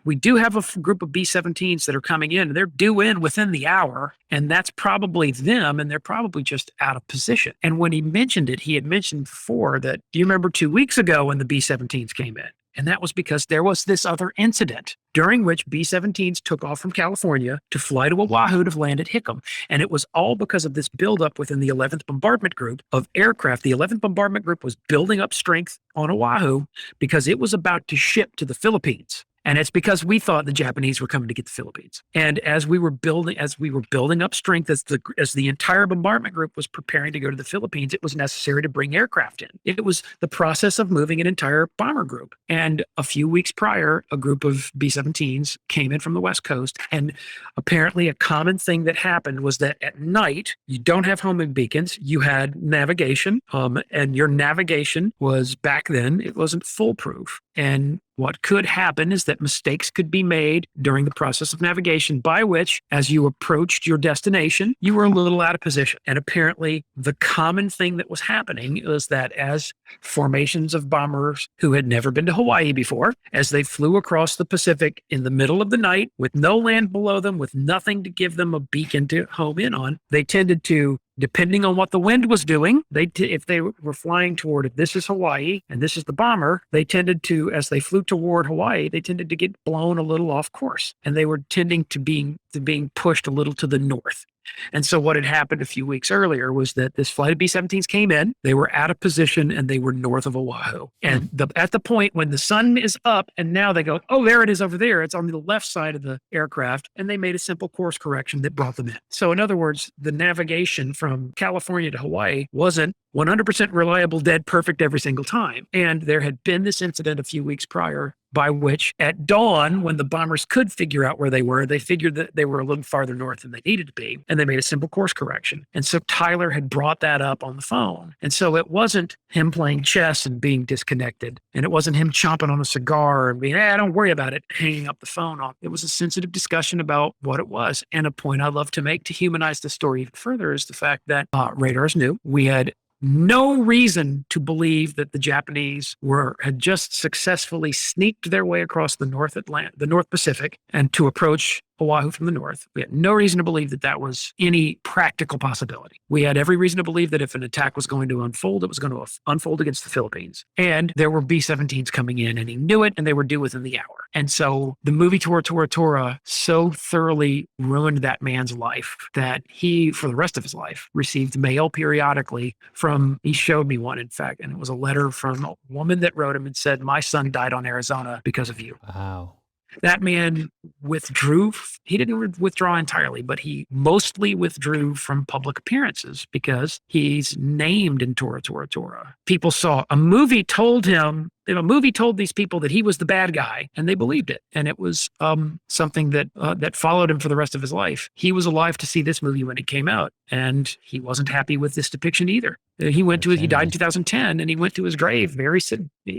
We do have a group of B-17s that are coming in. They're due in within the hour, and that's probably them, and they're probably just out of position." And when he mentioned it, he had mentioned before that, do you remember 2 weeks ago when the B-17s came in? And that was because there was this other incident during which B-17s took off from California to fly to Oahu to land at Hickam. And it was all because of this buildup within the 11th Bombardment Group of aircraft. The 11th Bombardment Group was building up strength on Oahu because it was about to ship to the Philippines. And it's because we thought the Japanese were coming to get the Philippines. And as we were building up strength, as the entire bombardment group was preparing to go to the Philippines, it was necessary to bring aircraft in. It was the process of moving an entire bomber group. And a few weeks prior, a group of B-17s came in from the West Coast. And apparently a common thing that happened was that at night, you don't have homing beacons, you had navigation. And your navigation was, back then, it wasn't foolproof. And what could happen is that mistakes could be made during the process of navigation, by which, as you approached your destination, you were a little out of position. And apparently, the common thing that was happening was that as formations of bombers who had never been to Hawaii before, as they flew across the Pacific in the middle of the night with no land below them, with nothing to give them a beacon to home in on, they tended to, depending on what the wind was doing, if they were flying toward, if this is Hawaii and this is the bomber, they tended to, as they flew toward Hawaii, they tended to get blown a little off course, and they were tending to being pushed a little to the north. And so what had happened a few weeks earlier was that this flight of B-17s came in, they were out of position, and they were north of Oahu. And at the point when the sun is up, and now they go, oh, there it is over there. It's on the left side of the aircraft. And they made a simple course correction that brought them in. So in other words, the navigation from California to Hawaii wasn't 100% reliable, dead perfect every single time. And there had been this incident a few weeks prior by which at dawn, when the bombers could figure out where they were, they figured that they were a little farther north than they needed to be. And they made a simple course correction. And so Tyler had brought that up on the phone. And so it wasn't him playing chess and being disconnected. And it wasn't him chomping on a cigar and being, don't worry about it, hanging up the phone off. It was a sensitive discussion about what it was. And a point I love to make to humanize the story even further is the fact that radars knew. We had no reason to believe that the Japanese had just successfully sneaked their way across the North Pacific, and to approach Oahu from the north. We had no reason to believe that that was any practical possibility. We had every reason to believe that if an attack was going to unfold, it was going to unfold against the Philippines. And there were B-17s coming in, and he knew it, and they were due within the hour. And so the movie Tora Tora Tora so thoroughly ruined that man's life that he, for the rest of his life, received mail periodically he showed me one, in fact, and it was a letter from a woman that wrote him and said, my son died on Arizona because of you. Wow. That man withdrew. He didn't withdraw entirely, but he mostly withdrew from public appearances because he's named in Tora Tora Tora. People saw a movie told these people that he was the bad guy, and they believed it. And it was something that followed him for the rest of his life. He was alive to see this movie when it came out, and he wasn't happy with this depiction either. He died in 2010, and he went to his grave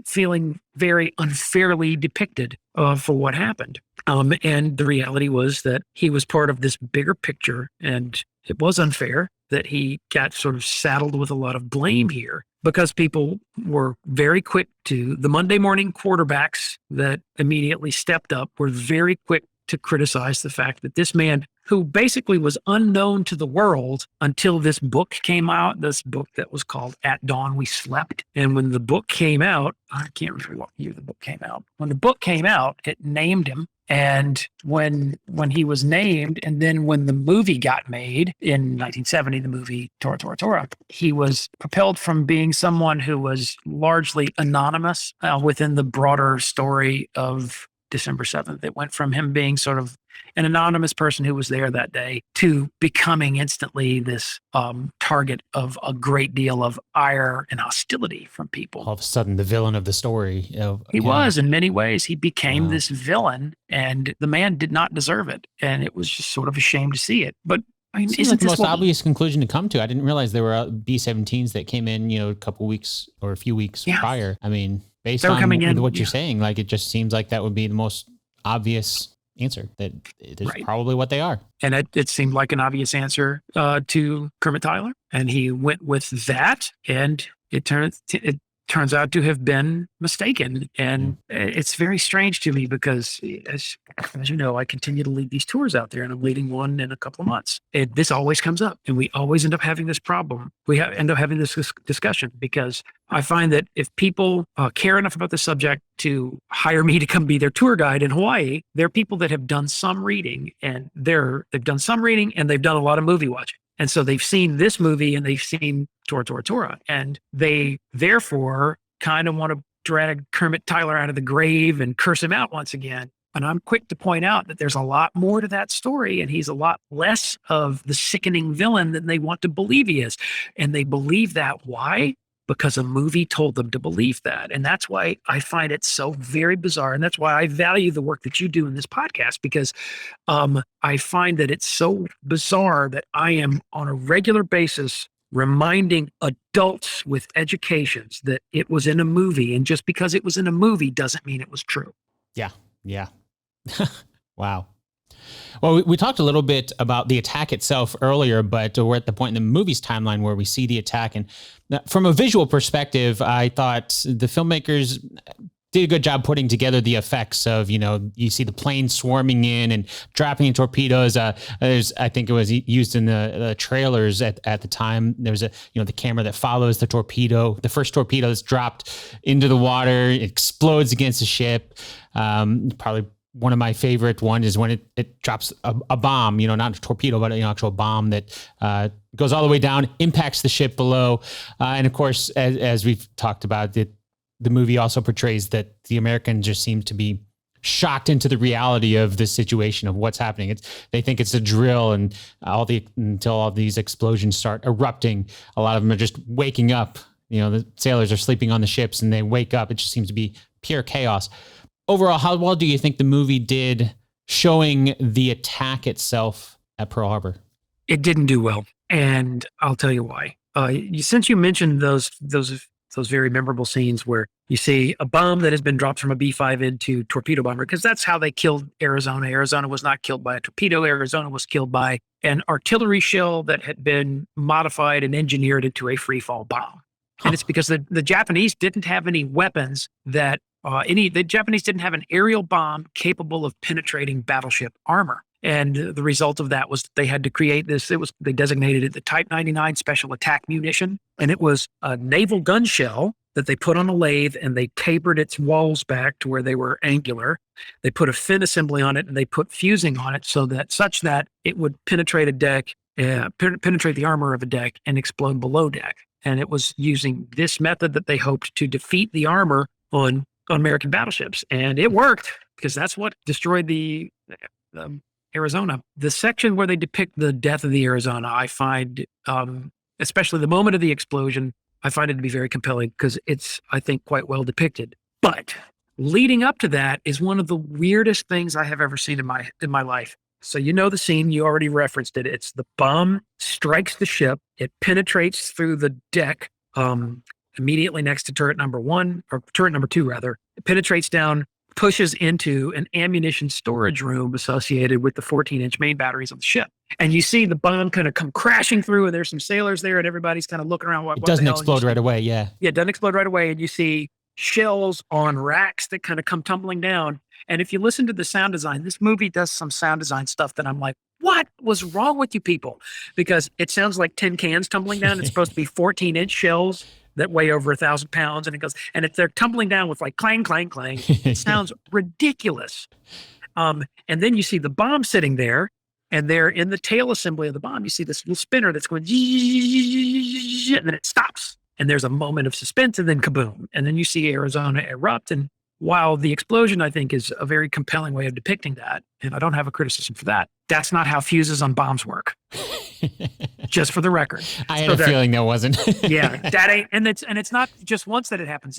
feeling very unfairly depicted for what happened. And the reality was that he was part of this bigger picture, and it was unfair that he got sort of saddled with a lot of blame here, because people were very quick the Monday morning quarterbacks that immediately stepped up were very quick to criticize the fact that this man, who basically was unknown to the world until this book came out, this book that was called At Dawn We Slept. And when the book came out, I can't remember what year the book came out. When the book came out, it named him. And when he was named, and then when the movie got made in 1970, the movie Tora Tora Tora, he was propelled from being someone who was largely anonymous within the broader story of December 7th. It went from him being sort of an anonymous person who was there that day to becoming instantly this target of a great deal of ire and hostility from people. All of a sudden, the villain of the story. He was, in many ways. He became this villain, and the man did not deserve it. And it was just sort of a shame to see it. But I mean, isn't the most obvious conclusion to come to? I didn't realize there were B-17s that came in, a couple weeks or a few weeks prior. I mean, based on what you're saying, like, it just seems like that would be the most obvious answer, that it is probably what they are. And it seemed like an obvious answer to Kermit Tyler. And he went with that, and it turns out to have been mistaken. And it's very strange to me because, as you know, I continue to lead these tours out there, and I'm leading one in a couple of months. This always comes up, and we always end up having this problem. End up having this discussion, because I find that if people care enough about the subject to hire me to come be their tour guide in Hawaii, there are people that have done some reading, and they've done a lot of movie watching. And so they've seen this movie, and they've seen Tora Tora Tora, and they therefore kind of want to drag Kermit Tyler out of the grave and curse him out once again. And I'm quick to point out that there's a lot more to that story, and he's a lot less of the sickening villain than they want to believe he is. And they believe that. Why? Because a movie told them to believe that. And that's why I find it so very bizarre. And that's why I value the work that you do in this podcast, because I find that it's so bizarre that I am on a regular basis reminding adults with educations that it was in a movie. And just because it was in a movie doesn't mean it was true. Yeah. Wow. Well, we talked a little bit about the attack itself earlier, but we're at the point in the movie's timeline where we see the attack. And from a visual perspective, I thought the filmmakers did a good job putting together the effects of, you see the plane swarming in and dropping torpedoes. I think it was used in the trailers at the time. There was the camera that follows the torpedo. The first torpedo is dropped into the water, it explodes against the ship. Probably one of my favorite ones is when it drops a bomb, not a torpedo, but an actual bomb that goes all the way down, impacts the ship below. And of course, as we've talked about, the movie also portrays that the Americans just seem to be shocked into the reality of this situation of what's happening. They think it's a drill, and until all these explosions start erupting, a lot of them are just waking up. The sailors are sleeping on the ships and they wake up. It just seems to be pure chaos. Overall, how well do you think the movie did showing the attack itself at Pearl Harbor? It didn't do well, and I'll tell you why. Since you mentioned those very memorable scenes where you see a bomb that has been dropped from a B-5 into torpedo bomber, because that's how they killed Arizona. Arizona was not killed by a torpedo. Arizona was killed by an artillery shell that had been modified and engineered into a free-fall bomb. And it's because the Japanese didn't have any weapons the Japanese didn't have an aerial bomb capable of penetrating battleship armor. And the result of that was they had to create this. They designated it the Type 99 Special Attack Munition. And it was a naval gun shell that they put on a lathe, and they tapered its walls back to where they were angular. They put a fin assembly on it, and they put fusing on it such that it would penetrate a deck, penetrate the armor of a deck and explode below deck. And it was using this method that they hoped to defeat the armor on American battleships. And it worked, because that's what destroyed the Arizona. The section where they depict the death of the Arizona, I find, especially the moment of the explosion, I find it to be very compelling, because it's, I think, quite well depicted. But leading up to that is one of the weirdest things I have ever seen in my life. So the scene, you already referenced it. It's the bomb strikes the ship. It penetrates through the deck immediately next to turret number 1, or turret number 2, rather. It penetrates down, pushes into an ammunition storage room associated with the 14-inch main batteries on the ship. And you see the bomb kind of come crashing through, and there's some sailors there, and everybody's kind of looking around. It doesn't explode right away, yeah. Yeah, it doesn't explode right away, and you see shells on racks that kind of come tumbling down. And if you listen to the sound design, this movie does some sound design stuff that I'm like, what was wrong with you people? Because it sounds like tin cans tumbling down. It's supposed to be 14-inch shells that weigh over 1,000 pounds. And they're tumbling down with like clang, clang, clang. It sounds ridiculous. And then you see the bomb sitting there, and they're in the tail assembly of the bomb. You see this little spinner that's going, and then it stops. And there's a moment of suspense, and then kaboom. And then you see Arizona erupt. And while the explosion, I think, is a very compelling way of depicting that, and I don't have a criticism for that, that's not how fuses on bombs work. Just for the record. I had a feeling that wasn't. Yeah, that ain't, and it's not just once that it happens.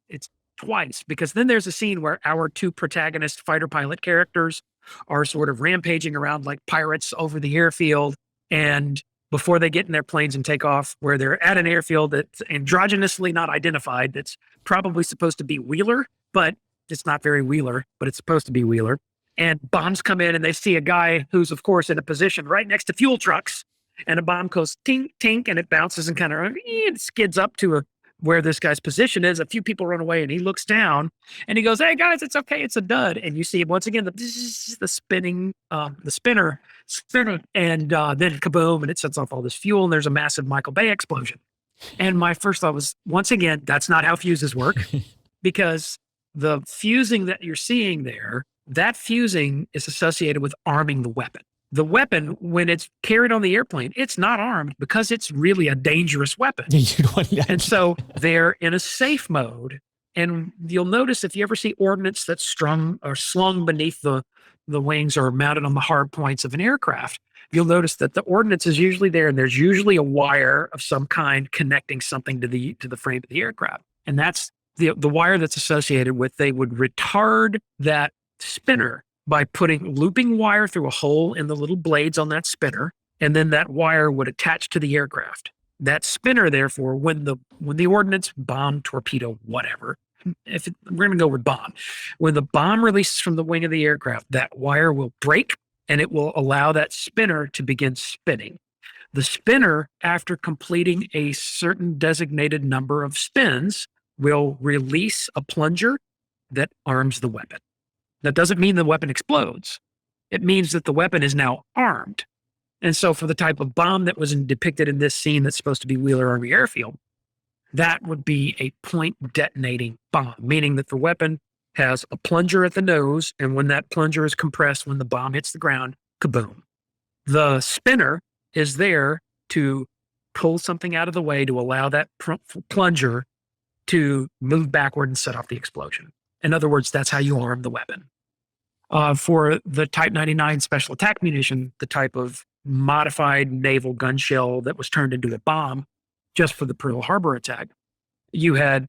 It's twice, because then there's a scene where our 2 protagonist fighter pilot characters are sort of rampaging around like pirates over the airfield, and before they get in their planes and take off, where they're at an airfield that's androgynously not identified, that's probably supposed to be Wheeler, but it's not very Wheeler, but it's supposed to be Wheeler. And bombs come in, and they see a guy who's, of course, in a position right next to fuel trucks, and a bomb goes tink, tink, and it bounces and kind of it skids up to where this guy's position is. A few people run away, and he looks down, and he goes, "Hey guys, it's okay, it's a dud." And you see once again the spinning, the spinner, and then kaboom, and it sets off all this fuel, and there's a massive Michael Bay explosion. And my first thought was, once again, that's not how fuses work, because the fusing that you're seeing there, that fusing is associated with arming the weapon. The weapon, when it's carried on the airplane, it's not armed, because it's really a dangerous weapon. And so they're in a safe mode. And you'll notice, if you ever see ordnance that's strung or slung beneath the wings or mounted on the hard points of an aircraft, you'll notice that the ordnance is usually there, and there's usually a wire of some kind connecting something to the frame of the aircraft. And that's the wire that's associated with, they would retard that spinner by putting looping wire through a hole in the little blades on that spinner, and then that wire would attach to the aircraft. That spinner, therefore, when the ordnance, bomb, torpedo, whatever, we're going to go with bomb. When the bomb releases from the wing of the aircraft, that wire will break, and it will allow that spinner to begin spinning. The spinner, after completing a certain designated number of spins, will release a plunger that arms the weapon. That doesn't mean the weapon explodes. It means that the weapon is now armed. And so for the type of bomb that was depicted in this scene that's supposed to be Wheeler Army Airfield, that would be a point detonating bomb, meaning that the weapon has a plunger at the nose, and when that plunger is compressed, when the bomb hits the ground, kaboom. The spinner is there to pull something out of the way to allow that plunger to move backward and set off the explosion. In other words, that's how you arm the weapon. For the Type 99 special attack munition, the type of modified naval gun shell that was turned into a bomb just for the Pearl Harbor attack, you had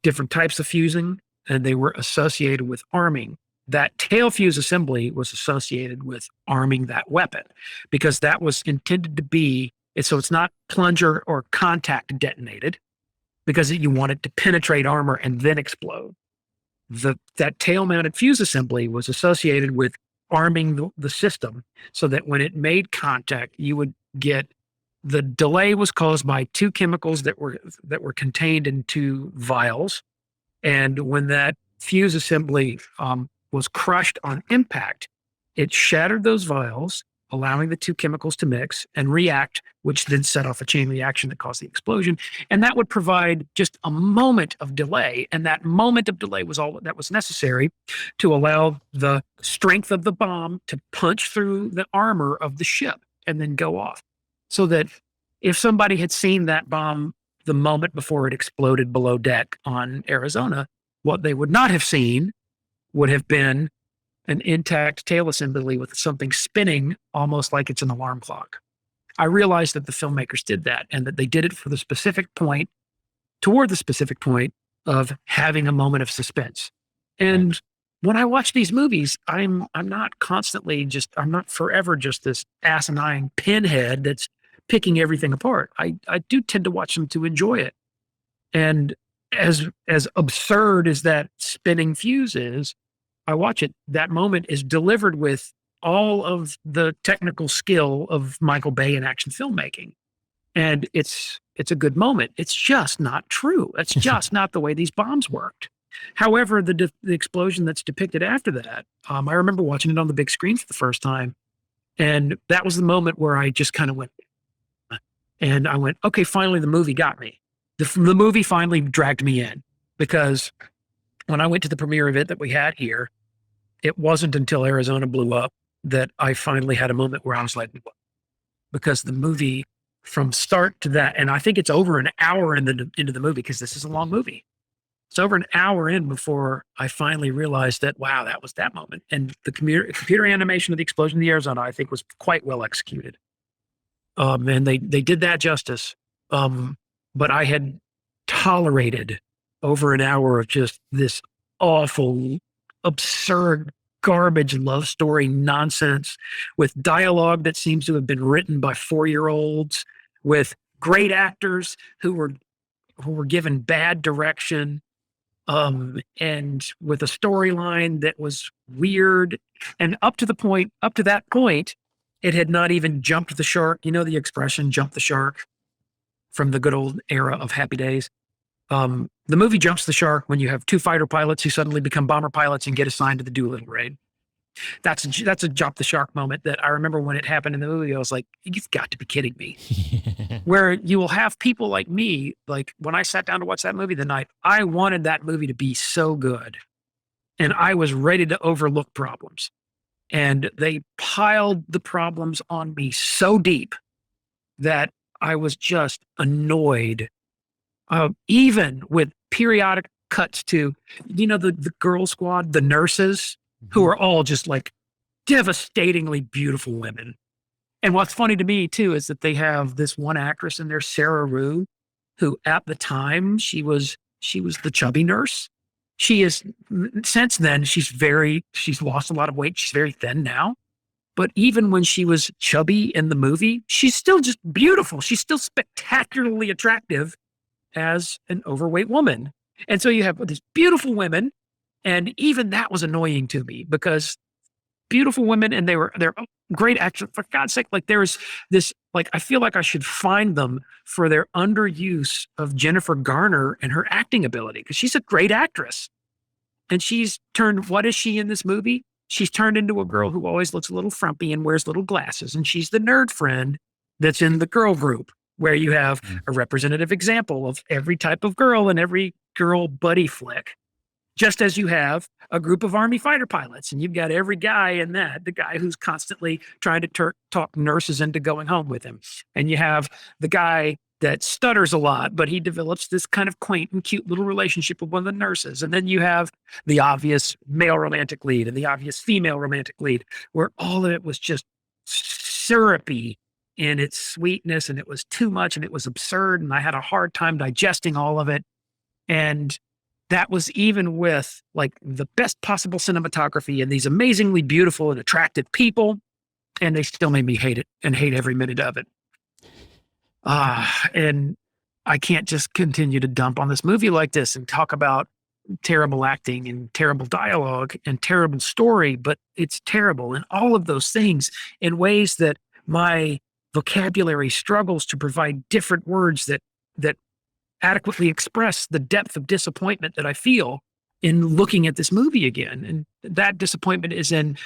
different types of fusing, and they were associated with arming. That tail fuse assembly was associated with arming that weapon because that was intended to be, so it's not plunger or contact detonated because you want it to penetrate armor and then explode. That tail-mounted fuse assembly was associated with arming the system so that when it made contact, you would get the delay was caused by two chemicals that were contained in two vials. And when that fuse assembly was crushed on impact, it shattered those vials, allowing the two chemicals to mix and react, which then set off a chain reaction that caused the explosion. And that would provide just a moment of delay. And that moment of delay was all that was necessary to allow the strength of the bomb to punch through the armor of the ship and then go off. So that if somebody had seen that bomb the moment before it exploded below deck on Arizona, what they would not have seen would have been an intact tail assembly with something spinning almost like it's an alarm clock. I realized that the filmmakers did that and that they did it for the specific point, toward the specific point of having a moment of suspense. And when I watch these movies, I'm not forever just this asinine pinhead that's picking everything apart. I do tend to watch them to enjoy it. And as absurd as that spinning fuse is, I watch it. That moment is delivered with all of the technical skill of Michael Bay in action filmmaking. And it's a good moment. It's just not true. It's just not the way these bombs worked. However, the explosion that's depicted after that, I remember watching it on the big screen for the first time. And that was the moment where I just kind of went, and I went, okay, finally the movie got me. The movie finally dragged me in because when I went to the premiere event that we had here, it wasn't until Arizona blew up that I finally had a moment where I was like, because the movie from start to that, and I think it's over an hour into the movie because this is a long movie. It's over an hour in before I finally realized that, wow, that was that moment. And the computer animation of the explosion in the Arizona, I think, was quite well executed. And they did that justice. But I had tolerated over an hour of just this awful, absurd, garbage love story nonsense with dialogue that seems to have been written by 4-year-olds, with great actors who were given bad direction, and with a storyline that was weird. And up to that point, it had not even jumped the shark. You know the expression, jump the shark, from the good old era of Happy Days. The movie jumps the shark when you have two fighter pilots who suddenly become bomber pilots and get assigned to the Doolittle Raid. That's a jump the shark moment that I remember when it happened in the movie. I was like, you've got to be kidding me. Where you will have people like me, like when I sat down to watch that movie the night, I wanted that movie to be so good. And I was ready to overlook problems. And they piled the problems on me so deep that I was just annoyed, even with periodic cuts to, the girl squad, the nurses, who are all just like devastatingly beautiful women. And what's funny to me too is that they have this one actress in there, Sarah Rue, who at the time she was the chubby nurse. She is, since then, she's lost a lot of weight. She's very thin now. But even when she was chubby in the movie, she's still just beautiful. She's still spectacularly attractive as an overweight woman. And so you have these beautiful women, and even that was annoying to me because beautiful women, and they're great actors. For God's sake, like there's this, like I feel like I should find them for their underuse of Jennifer Garner and her acting ability because she's a great actress. And she's turned, what is she in this movie? She's turned into a girl who always looks a little frumpy and wears little glasses. And she's the nerd friend that's in the girl group where you have a representative example of every type of girl in every girl buddy flick. just as you have a group of Army fighter pilots, and you've got every guy in that, the guy who's constantly trying to talk nurses into going home with him. And you have the guy that stutters a lot, but he develops this kind of quaint and cute little relationship with one of the nurses. And then you have the obvious male romantic lead and the obvious female romantic lead, where all of it was just syrupy in its sweetness, and it was too much, and it was absurd, and I had a hard time digesting all of it. And that was even with like the best possible cinematography and these amazingly beautiful and attractive people, and they still made me hate it and hate every minute of it. And I can't just continue to dump on this movie like this and talk about terrible acting and terrible dialogue and terrible story, but it's terrible. And all of those things in ways that my vocabulary struggles to provide different words that adequately express the depth of disappointment that I feel in looking at this movie again. And that disappointment is in,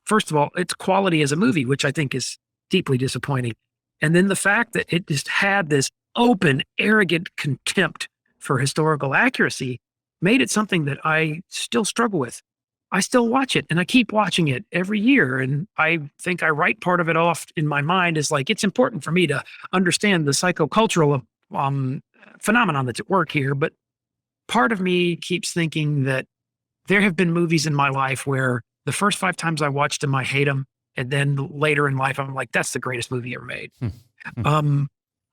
first of all, its quality as a movie, which I think is deeply disappointing. And then the fact that it just had this open, arrogant contempt for historical accuracy made it something that I still struggle with. I still watch it, and I keep watching it every year. And I think I write part of it off in my mind as like, it's important for me to understand the psychocultural phenomenon that's at work here. But part of me keeps thinking that there have been movies in my life where the first 5 times I watched them, I hate them. And then later in life, I'm like, that's the greatest movie ever made.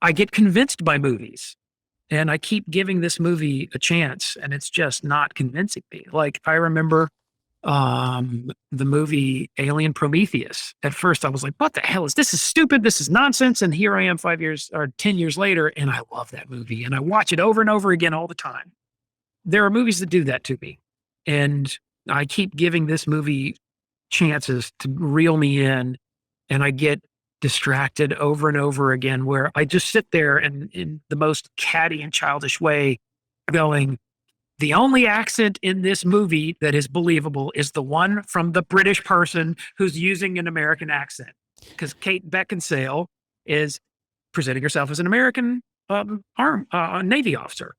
I get convinced by movies, and I keep giving this movie a chance, and it's just not convincing me. Like, I remember the movie Alien Prometheus. At first I was like, what the hell this is stupid. This is nonsense. And here I am 5 years or 10 years later, and I love that movie, and I watch it over and over again all the time. There are movies that do that to me, and I keep giving this movie chances to reel me in, and I get distracted over and over again, where I just sit there and in the most catty and childish way going, the only accent in this movie that is believable is the one from the British person who's using an American accent. Because Kate Beckinsale is presenting herself as an American Navy officer,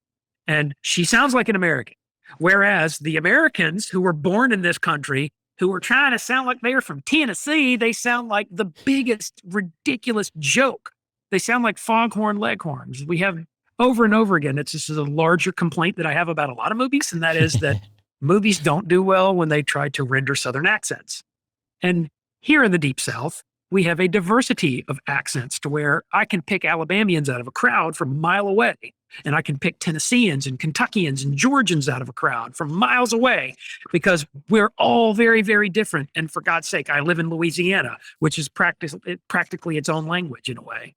and she sounds like an American. Whereas the Americans who were born in this country, who are trying to sound like they're from Tennessee, they sound like the biggest ridiculous joke. They sound like foghorn leghorns. We have over and over again. It's just a larger complaint that I have about a lot of movies, and that is that movies don't do well when they try to render Southern accents. And here in the Deep South, we have a diversity of accents to where I can pick Alabamians out of a crowd from a mile away, and I can pick Tennesseans and Kentuckians and Georgians out of a crowd from miles away, because we're all very, very different. And for God's sake, I live in Louisiana, which is practically its own language in a way.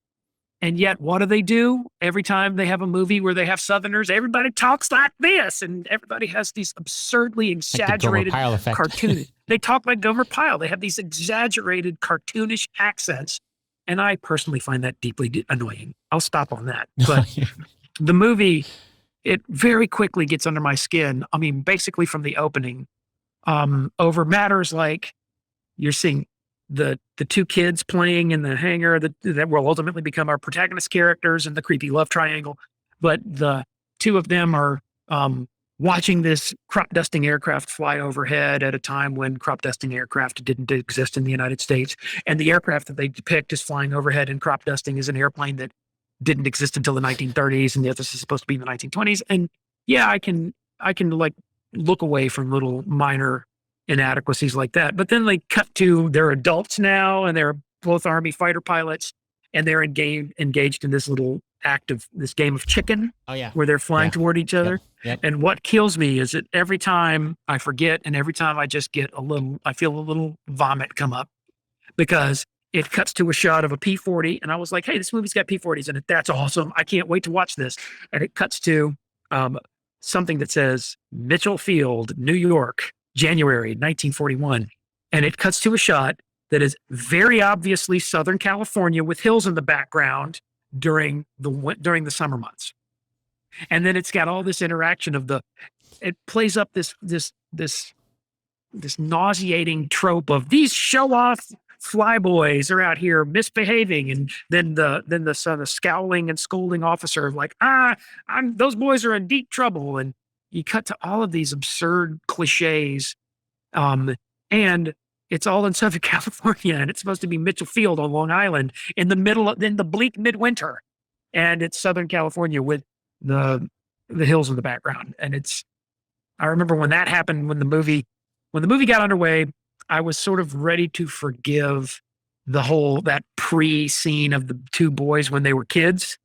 And yet, what do? Every time they have a movie where they have Southerners, everybody talks like this, and everybody has these absurdly exaggerated cartoonish. They talk like Gomer Pyle. They have these exaggerated cartoonish accents, and I personally find that deeply annoying. I'll stop on that. But the movie, it very quickly gets under my skin. I mean, basically from the opening, over matters like you're seeing the 2 kids playing in the hangar that will ultimately become our protagonist characters and the creepy love triangle. But the 2 of them are watching this crop dusting aircraft fly overhead at a time when crop dusting aircraft didn't exist in the United States. And the aircraft that they depict as flying overhead and crop dusting is an airplane that didn't exist until the 1930s, and the other is supposed to be in the 1920s. And yeah, I can like look away from little minor inadequacies like that. But then they cut to, they're adults now, and they're both Army fighter pilots, and they're engaged in this little act of this game of chicken. Oh yeah, where they're flying toward each other. Yep. And what kills me is that every time I forget, and every time I just get I feel a little vomit come up, because it cuts to a shot of a P-40, and I was like, hey, this movie's got P-40s in it. That's awesome. I can't wait to watch this. And it cuts to something that says Mitchell Field, New York, January 1941. And it cuts to a shot that is very obviously Southern California with hills in the background during the summer months. And then it's got all this interaction it plays up this nauseating trope of these show-off flyboys are out here misbehaving, and then the scowling and scolding officer like, those boys are in deep trouble. And you cut to all of these absurd cliches, and it's all in Southern California, and it's supposed to be Mitchell Field on Long Island in the bleak midwinter, and it's Southern California with the hills in the background. And I remember when that happened, when the movie got underway, I was sort of ready to forgive that pre-scene of the two boys when they were kids.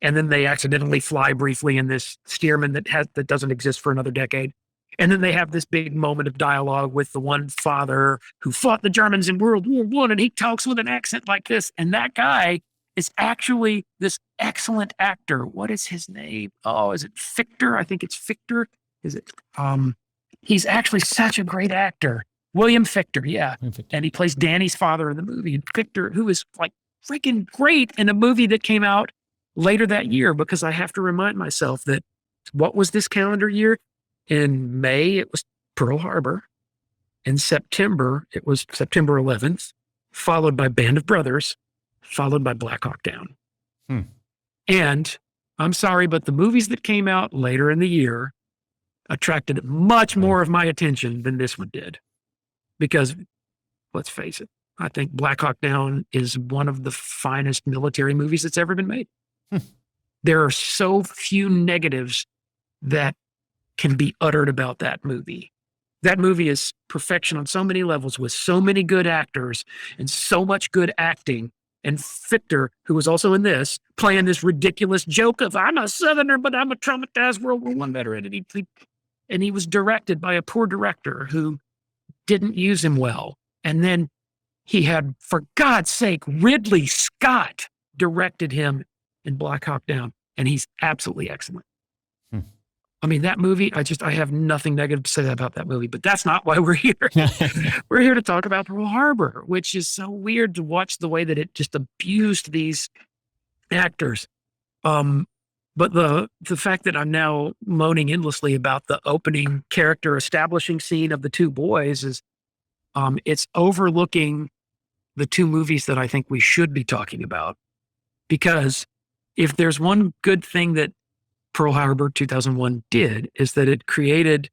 And then they accidentally fly briefly in this Stearman that doesn't exist for another decade. And then they have this big moment of dialogue with the one father who fought the Germans in World War I, and he talks with an accent like this. And that guy is actually this excellent actor. What is his name? Oh, is it Fichter? I think it's Fichter. Is it? He's actually such a great actor. William Fichter, yeah. And he plays Danny's father in the movie. And Fichter, who is like freaking great in a movie that came out later that year, because I have to remind myself that what was this calendar year? In May, it was Pearl Harbor. In September, it was September 11th, followed by Band of Brothers, followed by Black Hawk Down. And I'm sorry, but the movies that came out later in the year attracted much more of my attention than this one did. Because, let's face it, I think Black Hawk Down is one of the finest military movies that's ever been made. There are so few negatives that can be uttered about that movie. That movie is perfection on so many levels, with so many good actors and so much good acting. And Fichter, who was also in this, playing this ridiculous joke of, I'm a Southerner, but I'm a traumatized World War I veteran. And he was directed by a poor director who didn't use him well. And then he had, for God's sake, Ridley Scott directed him in Black Hawk Down, and he's absolutely excellent. I mean, that movie, I have nothing negative to say about that movie, but that's not why we're here. We're here to talk about Pearl Harbor, which is so weird to watch the way that it just abused these actors. But the fact that I'm now moaning endlessly about the opening character establishing scene of the two boys is, it's overlooking the two movies that I think we should be talking about. Because if there's one good thing that Pearl Harbor 2001 did, is that it created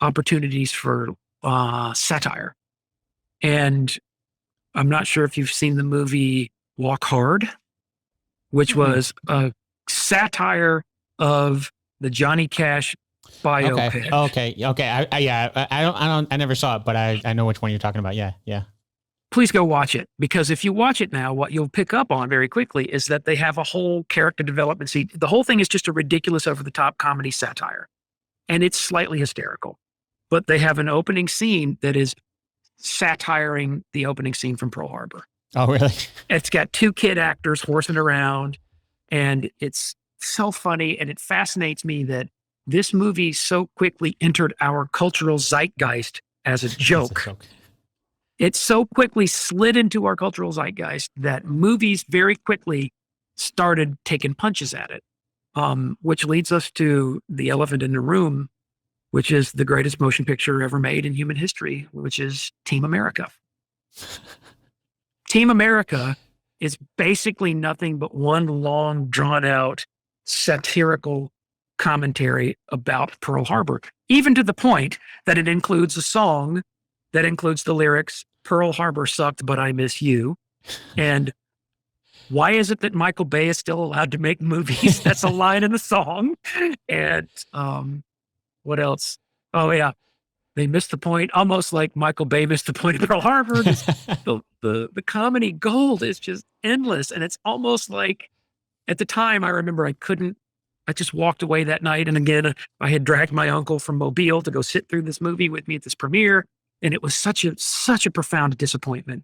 opportunities for satire. And I'm not sure if you've seen the movie Walk Hard, which was a satire of the Johnny Cash biopic. Okay. I never saw it, but I know which one you're talking about. Yeah. Please go watch it, because if you watch it now, what you'll pick up on very quickly is that they have a whole character development scene. The whole thing is just a ridiculous, over-the-top comedy satire, and it's slightly hysterical. But they have an opening scene that is satiring the opening scene from Pearl Harbor. Oh, really? It's got two kid actors horsing around, and it's so funny, and it fascinates me that this movie so quickly entered our cultural zeitgeist as a joke. It so quickly slid into our cultural zeitgeist that movies very quickly started taking punches at it, which leads us to the elephant in the room, which is the greatest motion picture ever made in human history, which is Team America. Team America is basically nothing but one long, drawn-out, satirical commentary about Pearl Harbor, even to the point that it includes a song that includes the lyrics, Pearl Harbor sucked, but I miss you. And why is it that Michael Bay is still allowed to make movies? That's a line in the song. And what else? Oh, yeah. They missed the point, almost like Michael Bay missed the point of Pearl Harbor. The comedy gold is just endless. And it's almost like, at the time, I remember I just walked away that night. And again, I had dragged my uncle from Mobile to go sit through this movie with me at this premiere. And it was such a profound disappointment.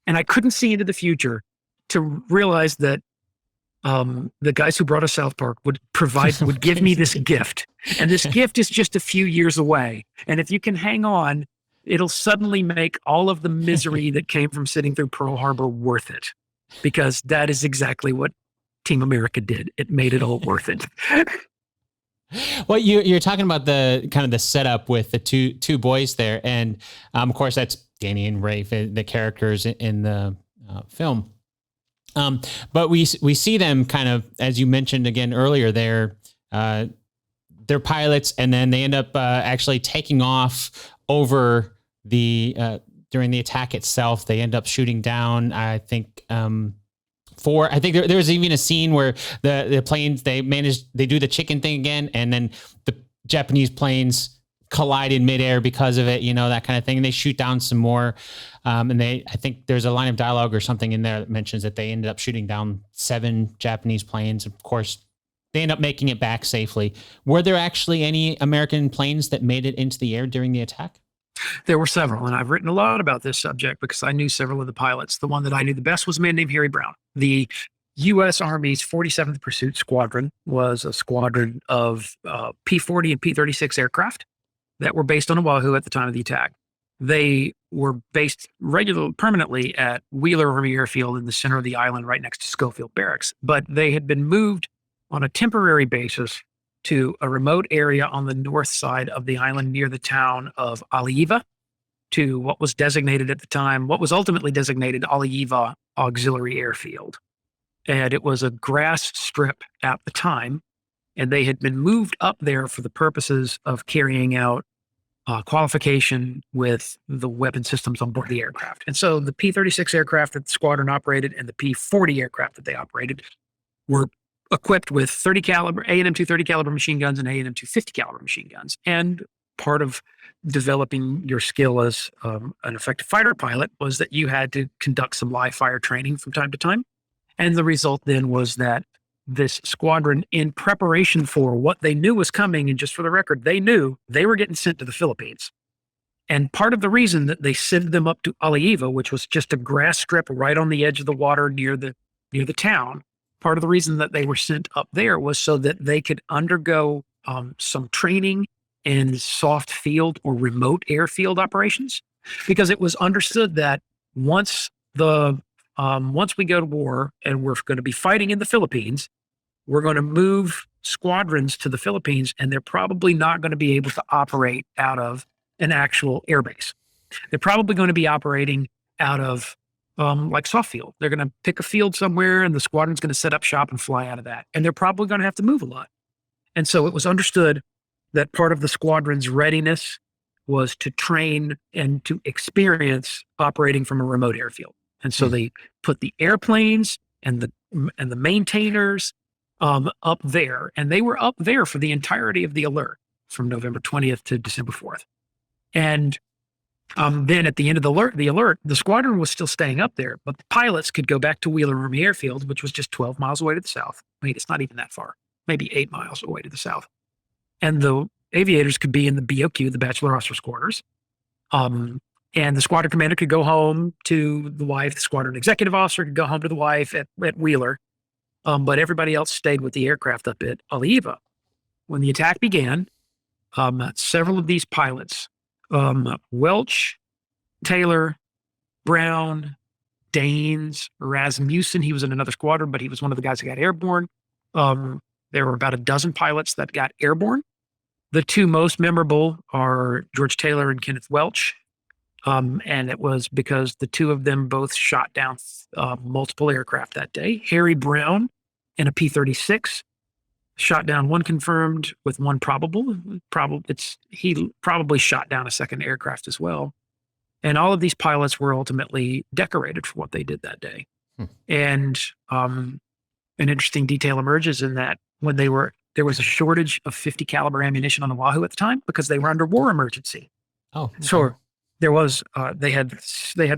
And I couldn't see into the future to realize that the guys who brought us South Park would give me this gift. And this gift is just a few years away. And if you can hang on, it'll suddenly make all of the misery that came from sitting through Pearl Harbor worth it. Because that is exactly what Team America did. It made it all worth it. Well, you're talking about the kind of the setup with the two boys there, and of course that's Danny and Rafe, the characters in the film. But we see them kind of, as you mentioned again earlier, they're their pilots, and then they end up actually taking off over the during the attack itself. They end up shooting down, I think, I think there was even a scene where the planes, they do the chicken thing again, and then the Japanese planes collide in midair because of it, that kind of thing. And they shoot down some more. And I think there's a line of dialogue or something in there that mentions that they ended up shooting down 7 Japanese planes. Of course, they end up making it back safely. Were there actually any American planes that made it into the air during the attack? There were several, and I've written a lot about this subject because I knew several of the pilots. The one that I knew the best was a man named Harry Brown. The U.S. Army's 47th Pursuit Squadron was a squadron of P-40 and P-36 aircraft that were based on Oahu at the time of the attack. They were based permanently at Wheeler Army Airfield in the center of the island right next to Schofield Barracks, but they had been moved on a temporary basis to a remote area on the north side of the island near the town of Aliiva, to what was designated at the time, what was ultimately designated Aliiva Auxiliary Airfield. And it was a grass strip at the time, and they had been moved up there for the purposes of carrying out qualification with the weapon systems on board the aircraft. And so the P-36 aircraft that the squadron operated and the P-40 aircraft that they operated were equipped with 30 caliber A&M 230 caliber machine guns and A&M 250 caliber machine guns. And part of developing your skill as an effective fighter pilot was that you had to conduct some live fire training from time to time. And the result then was that this squadron, in preparation for what they knew was coming, and just for the record, they knew they were getting sent to the Philippines. And part of the reason that they sent them up to Aliiva, which was just a grass strip right on the edge of the water near the town, part of the reason that they were sent up there was so that they could undergo some training in soft field or remote airfield operations, because it was understood that once we go to war and we're going to be fighting in the Philippines, we're going to move squadrons to the Philippines, and they're probably not going to be able to operate out of an actual airbase. They're probably going to be operating out of like soft field. They're going to pick a field somewhere, and the squadron's going to set up shop and fly out of that. And they're probably going to have to move a lot. And so it was understood that part of the squadron's readiness was to train and to experience operating from a remote airfield. And so they put the airplanes and the maintainers up there, and they were up there for the entirety of the alert from November 20th to December 4th. And then at the end of the alert, the squadron was still staying up there, but the pilots could go back to Wheeler Army Airfield, which was just 12 miles away to the south. I mean, it's not even that far, maybe 8 miles away to the south. And the aviators could be in the BOQ, the Bachelor Officers Quarters. And the squadron commander could go home to the wife. The squadron executive officer could go home to the wife at Wheeler. But everybody else stayed with the aircraft up at Aliiva. When the attack began, several of these pilots, Welch, Taylor, Brown, Daines, Rasmussen, he was in another squadron, but he was one of the guys that got airborne. There were about a dozen pilots that got airborne. The two most memorable are George Taylor and Kenneth Welch. And it was because the two of them both shot down multiple aircraft that day. Harry Brown in a P-36 shot down one confirmed with one probable. He probably shot down a second aircraft as well. And all of these pilots were ultimately decorated for what they did that day. And an interesting detail emerges in that when there was a shortage of 50 caliber ammunition on Oahu at the time because they were under war emergency. Oh, okay. So there was they had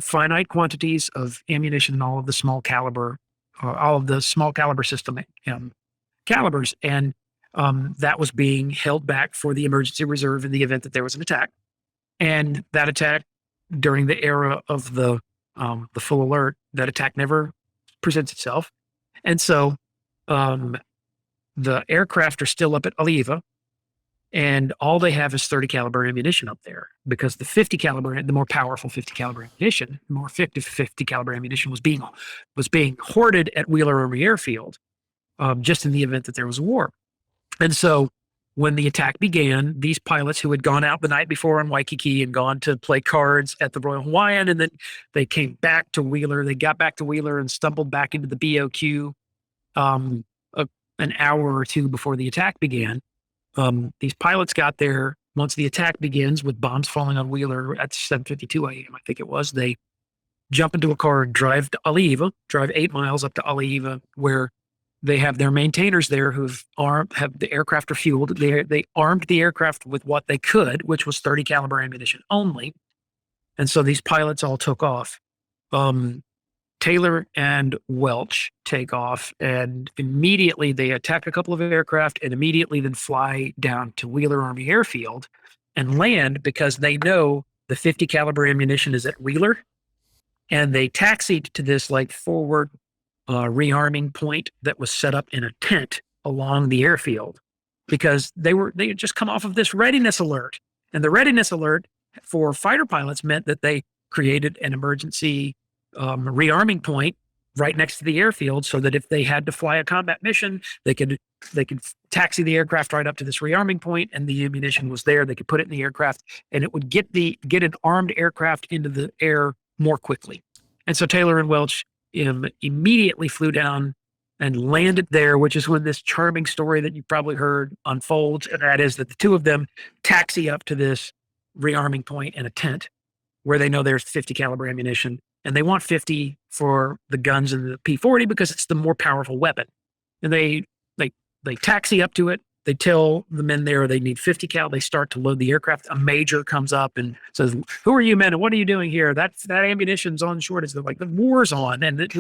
finite quantities of ammunition in all of the small caliber system calibers, and that was being held back for the emergency reserve in the event that there was an attack. And that attack, during the era of the full alert, that attack never presents itself. And so the aircraft are still up at Aliiva, and all they have is 30 caliber ammunition up there, because the 50 caliber, the more powerful 50 caliber ammunition, the more effective 50 caliber ammunition was being hoarded at Wheeler Army Airfield, just in the event that there was a war. And so when the attack began, these pilots who had gone out the night before on Waikiki and gone to play cards at the Royal Hawaiian, and then they came back to Wheeler, they got back to Wheeler and stumbled back into the BOQ an hour or two before the attack began. These pilots got there once the attack begins with bombs falling on Wheeler at 7:52 a.m. I think it was. They jump into a car and drive to Alieva, drive 8 miles up to Alieva, where they have their maintainers there have the aircraft refueled. They armed the aircraft with what they could, which was 30 caliber ammunition only. And so these pilots all took off. Taylor and Welch take off, and immediately they attack a couple of aircraft and immediately then fly down to Wheeler Army Airfield and land because they know the 50 caliber ammunition is at Wheeler. And they taxied to this like forward rearming point that was set up in a tent along the airfield because they had just come off of this readiness alert. And the readiness alert for fighter pilots meant that they created an emergency rearming point right next to the airfield so that if they had to fly a combat mission, they could taxi the aircraft right up to this rearming point, and the ammunition was there. They could put it in the aircraft, and it would get an armed aircraft into the air more quickly. And so Taylor and Welch immediately flew down and landed there, which is when this charming story that you probably heard unfolds, and that is that the two of them taxi up to this rearming point in a tent where they know there's 50 caliber ammunition. And they want 50 for the guns in the P-40 because it's the more powerful weapon. And they taxi up to it. They tell the men there they need 50 cal. They start to load the aircraft. A major comes up and says, "Who are you men? And what are you doing here? That ammunition's on shortage." They're like, "The war's on." And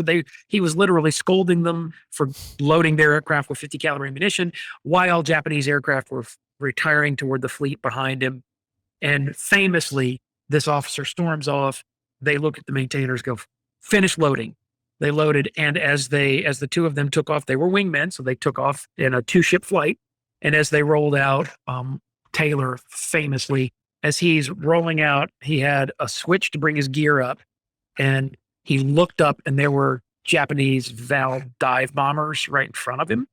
he was literally scolding them for loading their aircraft with 50 caliber ammunition while Japanese aircraft were retiring toward the fleet behind him. And famously, this officer storms off. They look at the maintainers, go, "Finish loading." They loaded, and as the two of them took off, they were wingmen, so they took off in a 2-ship flight. And as they rolled out, Taylor famously, as he's rolling out, he had a switch to bring his gear up, and he looked up, and there were Japanese Val dive bombers right in front of him,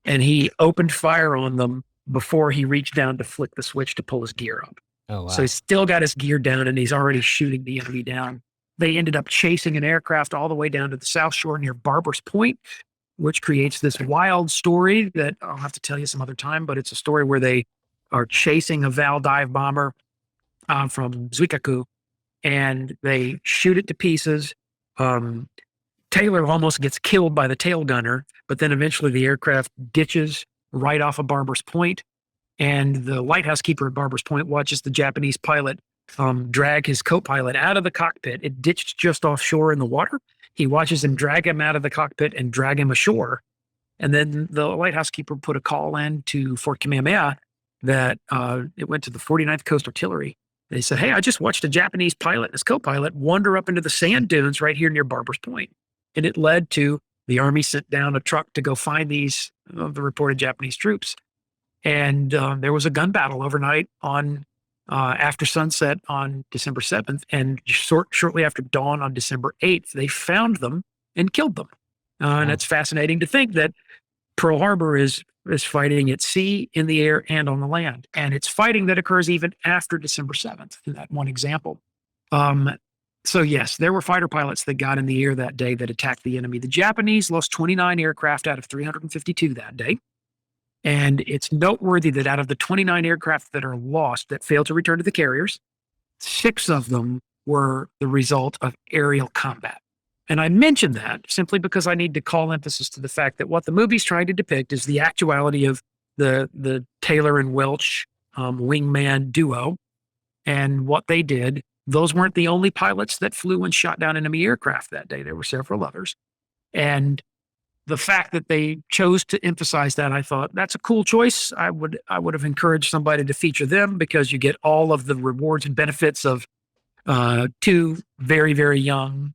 and he opened fire on them before he reached down to flick the switch to pull his gear up. Oh, wow. So he's still got his gear down and he's already shooting the enemy down. They ended up chasing an aircraft all the way down to the South Shore near Barber's Point, which creates this wild story that I'll have to tell you some other time, but it's a story where they are chasing a Val dive bomber from Zuikaku, and they shoot it to pieces. Taylor almost gets killed by the tail gunner, but then eventually the aircraft ditches right off of Barber's Point. And the lighthouse keeper at Barber's Point watches the Japanese pilot drag his co-pilot out of the cockpit. It ditched just offshore in the water. He watches him drag him out of the cockpit and drag him ashore. And then the lighthouse keeper put a call in to Fort Kamehameha that it went to the 49th Coast Artillery. They said, "Hey, I just watched a Japanese pilot and his co-pilot wander up into the sand dunes right here near Barber's Point." And it led to the Army sent down a truck to go find these the reported Japanese troops. And there was a gun battle overnight on after sunset on December 7th. And shortly after dawn on December 8th, they found them and killed them. And it's fascinating to think that Pearl Harbor is fighting at sea, in the air, and on the land. And it's fighting that occurs even after December 7th, in that one example. So yes, there were fighter pilots that got in the air that day that attacked the enemy. The Japanese lost 29 aircraft out of 352 that day. And it's noteworthy that out of the 29 aircraft that are lost that failed to return to the carriers, 6 of them were the result of aerial combat. And I mention that simply because I need to call emphasis to the fact that what the movie's trying to depict is the actuality of the Taylor and Welch wingman duo and what they did. Those weren't the only pilots that flew and shot down enemy aircraft that day. There were several others. And the fact that they chose to emphasize that, I thought that's a cool choice. I would have encouraged somebody to feature them because you get all of the rewards and benefits of 2 very, very young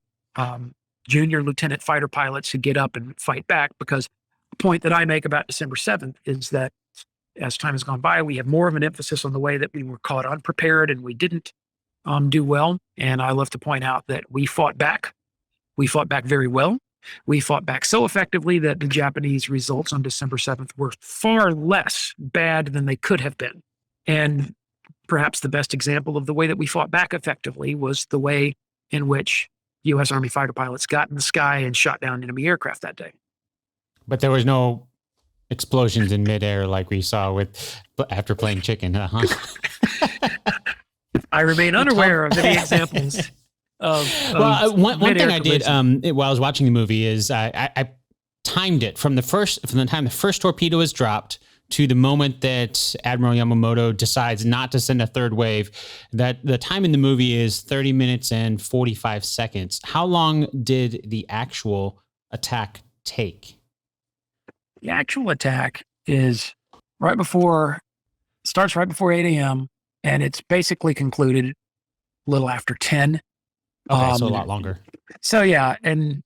junior lieutenant fighter pilots who get up and fight back. Because the point that I make about December 7th is that as time has gone by, we have more of an emphasis on the way that we were caught unprepared and we didn't do well. And I love to point out that we fought back. We fought back very well. We fought back so effectively that the Japanese results on December 7th were far less bad than they could have been. And perhaps the best example of the way that we fought back effectively was the way in which U.S. Army fighter pilots got in the sky and shot down enemy aircraft that day. But there was no Explosions in midair, like we saw after playing chicken. I remain unaware of any examples. One thing I did while I was watching the movie is I timed it from the time the first torpedo is dropped to the moment that Admiral Yamamoto decides not to send a third wave. That the time in the movie is 30 minutes and 45 seconds. How long did the actual attack take? The actual attack starts right before 8 a.m. and it's basically concluded a little after 10. Okay, so a lot longer. So yeah, and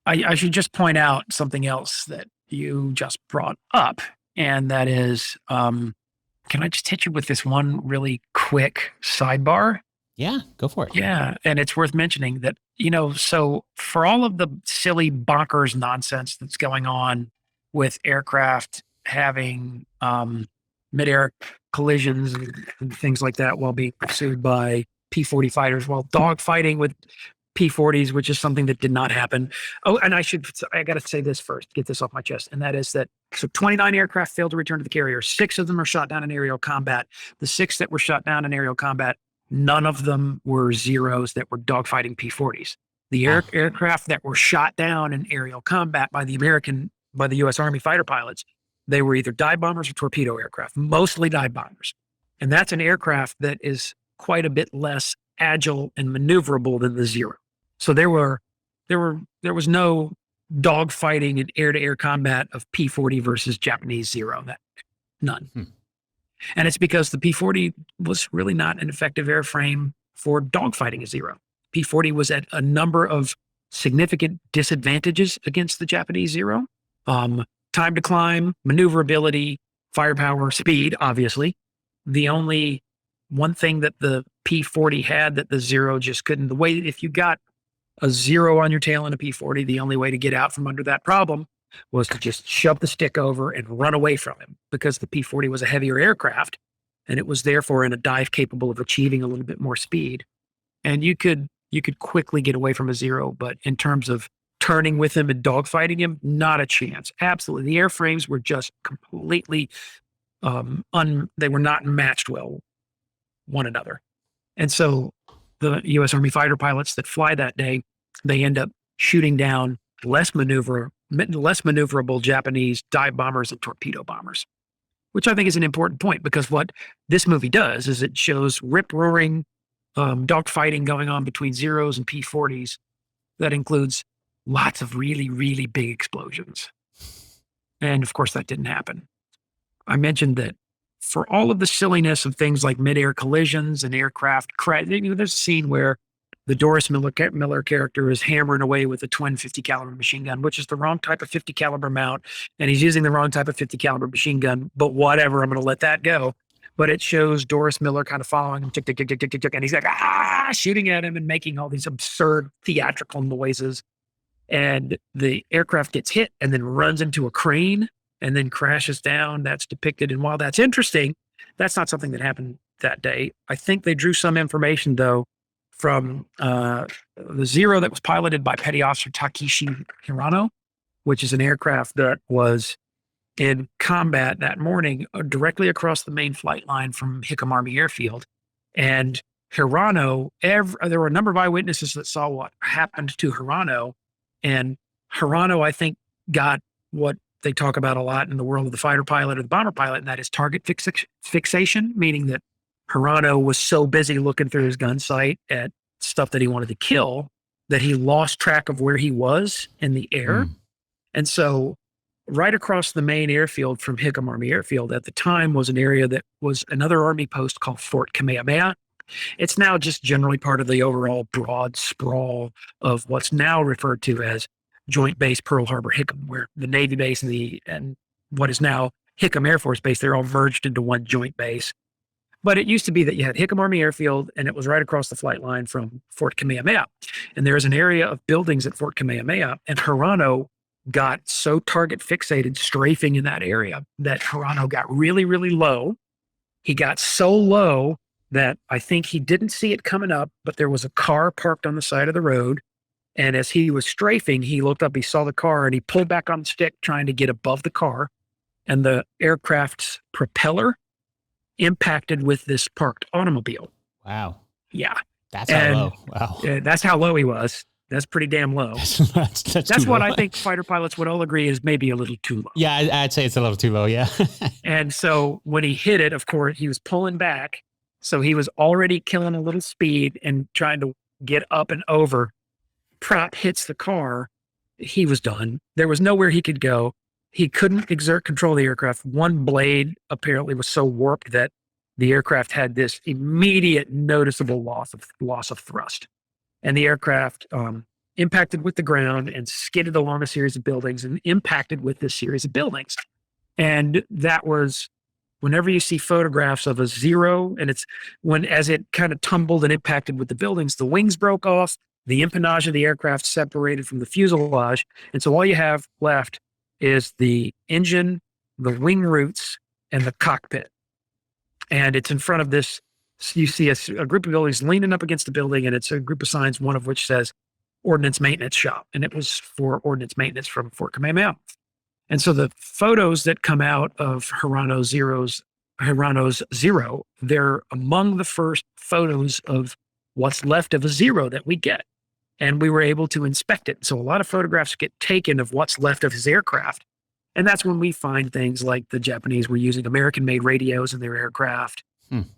I should just point out something else that you just brought up, and that is, can I just hit you with this one really quick sidebar? Yeah, go for it. Yeah, and it's worth mentioning that, so for all of the silly bonkers nonsense that's going on with aircraft having mid-air collisions and things like that while being pursued by P-40 fighters, while dogfighting with P-40s, which is something that did not happen. Oh, and I got to say this first, get this off my chest. And that is that, so 29 aircraft failed to return to the carrier. 6 of them are shot down in aerial combat. The 6 that were shot down in aerial combat, none of them were Zeros that were dogfighting P-40s. The aircraft that were shot down in aerial combat by the U.S. Army fighter pilots, they were either dive bombers or torpedo aircraft, mostly dive bombers. And that's an aircraft that is quite a bit less agile and maneuverable than the Zero. So there was no dogfighting in air-to-air combat of P-40 versus Japanese Zero. None. And it's because the P-40 was really not an effective airframe for dogfighting a Zero. P-40 was at a number of significant disadvantages against the Japanese Zero. Time to climb, maneuverability, firepower, speed, obviously. The only one thing that the P-40 had that the Zero just couldn't, if you got a Zero on your tail in a P-40, the only way to get out from under that problem was to just shove the stick over and run away from him, because the P-40 was a heavier aircraft and it was therefore in a dive capable of achieving a little bit more speed. And you could quickly get away from a Zero, but in terms of turning with him and dogfighting him, not a chance. Absolutely. The airframes were just completely, they were not matched well one another. And so the U.S. Army fighter pilots that fly that day, they end up shooting down less maneuverable Japanese dive bombers and torpedo bombers, which I think is an important point, because what this movie does is it shows rip-roaring dogfighting going on between Zeros and P-40s that includes lots of really, really big explosions. And of course, that didn't happen. I mentioned that for all of the silliness of things like mid-air collisions and aircraft crash, there's a scene where the Doris Miller character is hammering away with a twin 50 caliber machine gun, which is the wrong type of 50 caliber mount. And he's using the wrong type of 50 caliber machine gun, but whatever, I'm going to let that go. But it shows Doris Miller kind of following him, tick, tick, tick, tick, tick, tick, and he's like, shooting at him and making all these absurd theatrical noises. And the aircraft gets hit and then runs into a crane and then crashes down. That's depicted. And while that's interesting, that's not something that happened that day. I think they drew some information, though, from the Zero that was piloted by Petty Officer Takeshi Hirano, which is an aircraft that was in combat that morning directly across the main flight line from Hickam Army Airfield. And Hirano, there were a number of eyewitnesses that saw what happened to Hirano. And Hirano, I think, got what they talk about a lot in the world of the fighter pilot or the bomber pilot, and that is target fixation, meaning that Hirano was so busy looking through his gun sight at stuff that he wanted to kill that he lost track of where he was in the air. And so right across the main airfield from Hickam Army Airfield at the time was an area that was another Army post called Fort Kamehameha. It's now just generally part of the overall broad sprawl of what's now referred to as Joint Base Pearl Harbor Hickam, where the Navy base and what is now Hickam Air Force Base, they're all merged into one joint base. But it used to be that you had Hickam Army Airfield, and it was right across the flight line from Fort Kamehameha. And there is an area of buildings at Fort Kamehameha, and Hirano got so target fixated strafing in that area that Hirano got really, really low. He got so low that I think he didn't see it coming up, but there was a car parked on the side of the road. And as he was strafing, he looked up, he saw the car, and he pulled back on the stick trying to get above the car. and the aircraft's propeller impacted with this parked automobile. Wow. Yeah. That's how low. Wow. That's how low he was. That's pretty damn low. That's what I think fighter pilots would all agree is maybe a little too low. Yeah, I'd say it's a little too low. Yeah. And so when he hit it, of course, he was pulling back. So he was already killing a little speed and trying to get up and over. Prop hits the car. He was done. There was nowhere he could go. He couldn't exert control of the aircraft. One blade apparently was so warped that the aircraft had this immediate noticeable loss of thrust. And the aircraft impacted with the ground and skidded along a series of buildings and impacted with this series of buildings. And that was, whenever you see photographs of a Zero, and it's as it kind of tumbled and impacted with the buildings, the wings broke off, the empennage of the aircraft separated from the fuselage. And so all you have left is the engine, the wing roots, and the cockpit. And it's in front of this. You see a group of buildings leaning up against the building, and it's a group of signs, one of which says Ordnance Maintenance Shop. And it was for ordnance maintenance from Fort Kamehameha. And so the photos that come out of Hirano's Zero, they're among the first photos of what's left of a Zero that we get. And we were able to inspect it. So a lot of photographs get taken of what's left of his aircraft. And that's when we find things like the Japanese were using American-made radios in their aircraft.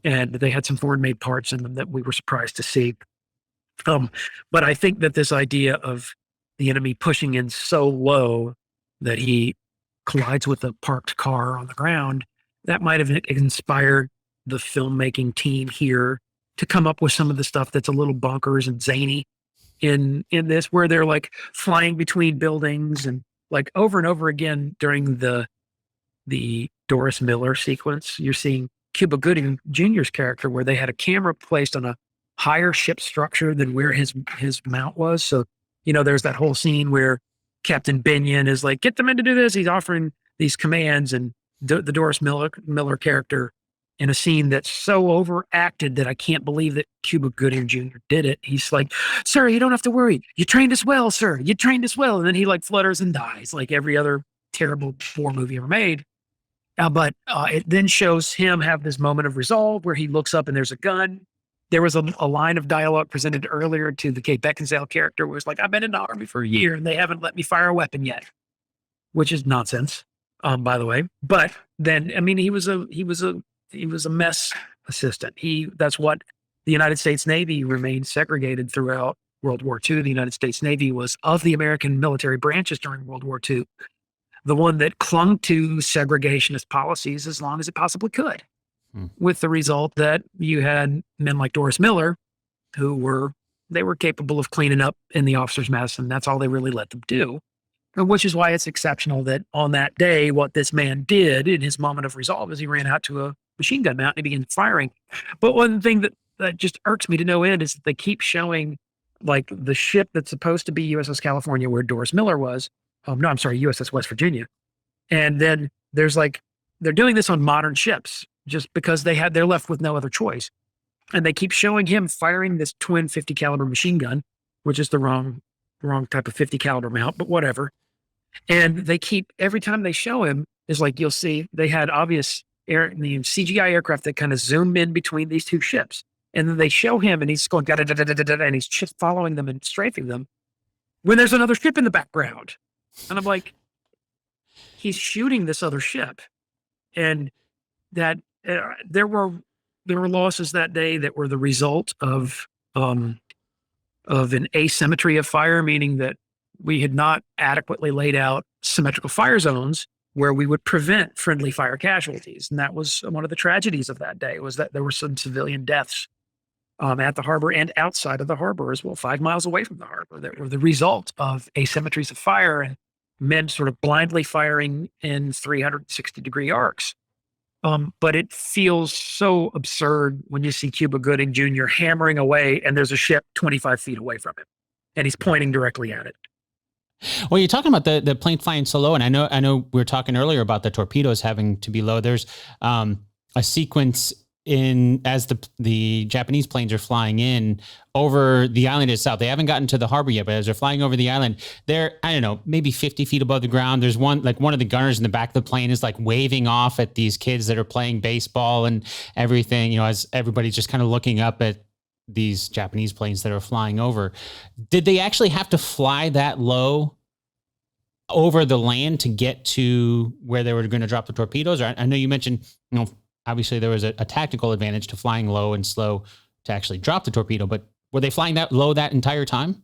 And they had some foreign-made parts in them that we were surprised to see. But I think that this idea of the enemy pushing in so low that he collides with a parked car on the ground, that might have inspired the filmmaking team here to come up with some of the stuff that's a little bonkers and zany in this, where they're like flying between buildings and like over and over again during the Doris Miller sequence. You're seeing Cuba Gooding Jr.'s character where they had a camera placed on a higher ship structure than where his mount was. So, there's that whole scene where Captain Binion is like, get the men to do this. He's offering these commands, and the Doris Miller character, in a scene that's so overacted that I can't believe that Cuba Gooding Jr. did it. He's like, sir, you don't have to worry. You trained us well, sir. You trained us well. And then he like flutters and dies like every other terrible war movie ever made. But it then shows him have this moment of resolve where he looks up and there's a gun. There was a line of dialogue presented earlier to the Kate Beckinsale character where it's like, I've been in the Army for a year and they haven't let me fire a weapon yet, which is nonsense, by the way. But then, I mean, he was a mess assistant. That's what the United States Navy remained segregated throughout World War II. The United States Navy was, of the American military branches during World War II, the one that clung to segregationist policies as long as it possibly could, with the result that you had men like Doris Miller, who were capable of cleaning up in the officers' mess, and that's all they really let them do. Which is why it's exceptional that on that day, what this man did in his moment of resolve is he ran out to a machine gun mount and he began firing. But one thing that just irks me to no end is that they keep showing like the ship that's supposed to be USS California where Doris Miller was. USS West Virginia. And then there's like, they're doing this on modern ships just because they're left with no other choice. And they keep showing him firing this twin 50 caliber machine gun, which is the wrong type of 50 caliber mount, but whatever. And they keep, every time they show him, is like, you'll see they had obvious the CGI aircraft that kind of zoom in between these two ships. And then they show him and he's going da-da-da-da-da-da, and he's just following them and strafing them when there's another ship in the background. And I'm like, he's shooting this other ship. And that there were losses that day that were the result of an asymmetry of fire, meaning that we had not adequately laid out symmetrical fire zones where we would prevent friendly fire casualties. And that was one of the tragedies of that day, was that there were some civilian deaths at the harbor and outside of the harbor as well, 5 miles away from the harbor, that were the result of asymmetries of fire and men sort of blindly firing in 360-degree arcs. But it feels so absurd when you see Cuba Gooding Jr. hammering away and there's a ship 25 feet away from him and he's pointing directly at it. Well, you're talking about the plane flying so low, and I know we were talking earlier about the torpedoes having to be low. There's a sequence as the Japanese planes are flying in over the island itself. They haven't gotten to the harbor yet, but as they're flying over the island, they're, I don't know, maybe 50 feet above the ground. There's one of the gunners in the back of the plane is like waving off at these kids that are playing baseball and everything, you know, as everybody's just kind of looking up at these Japanese planes that are flying over. Did they actually have to fly that low over the land to get to where they were going to drop the torpedoes? Or I know you mentioned, you know, obviously there was a tactical advantage to flying low and slow to actually drop the torpedo, but were they flying that low that entire time?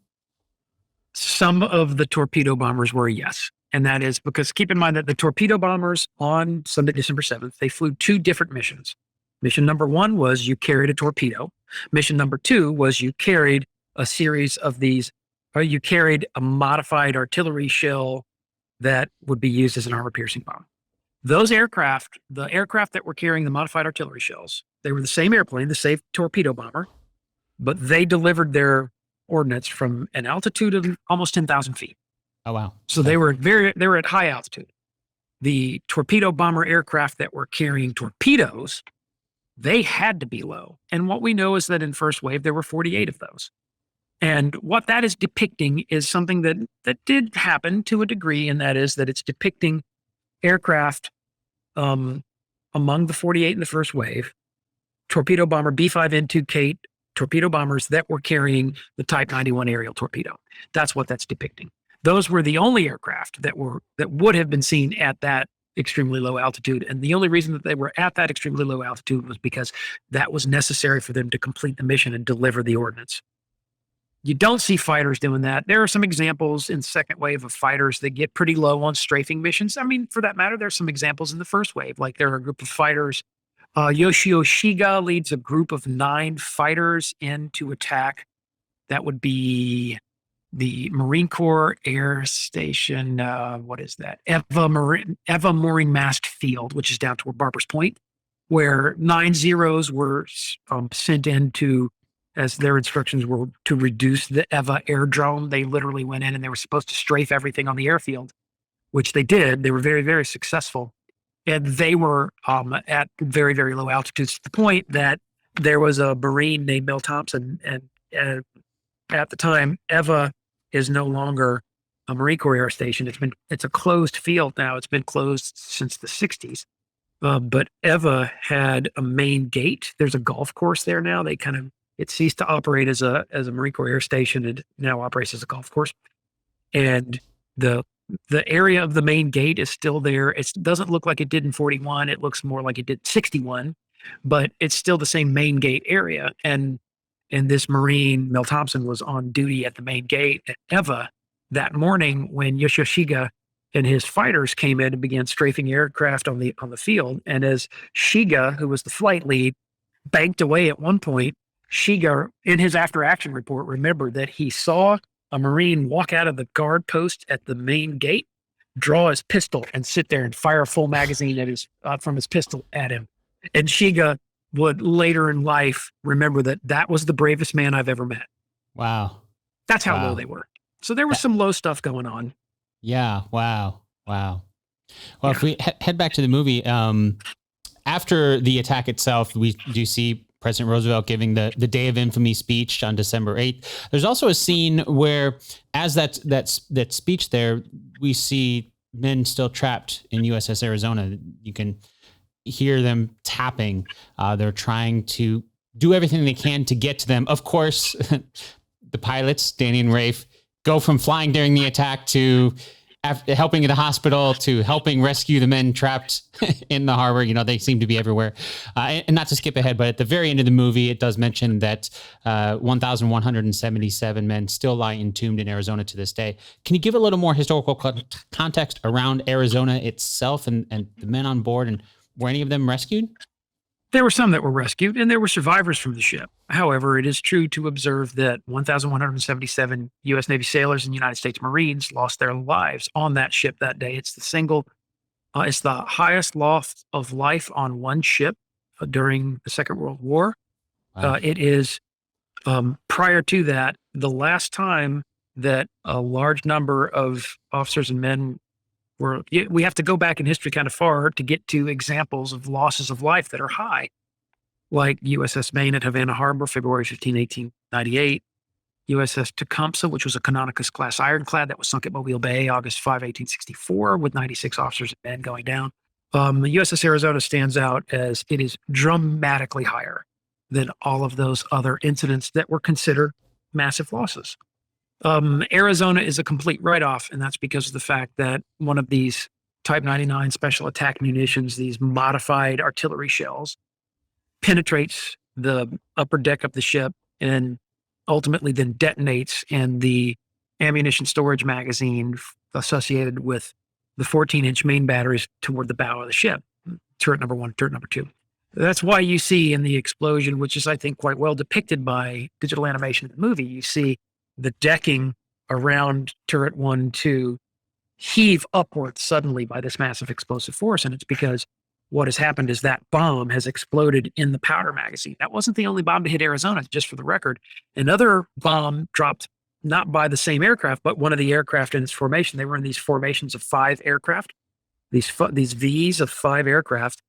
Some of the torpedo bombers were, yes. And that is because keep in mind that the torpedo bombers on Sunday, December 7th, they flew 2 different missions. Mission number 1 was you carried a torpedo. Mission number 2 was you carried a series of these, or you carried a modified artillery shell that would be used as an armor-piercing bomb. Those aircraft, the aircraft that were carrying the modified artillery shells, they were the same airplane, the same torpedo bomber, but they delivered their ordnance from an altitude of almost 10,000 feet. Oh, wow. So they were at high altitude. The torpedo bomber aircraft that were carrying torpedoes, they had to be low. And what we know is that in first wave, there were 48 of those. And what that is depicting is something that did happen to a degree, and that is that it's depicting aircraft among the 48 in the first wave, torpedo bomber B-5N2 Kate torpedo bombers that were carrying the Type 91 aerial torpedo. That's what that's depicting. Those were the only aircraft that would have been seen at that extremely low altitude. And the only reason that they were at that extremely low altitude was because that was necessary for them to complete the mission and deliver the ordnance. You don't see fighters doing that. There are some examples in second wave of fighters that get pretty low on strafing missions. I mean, for that matter, there's some examples in the first wave. Like there are a group of fighters. Yoshio Shiga leads a group of 9 fighters in to attack. That would be the Marine Corps Air Station. What is that? Eva Mooring Mast Field, which is down toward Barber's Point, where 9 Zeros were sent in to, as their instructions were to reduce the Eva airdrome. They literally went in and they were supposed to strafe everything on the airfield, which they did. They were very, very successful. And they were at very, very low altitudes to the point that there was a Marine named Mel Thompson. And at the time, Eva is no longer a Marine Corps Air Station. It's a closed field now. It's been closed since the 60s. But Eva had a main gate. There's a golf course there now. It ceased to operate as a Marine Corps Air Station. It now operates as a golf course. And the area of the main gate is still there. It doesn't look like it did in 41. It looks more like it did 61, but it's still the same main gate area. And this Marine, Mel Thompson, was on duty at the main gate at Eva that morning when Yoshio Shiga and his fighters came in and began strafing aircraft on the field. And as Shiga, who was the flight lead, banked away at one point, Shiga, in his after-action report, remembered that he saw a Marine walk out of the guard post at the main gate, draw his pistol, and sit there and fire a full magazine from his pistol at him. And Shiga would later in life remember that was the bravest man I've ever met. Wow. That's how low they were. So there was some low stuff going on. Yeah. Wow. Well, yeah. If we head back to the movie, after the attack itself, we do see President Roosevelt giving the Day of Infamy speech on December 8th. There's also a scene where, as that speech there, we see men still trapped in USS Arizona. You can hear them tapping. They're trying to do everything they can to get to them. Of course, the pilots, Danny and Rafe, go from flying during the attack to helping at the hospital to helping rescue the men trapped in the harbor. You know, they seem to be everywhere. And not to skip ahead, but at the very end of the movie, it does mention that 1,177 men still lie entombed in Arizona to this day. Can you give a little more historical context around Arizona itself and the men on board, and were any of them rescued? There were some that were rescued, and there were survivors from the ship. However, it is true to observe that 1,177 U.S. Navy sailors and United States Marines lost their lives on that ship that day. It's it's the highest loss of life on one ship during the Second World War. Wow. It is, prior to that, the last time that a large number of officers and men we have to go back in history kind of far to get to examples of losses of life that are high. like USS Maine at Havana Harbor, February 15, 1898. USS Tecumseh, which was a Canonicus-class ironclad that was sunk at Mobile Bay, August 5, 1864, with 96 officers and men going down. The USS Arizona stands out as it is dramatically higher than all of those other incidents that were considered massive losses. Arizona is a complete write-off, and that's because of the fact that one of these Type 99 special attack munitions, these modified artillery shells, penetrates the upper deck of the ship and ultimately then detonates in the ammunition storage magazine associated with the 14-inch main batteries toward the bow of the ship, turret number 1, turret number 2. That's why you see in the explosion, which is, I think, quite well depicted by digital animation in the movie, you see the decking around turret 1, 2 heave upward suddenly by this massive explosive force. And it's because what has happened is that bomb has exploded in the powder magazine. That wasn't the only bomb to hit Arizona, just for the record. Another bomb dropped not by the same aircraft, but one of the aircraft in its formation. They were in these formations of 5 aircraft, these Vs of 5 aircraft.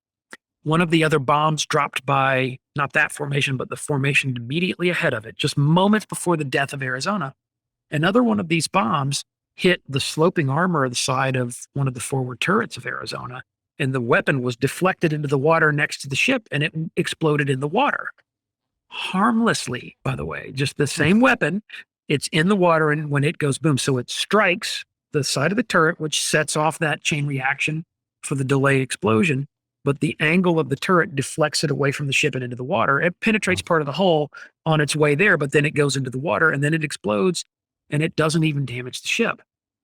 One of the other bombs dropped by not that formation, but the formation immediately ahead of it, just moments before the death of Arizona. Another one of these bombs hit the sloping armor of the side of one of the forward turrets of Arizona, and the weapon was deflected into the water next to the ship, and it exploded in the water. Harmlessly, by the way, just the same weapon. It's in the water, and when it goes boom, so it strikes the side of the turret, which sets off that chain reaction for the delayed explosion. But the angle of the turret deflects it away from the ship and into the water. It penetrates part of the hull on its way there, but then it goes into the water, and then it explodes, and it doesn't even damage the ship.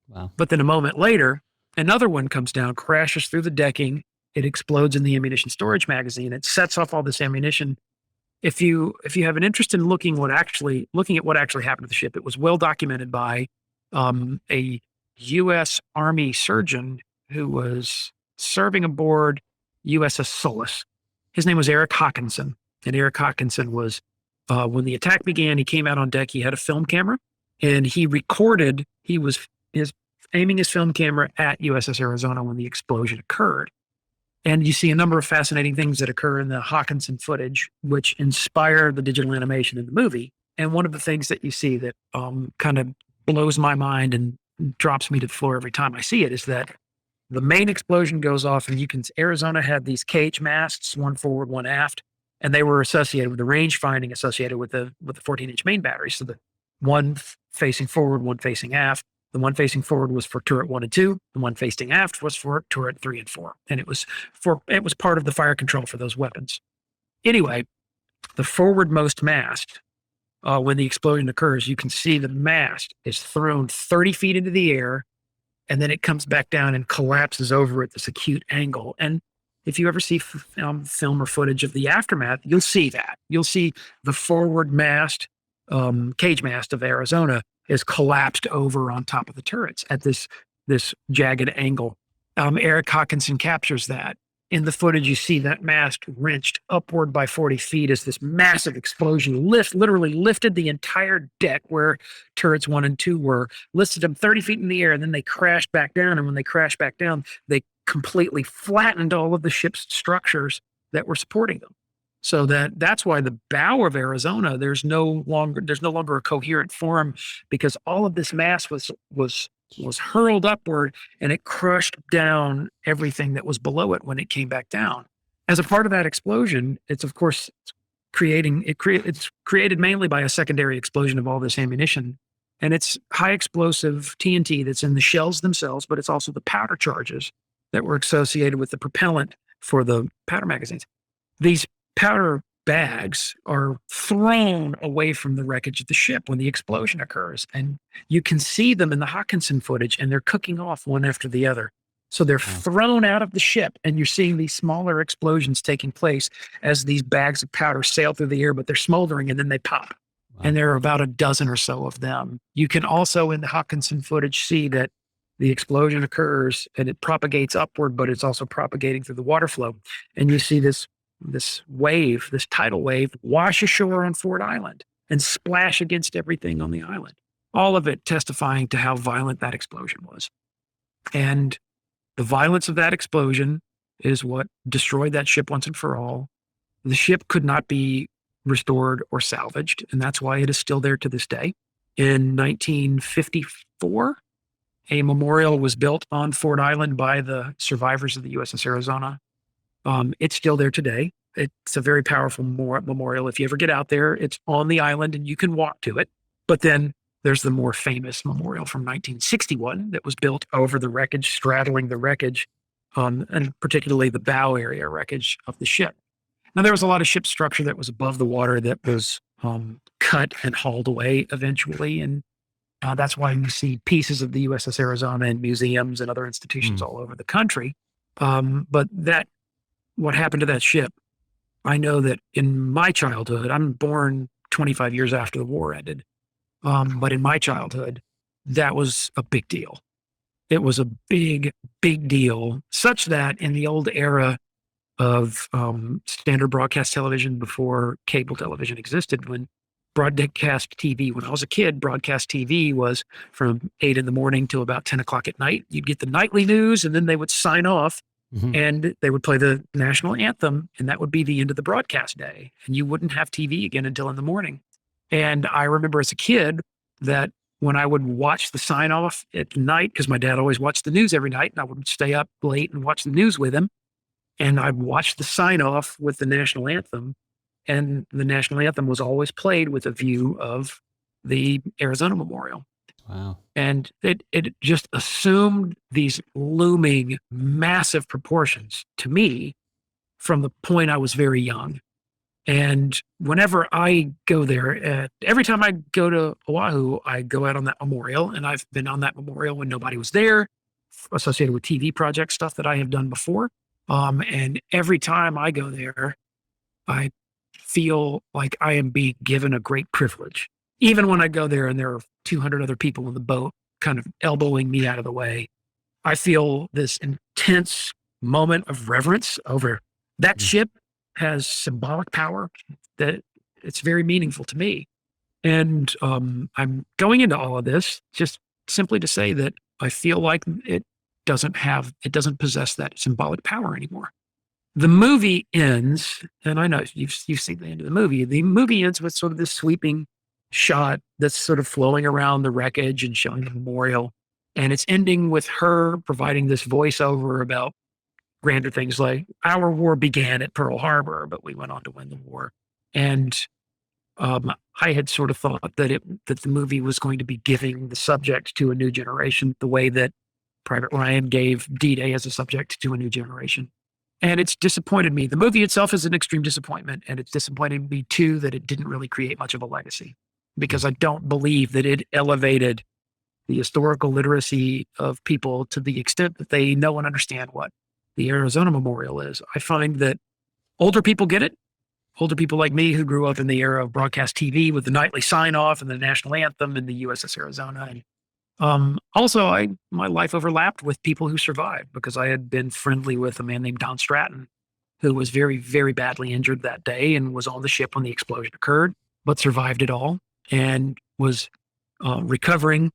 Wow. But then a moment later, another one comes down, crashes through the decking. It explodes in the ammunition storage magazine. It sets off all this ammunition. If you have an interest in looking at what actually happened to the ship, it was well documented by a U.S. Army surgeon who was serving aboard USS Solace. His name was Eric Hawkinson, and Eric Hawkinson was when the attack began. He came out on deck. He had a film camera, and he recorded. He was aiming his film camera at USS Arizona when the explosion occurred. And you see a number of fascinating things that occur in the Hawkinson footage, which inspire the digital animation in the movie. And one of the things that you see that kind of blows my mind and drops me to the floor every time I see it is that the main explosion goes off, and Arizona had these cage masts, one forward, one aft, and they were associated with the range finding associated with the 14-inch main battery. So the one facing forward, one facing aft. The one facing forward was for turret 1 and 2. The one facing aft was for turret 3 and 4. And it was part of the fire control for those weapons. Anyway, the forwardmost mast, when the explosion occurs, you can see the mast is thrown 30 feet into the air, and then it comes back down and collapses over at this acute angle. And if you ever see film or footage of the aftermath, you'll see that. You'll see the forward mast, cage mast of Arizona is collapsed over on top of the turrets at this jagged angle. Eric Hawkinson captures that. In the footage, you see that mast wrenched upward by 40 feet as this massive explosion literally lifted the entire deck where turrets 1 and 2 were, lifted them 30 feet in the air, and then they crashed back down. And when they crashed back down, they completely flattened all of the ship's structures that were supporting them. So that's why the bow of Arizona, there's no longer a coherent form, because all of this mass was hurled upward, and it crushed down everything that was below it when it came back down. As a part of that explosion, it's of course it's created mainly by a secondary explosion of all this ammunition, and it's high explosive TNT that's in the shells themselves, but it's also the powder charges that were associated with the propellant for the powder magazines. These powder bags are thrown away from the wreckage of the ship when the explosion occurs. And you can see them in the Hawkinson footage, and they're cooking off one after the other. So they're thrown out of the ship, and you're seeing these smaller explosions taking place as these bags of powder sail through the air, but they're smoldering and then they pop. Wow. And there are about a dozen or so of them. You can also, in the Hawkinson footage, see that the explosion occurs and it propagates upward, but it's also propagating through the water flow. And you see this wave, this tidal wave, wash ashore on Ford Island and splash against everything on the island. All of it testifying to how violent that explosion was. And the violence of that explosion is what destroyed that ship once and for all. The ship could not be restored or salvaged, and that's why it is still there to this day. In 1954, a memorial was built on Ford Island by the survivors of the USS Arizona. It's still there today. It's a very powerful memorial. If you ever get out there, it's on the island and you can walk to it. But then there's the more famous memorial from 1961 that was built over the wreckage, straddling the wreckage, and particularly the bow area wreckage of the ship. Now, there was a lot of ship structure that was above the water that was cut and hauled away eventually. And that's why you see pieces of the USS Arizona in museums and other institutions all over the country. But what happened to that ship, I know that in my childhood, I'm born 25 years after the war ended. But in my childhood, that was a big deal. It was a big, big deal, such that in the old era of standard broadcast television before cable television existed, when broadcast TV, when I was a kid, broadcast TV was from 8 in the morning till about 10 o'clock at night. You'd get the nightly news and then they would sign off and they would play the national anthem, and that would be the end of the broadcast day. And you wouldn't have TV again until in the morning. And I remember as a kid that when I would watch the sign off at night, because my dad always watched the news every night, and I would stay up late and watch the news with him. And I'd watch the sign off with the national anthem. And the national anthem was always played with a view of the Arizona Memorial. Wow. And it just assumed these looming massive proportions to me from the point I was very young. And whenever I go there, every time I go to Oahu, I go out on that memorial. And I've been on that memorial when nobody was there, associated with TV project stuff that I have done before. And every time I go there, I feel like I am being given a great privilege. Even when I go there and there are 200 other people in the boat kind of elbowing me out of the way, I feel this intense moment of reverence over that ship has symbolic power that it's very meaningful to me. And I'm going into all of this just simply to say that I feel like it doesn't possess that symbolic power anymore. The movie ends, and I know you've seen the end of the movie. The movie ends with sort of this sweeping shot that's sort of flowing around the wreckage and showing the memorial. And it's ending with her providing this voiceover about grander things like, our war began at Pearl Harbor, but we went on to win the war. And I had sort of thought that the movie was going to be giving the subject to a new generation the way that Private Ryan gave D-Day as a subject to a new generation. And it's disappointed me. The movie itself is an extreme disappointment, and it's disappointed me too that it didn't really create much of a legacy, because I don't believe that it elevated the historical literacy of people to the extent that they know and understand what the Arizona Memorial is. I find that older people get it. Older people like me who grew up in the era of broadcast TV with the nightly sign-off and the national anthem and the USS Arizona. And also, my life overlapped with people who survived, because I had been friendly with a man named Don Stratton, who was very, very badly injured that day and was on the ship when the explosion occurred, but survived it all and was recovering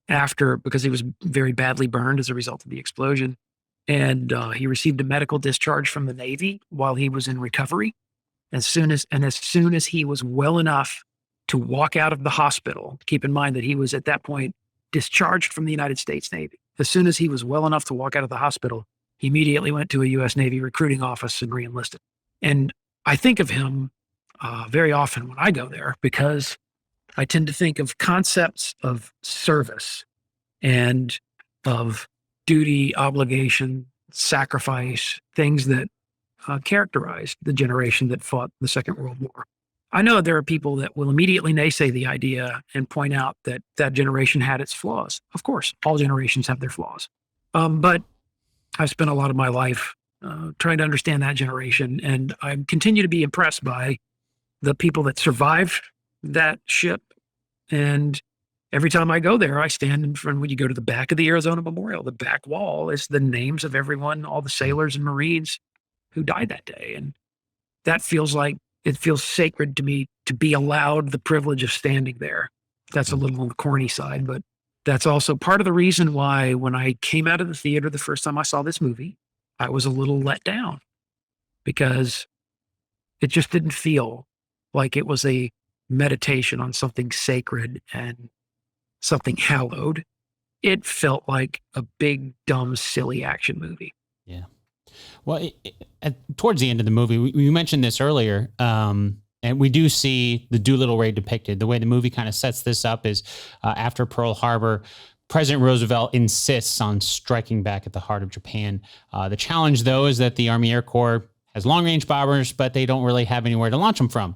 after, because he was very badly burned as a result of the explosion. And he received a medical discharge from the Navy while he was in recovery. As soon as he was well enough to walk out of the hospital, keep in mind that he was at that point discharged from the United States Navy. As soon as he was well enough to walk out of the hospital, he immediately went to a U.S. Navy recruiting office and reenlisted. And I think of him very often when I go there, because I tend to think of concepts of service and of duty, obligation, sacrifice, things that characterized the generation that fought the Second World War. I know there are people that will immediately naysay the idea and point out that that generation had its flaws. Of course, all generations have their flaws. But I've spent a lot of my life trying to understand that generation, and I continue to be impressed by the people that survived that ship. And every time I go there, I stand in front, when you go to the back of the Arizona Memorial, the back wall is the names of everyone, all the sailors and Marines who died that day. And that feels like, it feels sacred to me to be allowed the privilege of standing there. That's a little on the corny side, but that's also part of the reason why when I came out of the theater the first time I saw this movie, I was a little let down, because It just didn't feel like it was a meditation on something sacred and something hallowed. It felt like a big, dumb, silly action movie. Yeah. Well, towards the end of the movie, we mentioned this earlier, and we do see the Doolittle Raid depicted. The way the movie kind of sets this up is after Pearl Harbor, President Roosevelt insists on striking back at the heart of Japan. The challenge, though, is that the Army Air Corps has long-range bombers, but they don't really have anywhere to launch them from.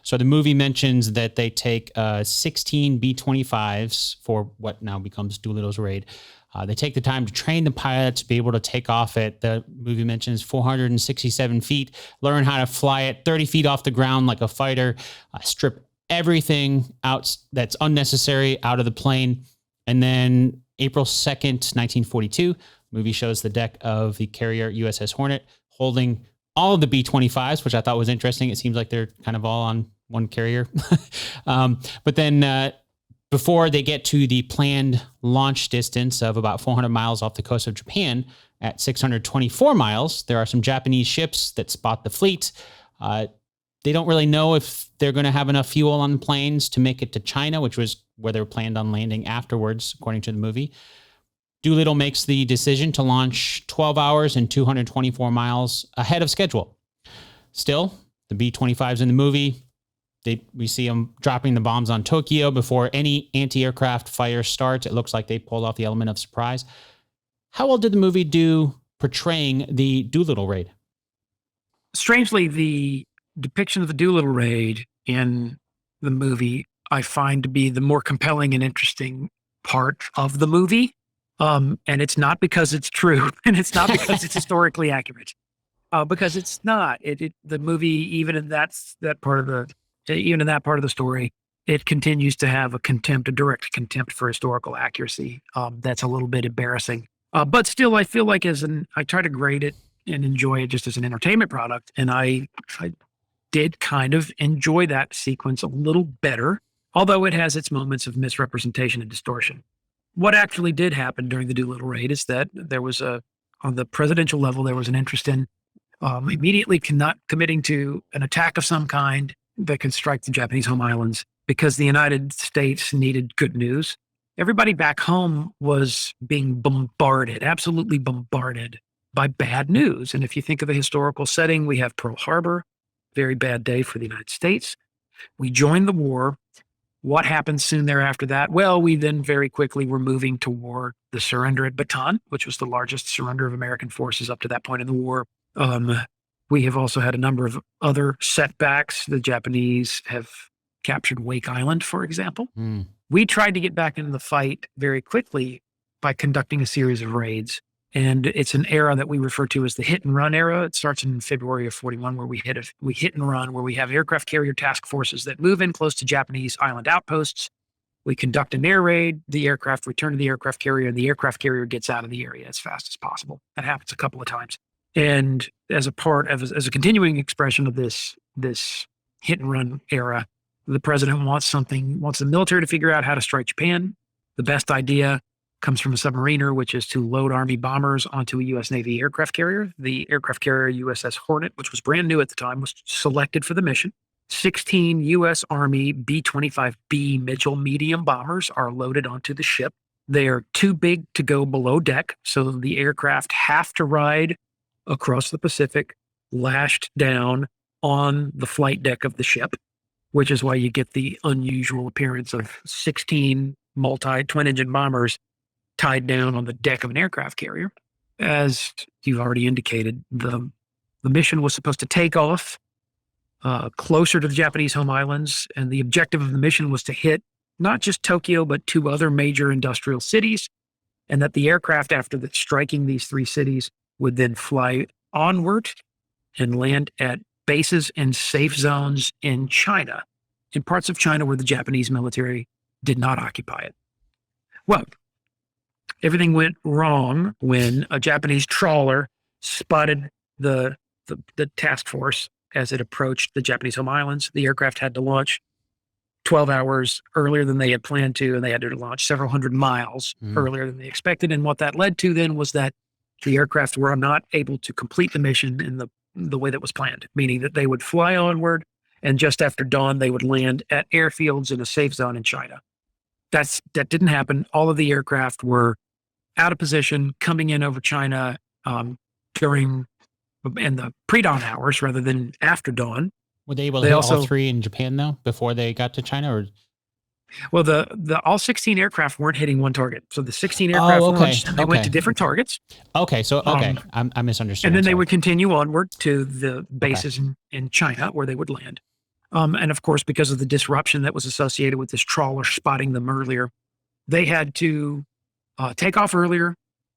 So the movie mentions that they take 16 B-25s for what now becomes Doolittle's Raid. They take the time to train the pilots to be able to take off at, the movie mentions, 467 feet, learn how to fly at 30 feet off the ground like a fighter, strip everything out that's unnecessary out of the plane. And then April 2nd, 1942, movie shows the deck of the carrier USS Hornet holding all of the B-25s, which I thought was interesting. It seems like they're kind of all on one carrier. But then before they get to the planned launch distance of about 400 miles off the coast of Japan, at 624 miles, there are some Japanese ships that spot the fleet. They don't really know if they're going to have enough fuel on the planes to make it to China, which was where they were planned on landing afterwards, according to the movie. Doolittle makes the decision to launch 12 hours and 224 miles ahead of schedule. Still, the B-25s in the movie, we see them dropping the bombs on Tokyo before any anti-aircraft fire starts. It looks like they pulled off the element of surprise. How well did the movie do portraying the Doolittle Raid? Strangely, the depiction of the Doolittle Raid in the movie I find to be the more compelling and interesting part of the movie. And it's not because it's true, and it's not because it's historically accurate, because it's not. The movie, even in that part of the story, it continues to have a direct contempt for historical accuracy. That's a little bit embarrassing. But still, I feel like I try to grade it and enjoy it just as an entertainment product, and I did kind of enjoy that sequence a little better, although it has its moments of misrepresentation and distortion. What actually did happen during the Doolittle Raid is that there was on the presidential level, there was an interest in immediately committing to an attack of some kind that could strike the Japanese home islands because the United States needed good news. Everybody back home was being bombarded, absolutely bombarded by bad news. And if you think of the historical setting, we have Pearl Harbor, very bad day for the United States. We joined the war. What happened soon thereafter that? Well, we then very quickly were moving toward the surrender at Bataan, which was the largest surrender of American forces up to that point in the war. We have also had a number of other setbacks. The Japanese have captured Wake Island, for example. We tried to get back into the fight very quickly by conducting a series of raids. And it's an era that we refer to as the hit and run era. It starts in February of 41, where we hit and run, where we have aircraft carrier task forces that move in close to Japanese island outposts. We conduct an air raid, the aircraft return to the aircraft carrier, and the aircraft carrier gets out of the area as fast as possible. That happens a couple of times. And as a continuing expression of this hit and run era, the president wants the military to figure out how to strike Japan. The best idea comes from a submariner, which is to load Army bombers onto a U.S. Navy aircraft carrier. The aircraft carrier USS Hornet, which was brand new at the time, was selected for the mission. 16 U.S. Army B-25B Mitchell medium bombers are loaded onto the ship. They are too big to go below deck, so the aircraft have to ride across the Pacific, lashed down on the flight deck of the ship, which is why you get the unusual appearance of 16 twin-engine bombers tied down on the deck of an aircraft carrier. As you've already indicated, the mission was supposed to take off closer to the Japanese home islands, and the objective of the mission was to hit not just Tokyo, but 2 other major industrial cities, and that the aircraft, after striking these 3 cities, would then fly onward and land at bases and safe zones in China, in parts of China where the Japanese military did not occupy it. Well, everything went wrong when a Japanese trawler spotted the task force as it approached the Japanese home islands. The aircraft had to launch 12 hours earlier than they had planned to, and they had to launch several hundred miles earlier than they expected. And what that led to then was that the aircraft were not able to complete the mission, and the the way that was planned, meaning that they would fly onward, and just after dawn, they would land at airfields in a safe zone in China. That didn't happen. All of the aircraft were out of position, coming in over China during in the pre-dawn hours rather than after dawn. Were they able to hit all three in Japan though before they got to China? Or well, the all 16 aircraft weren't hitting one target. So the 16 aircraft launched, and they went to different targets. Okay, so I misunderstood. And then they would continue onward to the bases in China where they would land. And of course, because of the disruption that was associated with this trawler spotting them earlier, they had to take off earlier.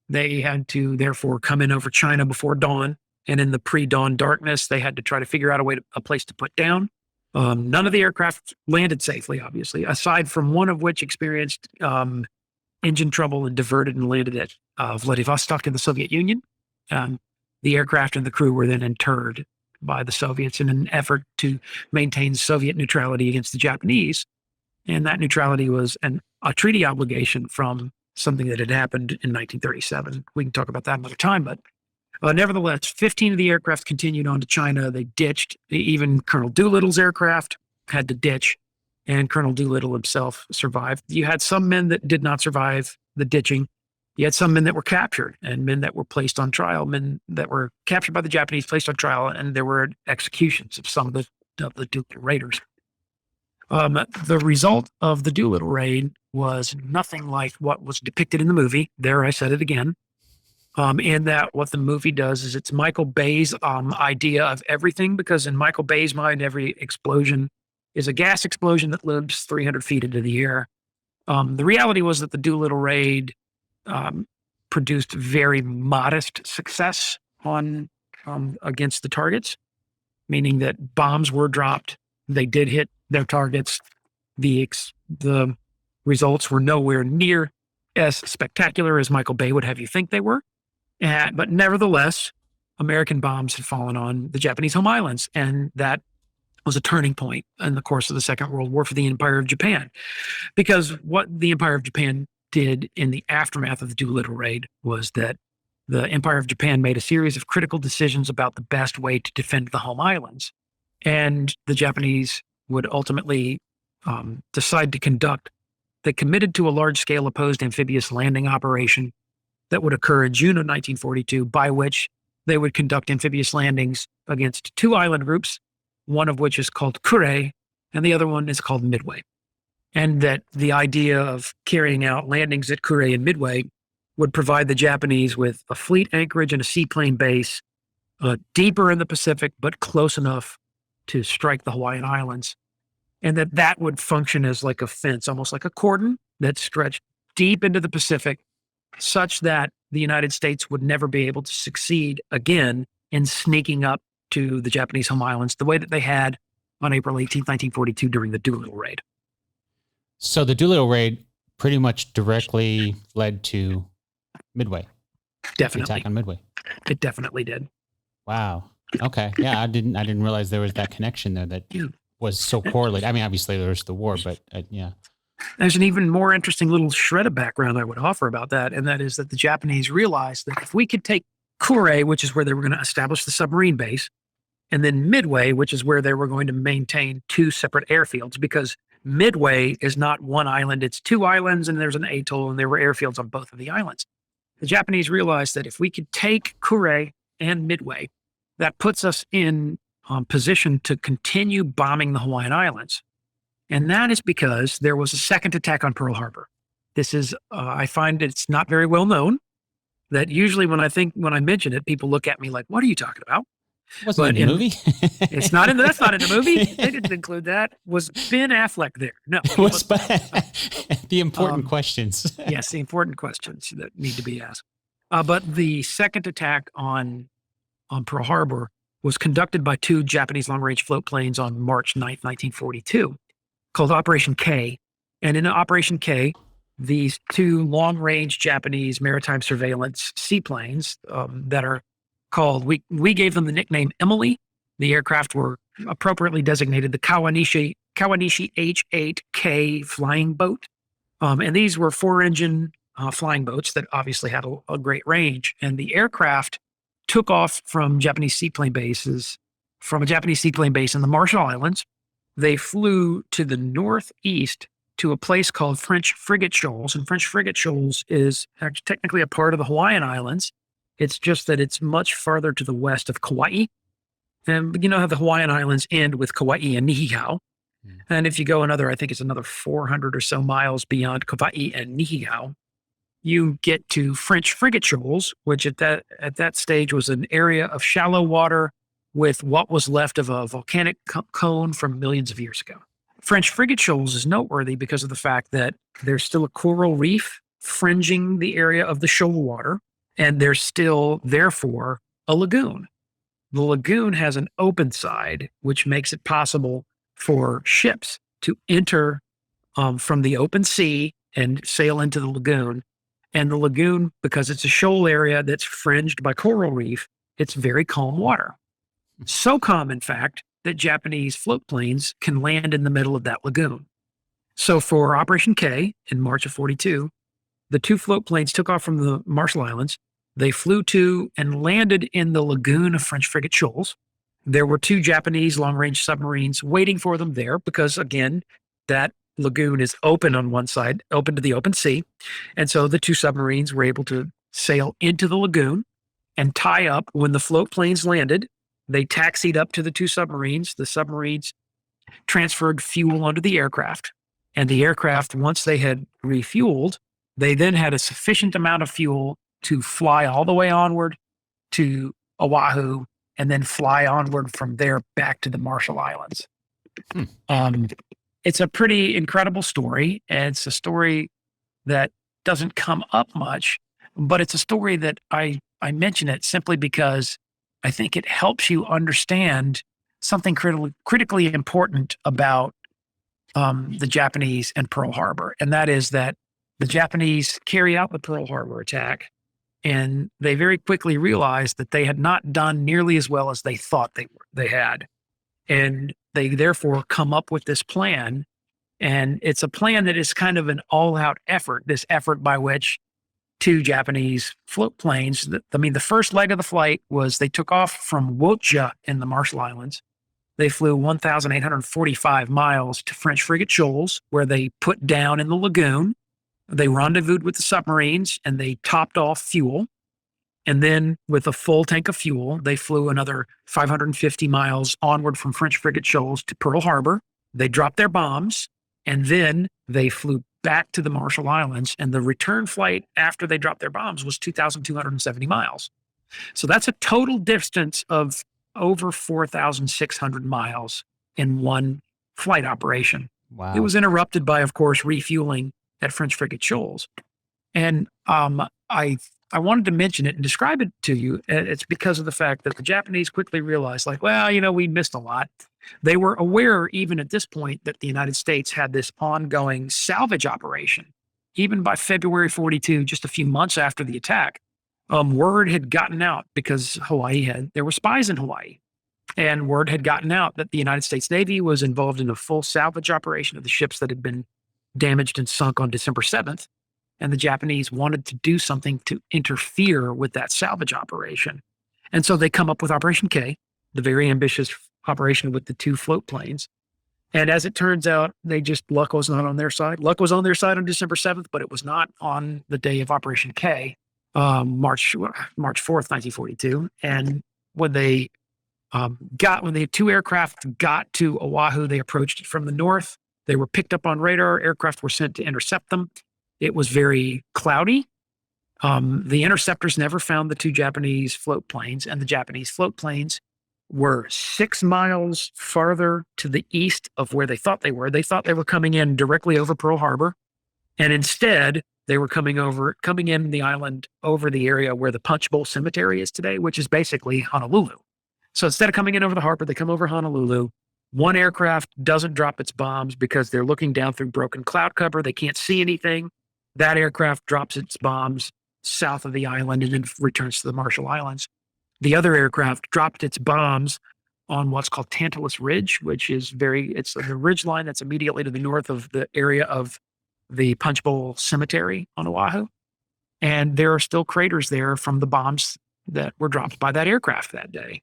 They had to therefore come in over China before dawn. And in the pre-dawn darkness, they had to try to figure out a place to put down. None of the aircraft landed safely, obviously, aside from one of which experienced engine trouble and diverted and landed at Vladivostok in the Soviet Union. The aircraft and the crew were then interred by the Soviets in an effort to maintain Soviet neutrality against the Japanese. And that neutrality was a treaty obligation from something that had happened in 1937. We can talk about that another time, but nevertheless, 15 of the aircraft continued on to China. They ditched. Even Colonel Doolittle's aircraft had to ditch, and Colonel Doolittle himself survived. You had some men that did not survive the ditching. You had some men that were captured and men that were placed on trial, men that were captured by the Japanese, placed on trial, and there were executions of some of the Doolittle Raiders. The result of the Doolittle Raid was nothing like what was depicted in the movie. There, I said it again. In that what the movie does is it's Michael Bay's idea of everything, because in Michael Bay's mind, every explosion is a gas explosion that lives 300 feet into the air. The reality was that the Doolittle Raid produced very modest success on against the targets, meaning that bombs were dropped. They did hit their targets. The results were nowhere near as spectacular as Michael Bay would have you think they were. But nevertheless, American bombs had fallen on the Japanese home islands, and that was a turning point in the course of the Second World War for the Empire of Japan. Because what the Empire of Japan did in the aftermath of the Doolittle Raid was that the Empire of Japan made a series of critical decisions about the best way to defend the home islands. And the Japanese would ultimately decide to conduct. They committed to a large-scale opposed amphibious landing operation that would occur in June of 1942, by which they would conduct amphibious landings against two island groups, one of which is called Kure, and the other one is called Midway. And that the idea of carrying out landings at Kure and Midway would provide the Japanese with a fleet anchorage and a seaplane base deeper in the Pacific, but close enough to strike the Hawaiian Islands. And that would function as like a fence, almost like a cordon that stretched deep into the Pacific, such that the United States would never be able to succeed again in sneaking up to the Japanese home islands the way that they had on April 18, 1942 during the Doolittle Raid. So the Doolittle Raid pretty much directly led to Midway. Definitely. The attack on Midway. It definitely did. Wow. Okay. Yeah, I didn't realize there was that connection there that was so correlated. I mean, obviously there was the war, but yeah. There's an even more interesting little shred of background I would offer about that, and that is that the Japanese realized that if we could take Kure, which is where they were going to establish the submarine base, and then Midway, which is where they were going to maintain two separate airfields, because Midway is not one island, it's two islands, and there's an atoll, and there were airfields on both of the islands. The Japanese realized that if we could take Kure and Midway, that puts us in position to continue bombing the Hawaiian Islands. And that is because there was a second attack on Pearl Harbor. This is, I find it's not very well known, that usually when I mention it, people look at me like, what are you talking about? Wasn't it in the movie? That's not in the movie. They didn't include that. Was Ben Affleck there? No. The important questions. Yes, the important questions that need to be asked. But the second attack on Pearl Harbor was conducted by two Japanese long-range float planes on March 9th, 1942. Called Operation K. And in Operation K, these two long-range Japanese maritime surveillance seaplanes that are called, we gave them the nickname Emily. The aircraft were appropriately designated the Kawanishi H-8K flying boat. And these were four-engine flying boats that obviously had a great range. And the aircraft took off from Japanese seaplane bases, from a Japanese seaplane base in the Marshall Islands. They flew to the northeast to a place called French Frigate Shoals. And French Frigate Shoals is actually technically a part of the Hawaiian Islands. It's just that it's much farther to the west of Kauai. And you know how the Hawaiian Islands end with Kauai and Niihau. And if you go I think it's another 400 or so miles beyond Kauai and Niihau, you get to French Frigate Shoals, which at that stage was an area of shallow water with what was left of a volcanic cone from millions of years ago. French Frigate Shoals is noteworthy because of the fact that there's still a coral reef fringing the area of the shoal water, and there's still, therefore, a lagoon. The lagoon has an open side, which makes it possible for ships to enter from the open sea and sail into the lagoon. And the lagoon, because it's a shoal area that's fringed by coral reef, it's very calm water. So calm, in fact, that Japanese float planes can land in the middle of that lagoon. So for Operation K in March of 42, the two float planes took off from the Marshall Islands. They flew to and landed in the lagoon of French Frigate Shoals. There were two Japanese long-range submarines waiting for them there because, again, that lagoon is open on one side, open to the open sea. And so the two submarines were able to sail into the lagoon and tie up. When the float planes landed, they taxied up to the two submarines. The submarines transferred fuel onto the aircraft. And the aircraft, once they had refueled, they then had a sufficient amount of fuel to fly all the way onward to Oahu and then fly onward from there back to the Marshall Islands. It's a pretty incredible story. And it's a story that doesn't come up much, but it's a story that I mention it simply because I think it helps you understand something critically important about the Japanese and Pearl Harbor. And that is that the Japanese carry out the Pearl Harbor attack, and they very quickly realized that they had not done nearly as well as they thought they had. And they therefore come up with this plan. And it's a plan that is kind of an all-out effort, this effort by which two Japanese float planes, the first leg of the flight was they took off from Woja in the Marshall Islands. They flew 1,845 miles to French Frigate Shoals, where they put down in the lagoon. They rendezvoused with the submarines and they topped off fuel. And then with a full tank of fuel, they flew another 550 miles onward from French Frigate Shoals to Pearl Harbor. They dropped their bombs, and then they flew back to the Marshall Islands. And the return flight after they dropped their bombs was 2,270 miles. So that's a total distance of over 4,600 miles in one flight operation. Wow. It was interrupted by, of course, refueling at French Frigate Shoals. And I wanted to mention it and describe it to you. It's because of the fact that the Japanese quickly realized, we missed a lot. They were aware, even at this point, that the United States had this ongoing salvage operation. Even by February 42, just a few months after the attack, word had gotten out because there were spies in Hawaii. And word had gotten out that the United States Navy was involved in a full salvage operation of the ships that had been damaged and sunk on December 7th. And the Japanese wanted to do something to interfere with that salvage operation. And so they come up with Operation K, the very ambitious operation with the two float planes. And as it turns out, luck was not on their side. Luck was on their side on December 7th, but it was not on the day of Operation K, March 4th, 1942. And when the two aircraft got to Oahu, they approached it from the north. They were picked up on radar. Aircraft were sent to intercept them. It was very cloudy. The interceptors never found the two Japanese float planes, and the Japanese float planes were 6 miles farther to the east of where they thought they were. They thought they were coming in directly over Pearl Harbor, and instead they were coming in the island over the area where the Punch Bowl Cemetery is today, which is basically Honolulu. So instead of coming in over the harbor, they come over Honolulu. One aircraft doesn't drop its bombs because they're looking down through broken cloud cover. They can't see anything. That aircraft drops its bombs south of the island and then returns to the Marshall Islands. The other aircraft dropped its bombs on what's called Tantalus Ridge, which is it's the ridge line that's immediately to the north of the area of the Punch Bowl Cemetery on Oahu. And there are still craters there from the bombs that were dropped by that aircraft that day.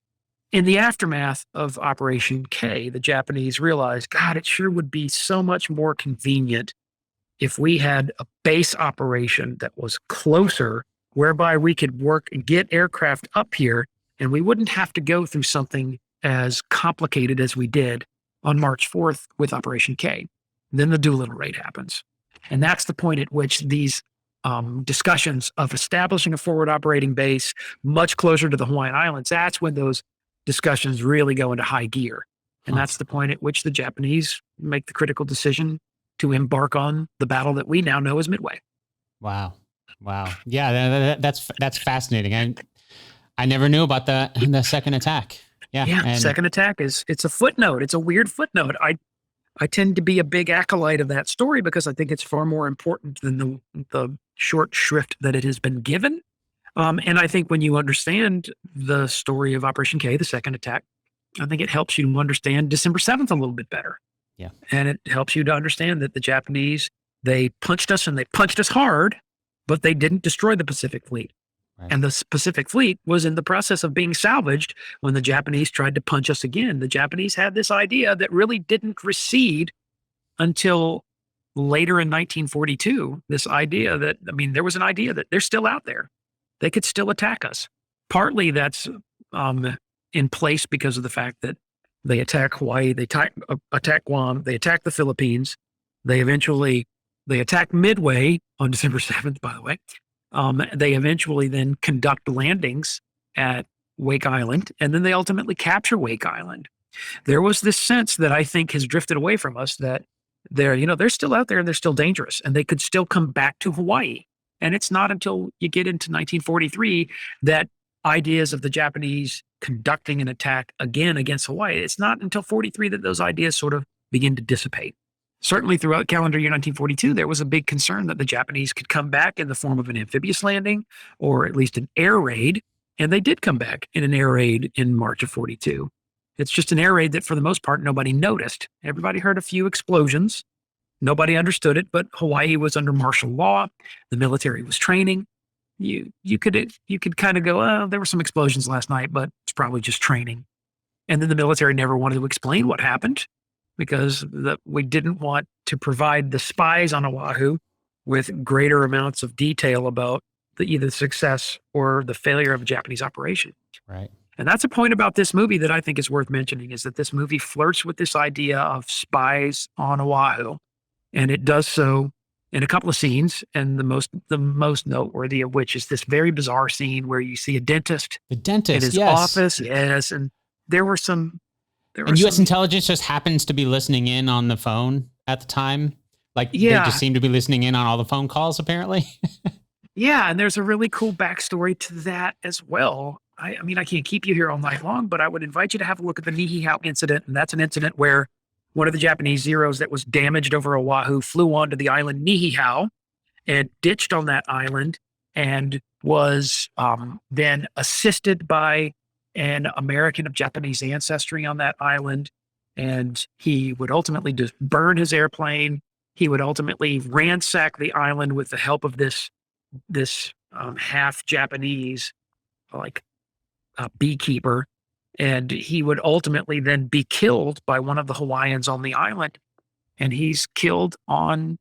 In the aftermath of Operation K, the Japanese realized, God, it sure would be so much more convenient if we had a base operation that was closer, whereby we could work and get aircraft up here, and we wouldn't have to go through something as complicated as we did on March 4th with Operation K. Then the Doolittle Raid happens. And that's the point at which these discussions of establishing a forward operating base much closer to the Hawaiian Islands, that's when those discussions really go into high gear. And that's the point at which the Japanese make the critical decision to embark on the battle that we now know as Midway. Wow. Yeah, that's fascinating. I never knew about the second attack. Yeah. Second attack it's a footnote. It's a weird footnote. I tend to be a big acolyte of that story because I think it's far more important than the short shrift that it has been given. And I think when you understand the story of Operation K, the second attack, I think it helps you to understand December 7th a little bit better. Yeah. And it helps you to understand that the Japanese, they punched us and they punched us hard, but they didn't destroy the Pacific Fleet. Right. And the Pacific Fleet was in the process of being salvaged when the Japanese tried to punch us again. The Japanese had this idea that really didn't recede until later in 1942. This idea that, there was an idea that they're still out there. They could still attack us. Partly that's in place because of the fact that they attack Hawaii, they attack Guam, they attack the Philippines. They attack Midway on December 7th, by the way. They eventually then conduct landings at Wake Island, and then they ultimately capture Wake Island. There was this sense that I think has drifted away from us that they're still out there and they're still dangerous and they could still come back to Hawaii. And it's not until you get into 1943 that ideas of the Japanese conducting an attack again against Hawaii, it's not until 43 that those ideas sort of begin to dissipate. Certainly throughout calendar year 1942, there was a big concern that the Japanese could come back in the form of an amphibious landing or at least an air raid. And they did come back in an air raid in March of 42. It's just an air raid that for the most part, nobody noticed. Everybody heard a few explosions. Nobody understood it, but Hawaii was under martial law. The military was training. You could kind of go, oh, there were some explosions last night, but it's probably just training. And then the military never wanted to explain what happened because we didn't want to provide the spies on Oahu with greater amounts of detail about either the success or the failure of a Japanese operation. Right. And that's a point about this movie that I think is worth mentioning, is that this movie flirts with this idea of spies on Oahu. And it does so in a couple of scenes, and the most noteworthy of which is this very bizarre scene where you see a dentist. The dentist, in his yes. office, yes, and there were some. And U.S. intelligence just happens to be listening in on the phone at the time. They just seem to be listening in on all the phone calls, apparently. Yeah, and there's a really cool backstory to that as well. I can't keep you here all night long, but I would invite you to have a look at the Niihau incident, and that's an incident where one of the Japanese Zeros that was damaged over Oahu flew onto the island Niihau and ditched on that island and was then assisted by an American of Japanese ancestry on that island. And he would ultimately just burn his airplane. He would ultimately ransack the island with the help of this half Japanese, beekeeper. And he would ultimately then be killed by one of the Hawaiians on the island. And he's killed on,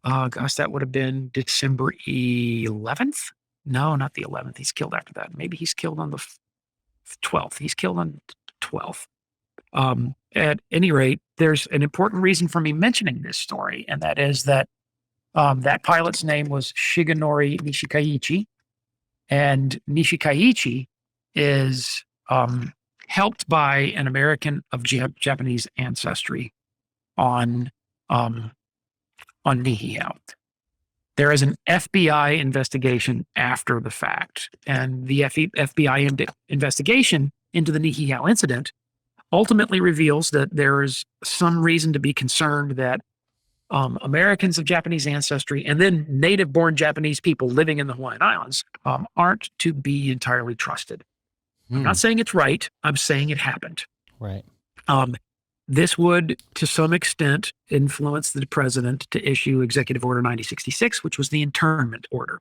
that would have been December 11th? No, not the 11th. He's killed after that. Maybe he's killed on the 12th. He's killed on the 12th. At any rate, there's an important reason for me mentioning this story, and that is that that pilot's name was Shigenori Nishikaichi. And Nishikaichi is helped by an American of Japanese ancestry on Niihau. There is an FBI investigation after the fact, and the FBI investigation into the Niihau incident ultimately reveals that there is some reason to be concerned that Americans of Japanese ancestry and then native-born Japanese people living in the Hawaiian Islands aren't to be entirely trusted. I'm not saying it's right. I'm saying it happened. Right. This would, to some extent, influence the president to issue Executive Order 9066, which was the internment order.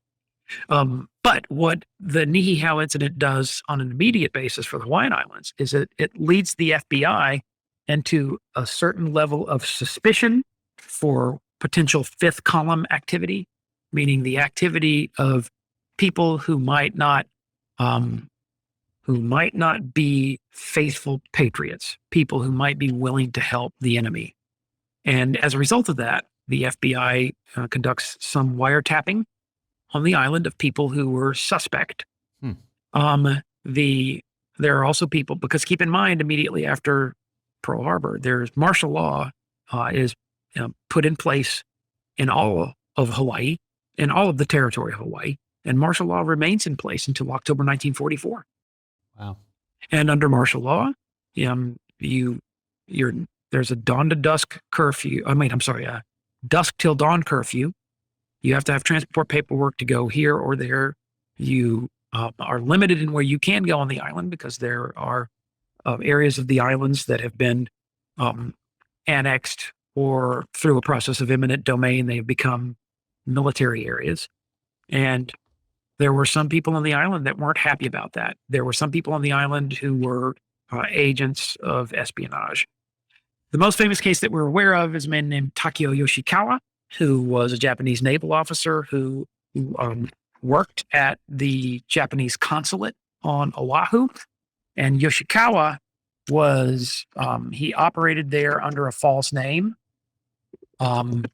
But what the Niihau incident does on an immediate basis for the Hawaiian Islands is it leads the FBI into a certain level of suspicion for potential fifth column activity, meaning the activity of people who might not be faithful patriots, people who might be willing to help the enemy. And as a result of that, the FBI conducts some wiretapping on the island of people who were suspect. There are also people, because keep in mind, immediately after Pearl Harbor, there's martial law is put in place in all of Hawaii, in all of the territory of Hawaii, and martial law remains in place until October 1944. Wow. And under martial law, there's a dawn to dusk curfew. Dusk till dawn curfew. You have to have transport paperwork to go here or there. You are limited in where you can go on the island because there are areas of the islands that have been annexed or through a process of eminent domain, they have become military areas. And there were some people on the island that weren't happy about that. There were some people on the island who were agents of espionage. The most famous case that we're aware of is a man named Takeo Yoshikawa, who was a Japanese naval officer who worked at the Japanese consulate on Oahu. And Yoshikawa was, he operated there under a false name. And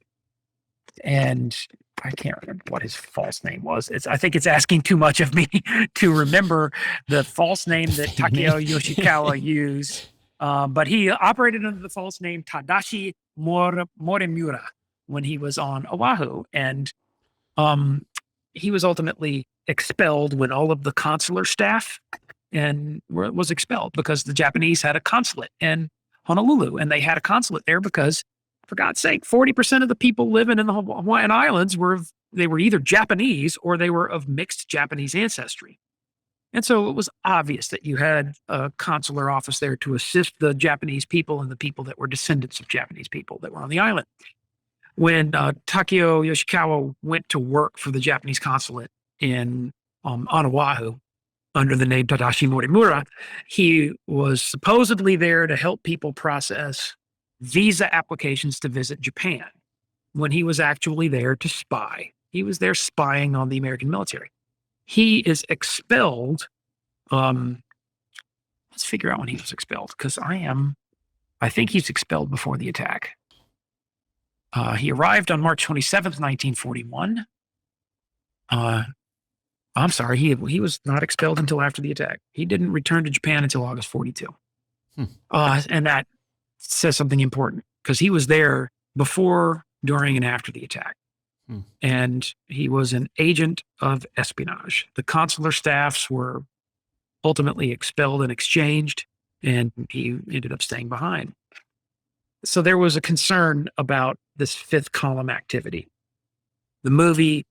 I can't remember what his false name was. I think it's asking too much of me to remember the false name that Takeo Yoshikawa used. But he operated under the false name Tadashi Moremura when he was on Oahu. And he was ultimately expelled when all of the consular staff was expelled because the Japanese had a consulate in Honolulu. And they had a consulate there because, for God's sake, 40% of the people living in the Hawaiian Islands were either Japanese or they were of mixed Japanese ancestry. And so it was obvious that you had a consular office there to assist the Japanese people and the people that were descendants of Japanese people that were on the island. When Takeo Yoshikawa went to work for the Japanese consulate on Oahu under the name Tadashi Moremura, he was supposedly there to help people process visa applications to visit Japan when he was actually there to spy. He was there spying on the American military. He is expelled. Let's figure out when he was expelled because I think he's expelled before the attack. He arrived on March 27th, 1941. I'm sorry, he was not expelled until after the attack. He didn't return to Japan until August 42. And that says something important because he was there before, during, and after the attack. And he was an agent of espionage. The consular staffs were ultimately expelled and exchanged, and he ended up staying behind. So there was a concern about this fifth column activity. The movie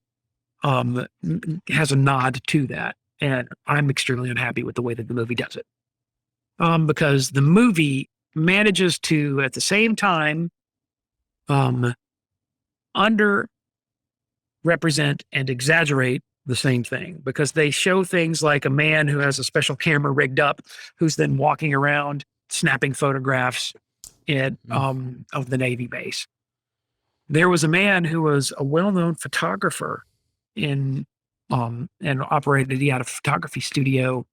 has a nod to that, and I'm extremely unhappy with the way that the movie does it. Because the movie manages to, at the same time, underrepresent and exaggerate the same thing, because they show things like a man who has a special camera rigged up, who's then walking around snapping photographs of the Navy base. There was a man who was a well-known photographer and operated. He had a photography studio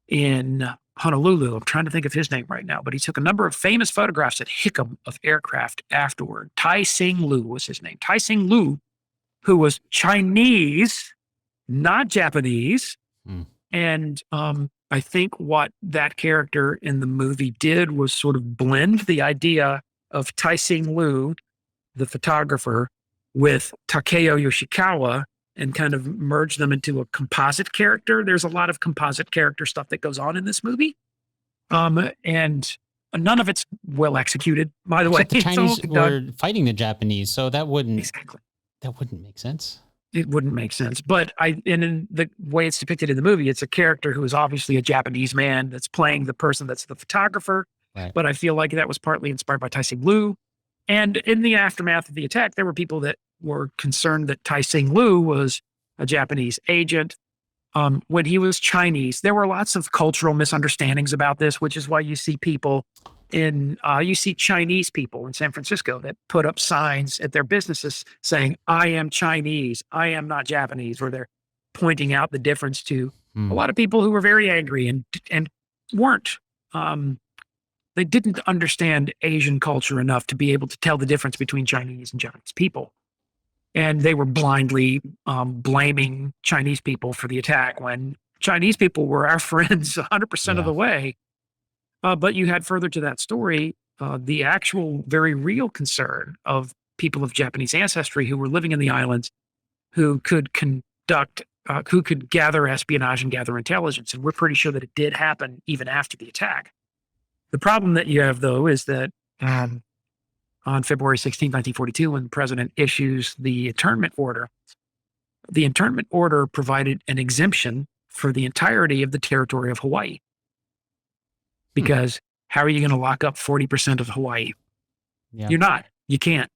in Honolulu. I'm trying to think of his name right now, but he took a number of famous photographs at Hickam of aircraft afterward. Tai Sing Lu was his name. Tai Sing Lu, who was Chinese, not Japanese. And I think what that character in the movie did was sort of blend the idea of Tai Sing Lu, the photographer, with Takeo Yoshikawa and kind of merge them into a composite character. There's a lot of composite character stuff that goes on in this movie. And none of it's well executed, by the way. The Chinese were fighting the Japanese, so that wouldn't make sense. It wouldn't make sense. But in the way it's depicted in the movie, it's a character who is obviously a Japanese man that's playing the person that's the photographer. Right. But I feel like that was partly inspired by Tai Sing Lu. And in the aftermath of the attack, there were people that were concerned that Tai Sing Lu was a Japanese agent. When he was Chinese, there were lots of cultural misunderstandings about this, which is why you see you see Chinese people in San Francisco that put up signs at their businesses saying, "I am Chinese, I am not Japanese," where they're pointing out the difference to a lot of people who were very angry and weren't. They didn't understand Asian culture enough to be able to tell the difference between Chinese and Japanese people. And they were blindly blaming Chinese people for the attack when Chinese people were our friends 100% of the way. But you had further to that story, the actual very real concern of people of Japanese ancestry who were living in the islands, who could gather espionage and gather intelligence. And we're pretty sure that it did happen even after the attack. The problem that you have, though, is that on February 16, 1942, when the president issues the internment order provided an exemption for the entirety of the territory of Hawaii. Because how are you going to lock up 40% of Hawaii? Yeah. You're not. You can't.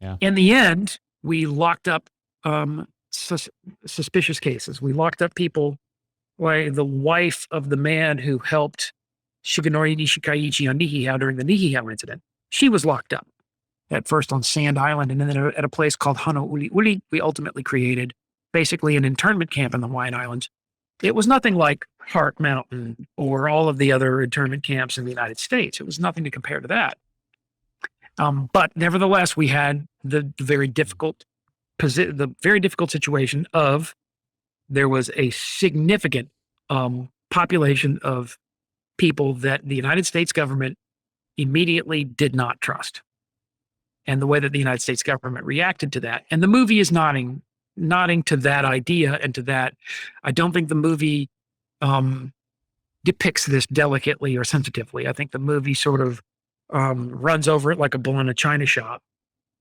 Yeah. In the end, we locked up suspicious cases. We locked up people like the wife of the man who helped Shigenori Nishikaichi on Niihau during the Niihau incident. She was locked up, at first on Sand Island, and then at a place called Honouliuli. We ultimately created basically an internment camp in the Hawaiian Islands. It was nothing like Hart Mountain or all of the other internment camps in the United States. It was nothing to compare to that. But nevertheless, we had the very difficult situation of there was a significant population of people that the United States government immediately did not trust. And the way that the United States government reacted to that. And the movie is nodding to that idea and to that. I don't think the movie depicts this delicately or sensitively. I think the movie sort of runs over it like a bull in a china shop.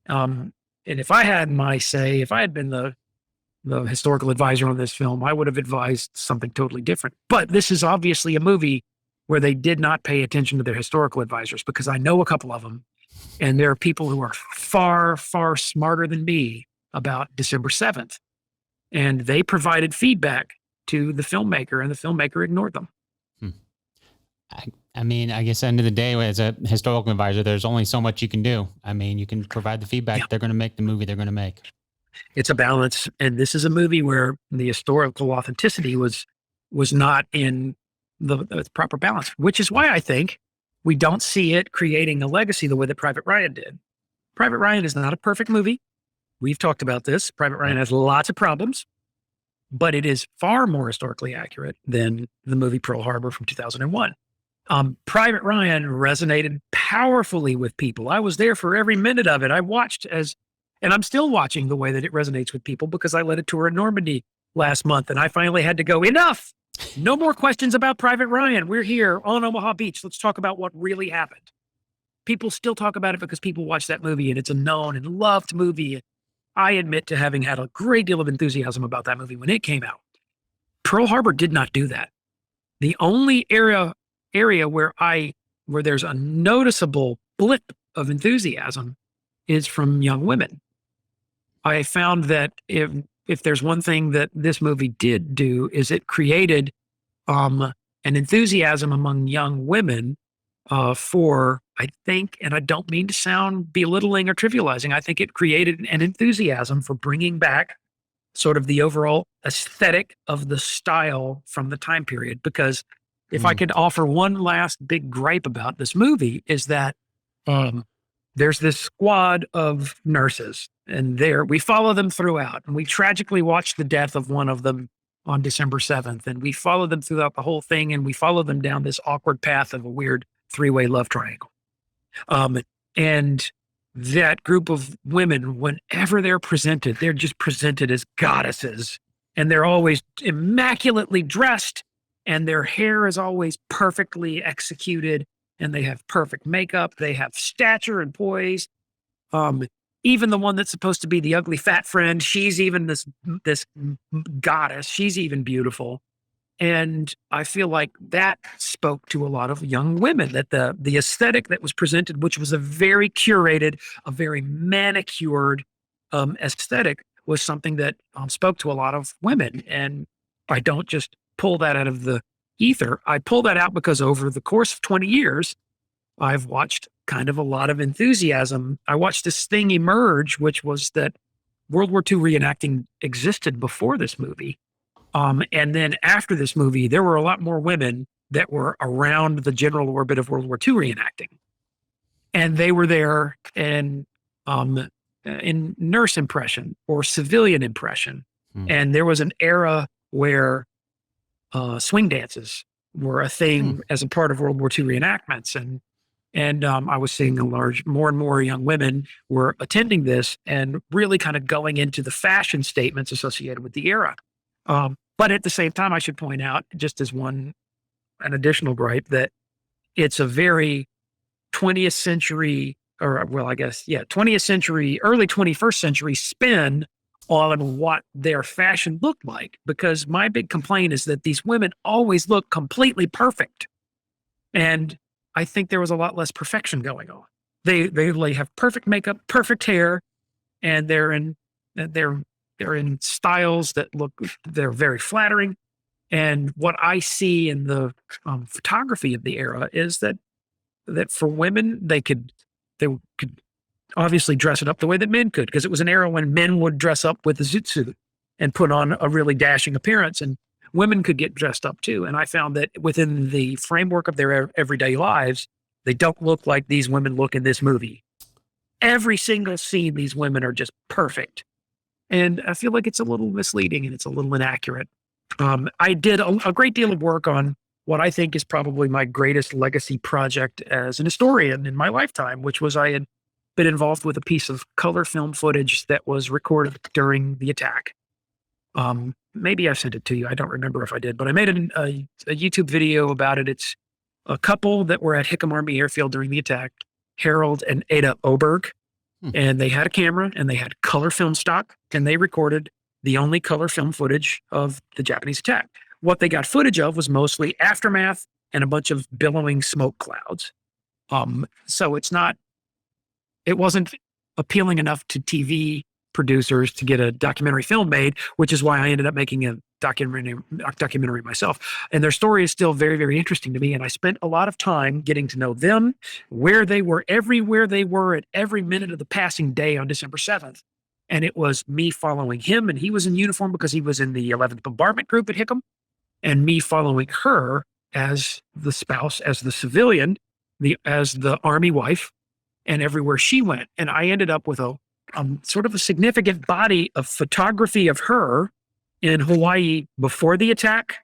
And if I had my say, if I had been the historical advisor on this film, I would have advised something totally different. But this is obviously a movie where they did not pay attention to their historical advisors, because I know a couple of them, and there are people who are far, far smarter than me about December 7th. And they provided feedback to the filmmaker, and the filmmaker ignored them. I mean, I guess at the end of the day, as a historical advisor, there's only so much you can do. I mean, you can provide the feedback. Yeah. They're going to make the movie they're going to make. It's a balance. And this is a movie where the historical authenticity was not in the proper balance, which is why I think we don't see it creating a legacy the way that Private Ryan did. Private Ryan is not a perfect movie. We've talked about this. Private Ryan has lots of problems, but it is far more historically accurate than the movie Pearl Harbor from 2001. Private Ryan resonated powerfully with people. I was there for every minute of it. I watched and I'm still watching the way that it resonates with people, because I led a tour in Normandy last month, and I finally had to go, enough. No more questions about Private Ryan. We're here on Omaha Beach. Let's talk about what really happened. People still talk about it because people watch that movie, and it's a known and loved movie. I admit to having had a great deal of enthusiasm about that movie when it came out. Pearl Harbor did not do that. The only area where there's a noticeable blip of enthusiasm is from young women. I found that if there's one thing that this movie did do, is it created an enthusiasm among young women for, I think, and I don't mean to sound belittling or trivializing, I think it created an enthusiasm for bringing back sort of the overall aesthetic of the style from the time period. Because if I could offer one last big gripe about this movie, is that there's this squad of nurses, and we follow them throughout, and we tragically watch the death of one of them on December 7th, and we follow them throughout the whole thing, and we follow them down this awkward path of a weird three-way love triangle. And that group of women, whenever they're presented, they're just presented as goddesses, and they're always immaculately dressed, and their hair is always perfectly executed, and they have perfect makeup. They have stature and poise. Even the one that's supposed to be the ugly fat friend, she's even this goddess. She's even beautiful. And I feel like that spoke to a lot of young women, that the aesthetic that was presented, which was a very curated, a very manicured aesthetic, was something that spoke to a lot of women. And I don't just pull that out of the ether. I pull that out because over the course of 20 years, I've watched kind of a lot of enthusiasm. I watched this thing emerge, which was that World War II reenacting existed before this movie. And then after this movie, there were a lot more women that were around the general orbit of World War II reenacting. And they were there in nurse impression or civilian impression. And there was an era where swing dances were a thing as a part of World War II reenactments. And I was seeing more and more young women were attending this and really kind of going into the fashion statements associated with the era. But at the same time, I should point out, just as an additional gripe, that it's a very 20th century, 20th century, early 21st century spin on what their fashion looked like. Because my big complaint is that these women always look completely perfect. And I think there was a lot less perfection going on. They have perfect makeup, perfect hair, and they're in styles that they're very flattering. And what I see in the photography of the era is that for women, they could obviously dress it up the way that men could, because it was an era when men would dress up with a zoot suit and put on a really dashing appearance, and women could get dressed up too. And I found that within the framework of their everyday lives, they don't look like these women look in this movie. Every single scene, these women are just perfect. And I feel like it's a little misleading and it's a little inaccurate. I did a great deal of work on what I think is probably my greatest legacy project as an historian in my lifetime, which was I had been involved with a piece of color film footage that was recorded during the attack. Maybe I sent it to you. I don't remember if I did, but I made a YouTube video about it. It's a couple that were at Hickam Army Airfield during the attack, Harold and Ada Oberg. And they had a camera and they had color film stock, and they recorded the only color film footage of the Japanese attack. What they got footage of was mostly aftermath and a bunch of billowing smoke clouds. So it wasn't appealing enough to TV producers to get a documentary film made, which is why I ended up making a documentary myself. And their story is still very, very interesting to me. And I spent a lot of time getting to know them, where they were, everywhere they were at every minute of the passing day on December 7th. And it was me following him, and he was in uniform because he was in the 11th Bombardment Group at Hickam, and me following her as the spouse, as the civilian, as the Army wife, and everywhere she went. And I ended up with a sort of a significant body of photography of her in Hawaii before the attack.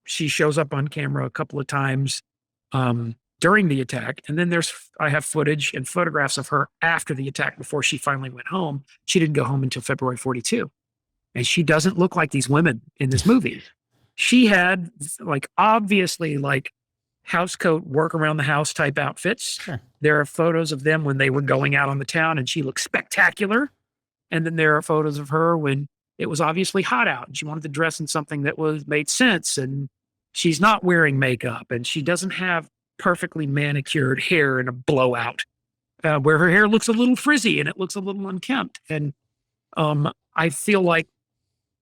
She shows up on camera a couple of times during the attack. And then I have footage and photographs of her after the attack before she finally went home. She didn't go home until February 42. And she doesn't look like these women in this movie. She had obviously house coat, work around the house type outfits. Sure. There are photos of them when they were going out on the town and she looked spectacular. And then there are photos of her when it was obviously hot out and she wanted to dress in something that made sense. And she's not wearing makeup and she doesn't have perfectly manicured hair in a blowout, where her hair looks a little frizzy and it looks a little unkempt. And I feel like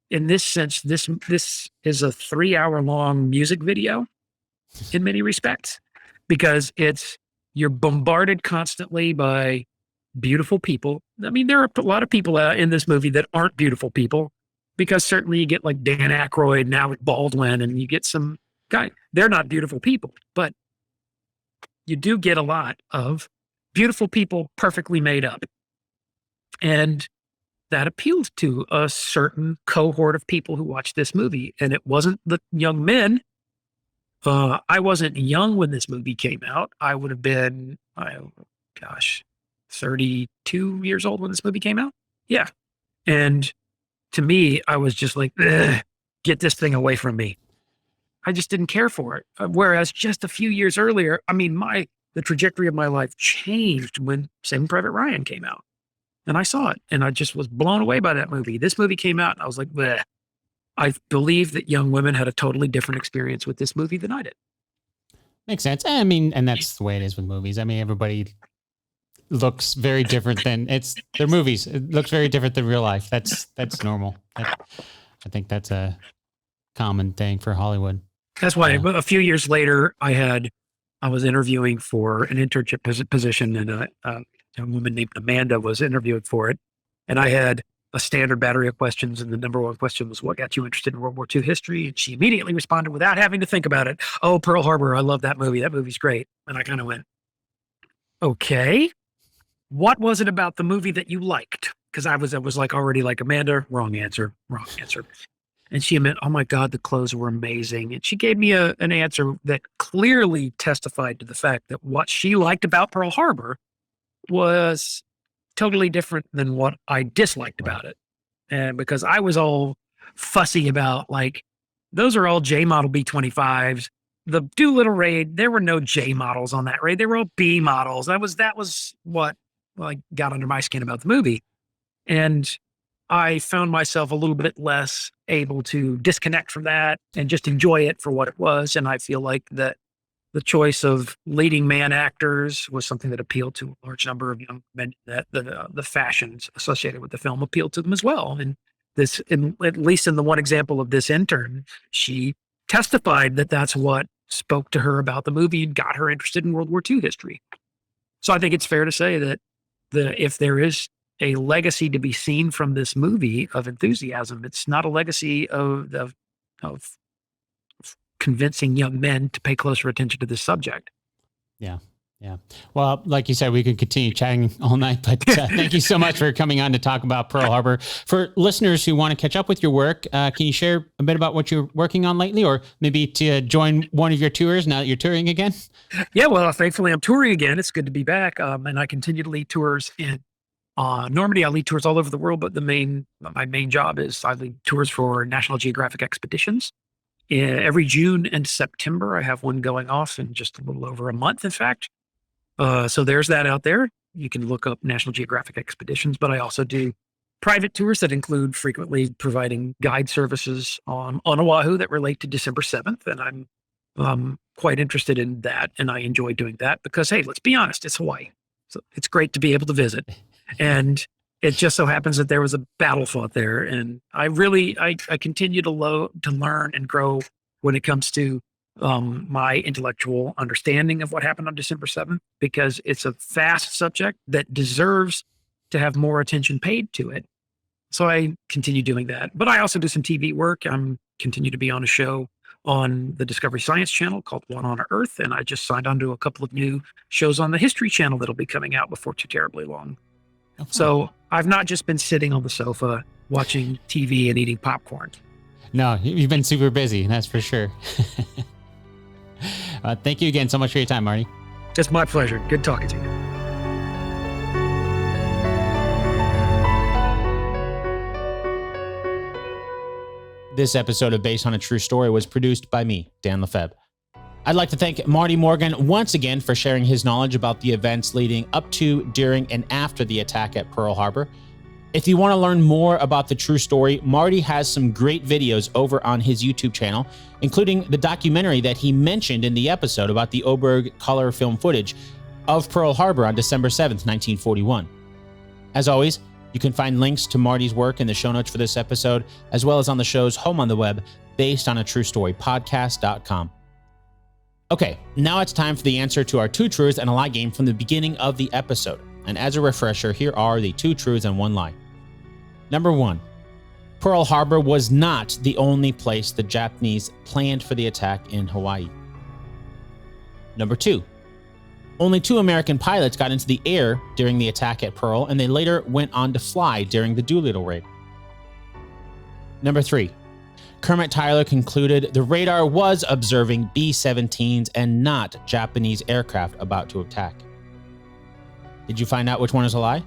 in this sense, this is a 3-hour-long music video in many respects, because you're bombarded constantly by beautiful people. I mean, there are a lot of people in this movie that aren't beautiful people, because certainly you get like Dan Aykroyd and Alec Baldwin, and you get some guy. They're not beautiful people, but you do get a lot of beautiful people perfectly made up. And that appealed to a certain cohort of people who watched this movie. And it wasn't the young men. I wasn't young when this movie came out. I would have been, 32 years old when this movie came out. Yeah. And to me, I was just like, get this thing away from me. I just didn't care for it. Whereas just a few years earlier, I mean, the trajectory of my life changed when Saving Private Ryan came out. And I saw it and I just was blown away by that movie. This movie came out and I was like, bleh. I believe that young women had a totally different experience with this movie than I did. Makes sense. I mean, and that's the way it is with movies. I mean, everybody, looks very different than they're movies. It looks very different than real life. That's normal. I think that's a common thing for Hollywood. That's why a few years later, I was interviewing for an internship position, and a woman named Amanda was interviewing for it. And I had a standard battery of questions, and the number one question was, what got you interested in World War II history? And she immediately responded without having to think about it. Oh, Pearl Harbor. I love that movie. That movie's great. And I kind of went, okay, what was it about the movie that you liked? Because I was like already like, Amanda, wrong answer. And she meant, oh my God, the clothes were amazing. And she gave me an answer that clearly testified to the fact that what she liked about Pearl Harbor was totally different than what I disliked about it. And because I was all fussy about, like, those are all J model B-25s. The Doolittle Raid, there were no J models on that raid. They were all B models. That was what got under my skin about the movie. And I found myself a little bit less able to disconnect from that and just enjoy it for what it was. And I feel like that the choice of leading man actors was something that appealed to a large number of young men, that the fashions associated with the film appealed to them as well. And at least in the one example of this intern, she testified that that's what spoke to her about the movie and got her interested in World War II history. So I think it's fair to say that if there is a legacy to be seen from this movie of enthusiasm, it's not a legacy of convincing young men to pay closer attention to this subject. Yeah. Well, like you said, we could continue chatting all night, but thank you so much for coming on to talk about Pearl Harbor. For listeners who want to catch up with your work, can you share a bit about what you're working on lately, or maybe to join one of your tours now that you're touring again? Yeah, well, thankfully I'm touring again. It's good to be back. And I continue to lead tours in Normandy. I lead tours all over the world, but my main job is I lead tours for National Geographic expeditions. Every June and September, I have one going off in just a little over a month, in fact. So there's that out there. You can look up National Geographic expeditions, but I also do private tours that include frequently providing guide services on Oahu that relate to December 7th. And I'm quite interested in that. And I enjoy doing that because, hey, let's be honest, it's Hawaii. So it's great to be able to visit. And it just so happens that there was a battle fought there. And I continue to learn and grow when it comes to my intellectual understanding of what happened on December 7th, because it's a vast subject that deserves to have more attention paid to it. So I continue doing that. But I also do some TV work. I'm continue to be on a show on the Discovery Science Channel called One on Earth. And I just signed on to a couple of new shows on the History Channel that'll be coming out before too terribly long. Okay. So I've not just been sitting on the sofa watching TV and eating popcorn. No, you've been super busy, that's for sure. Thank you again so much for your time, Marty. It's my pleasure. Good talking to you. This episode of Based on a True Story was produced by me, Dan Lefebvre. I'd like to thank Marty Morgan once again for sharing his knowledge about the events leading up to, during, and after the attack at Pearl Harbor. If you want to learn more about the true story, Marty has some great videos over on his YouTube channel, including the documentary that he mentioned in the episode about the Oberg color film footage of Pearl Harbor on December 7th, 1941. As always, you can find links to Marty's work in the show notes for this episode, as well as on the show's home on the web, basedonatruestorypodcast.com. Okay, now it's time for the answer to our 2 truths and a lie game from the beginning of the episode. And as a refresher, here are the 2 truths and 1 lie. Number 1, Pearl Harbor was not the only place the Japanese planned for the attack in Hawaii. Number 2, only 2 American pilots got into the air during the attack at Pearl, and they later went on to fly during the Doolittle Raid. Number 3, Kermit Tyler concluded the radar was observing B-17s and not Japanese aircraft about to attack. Did you find out which one is a lie?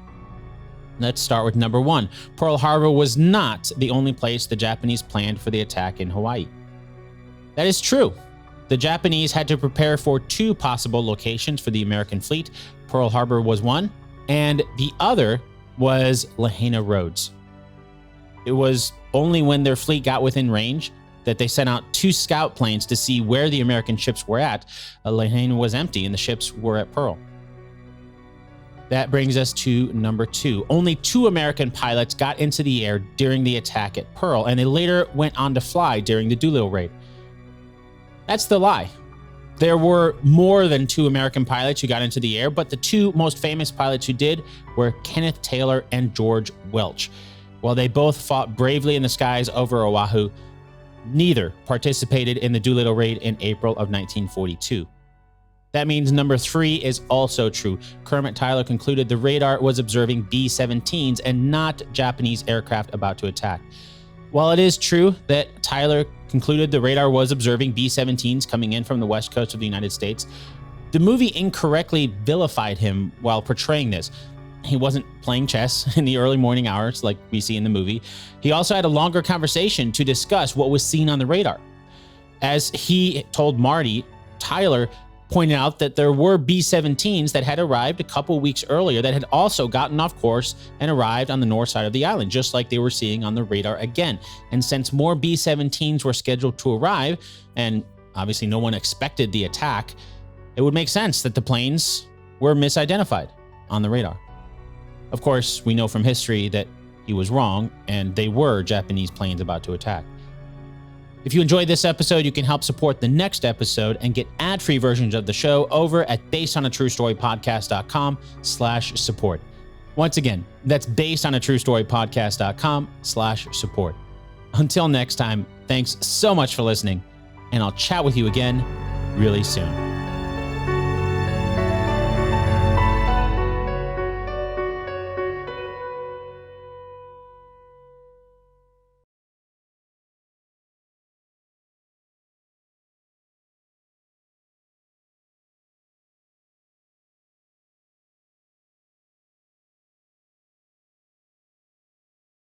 Let's start with number 1. Pearl Harbor was not the only place the Japanese planned for the attack in Hawaii. That is true. The Japanese had to prepare for 2 possible locations for the American fleet. Pearl Harbor was one, and the other was Lahaina Roads. It was only when their fleet got within range that they sent out 2 scout planes to see where the American ships were at. Lahaina was empty and the ships were at Pearl. That brings us to number 2. Only 2 American pilots got into the air during the attack at Pearl, and they later went on to fly during the Doolittle Raid. That's the lie. There were more than 2 American pilots who got into the air, but the 2 most famous pilots who did were Kenneth Taylor and George Welch. While they both fought bravely in the skies over Oahu, neither participated in the Doolittle Raid in April of 1942. That means number 3 is also true. Kermit Tyler concluded the radar was observing B-17s and not Japanese aircraft about to attack. While it is true that Tyler concluded the radar was observing B-17s coming in from the west coast of the United States, the movie incorrectly vilified him while portraying this. He wasn't playing chess in the early morning hours like we see in the movie. He also had a longer conversation to discuss what was seen on the radar. As he told Marty, Tyler pointed out that there were B-17s that had arrived a couple weeks earlier that had also gotten off course and arrived on the north side of the island, just like they were seeing on the radar again. And since more B-17s were scheduled to arrive, and obviously no one expected the attack, it would make sense that the planes were misidentified on the radar. Of course, we know from history that he was wrong, and they were Japanese planes about to attack. If you enjoyed this episode, you can help support the next episode and get ad-free versions of the show over at basedonatruestorypodcast.com/support. Once again, that's basedonatruestorypodcast.com/support. Until next time, thanks so much for listening, and I'll chat with you again really soon.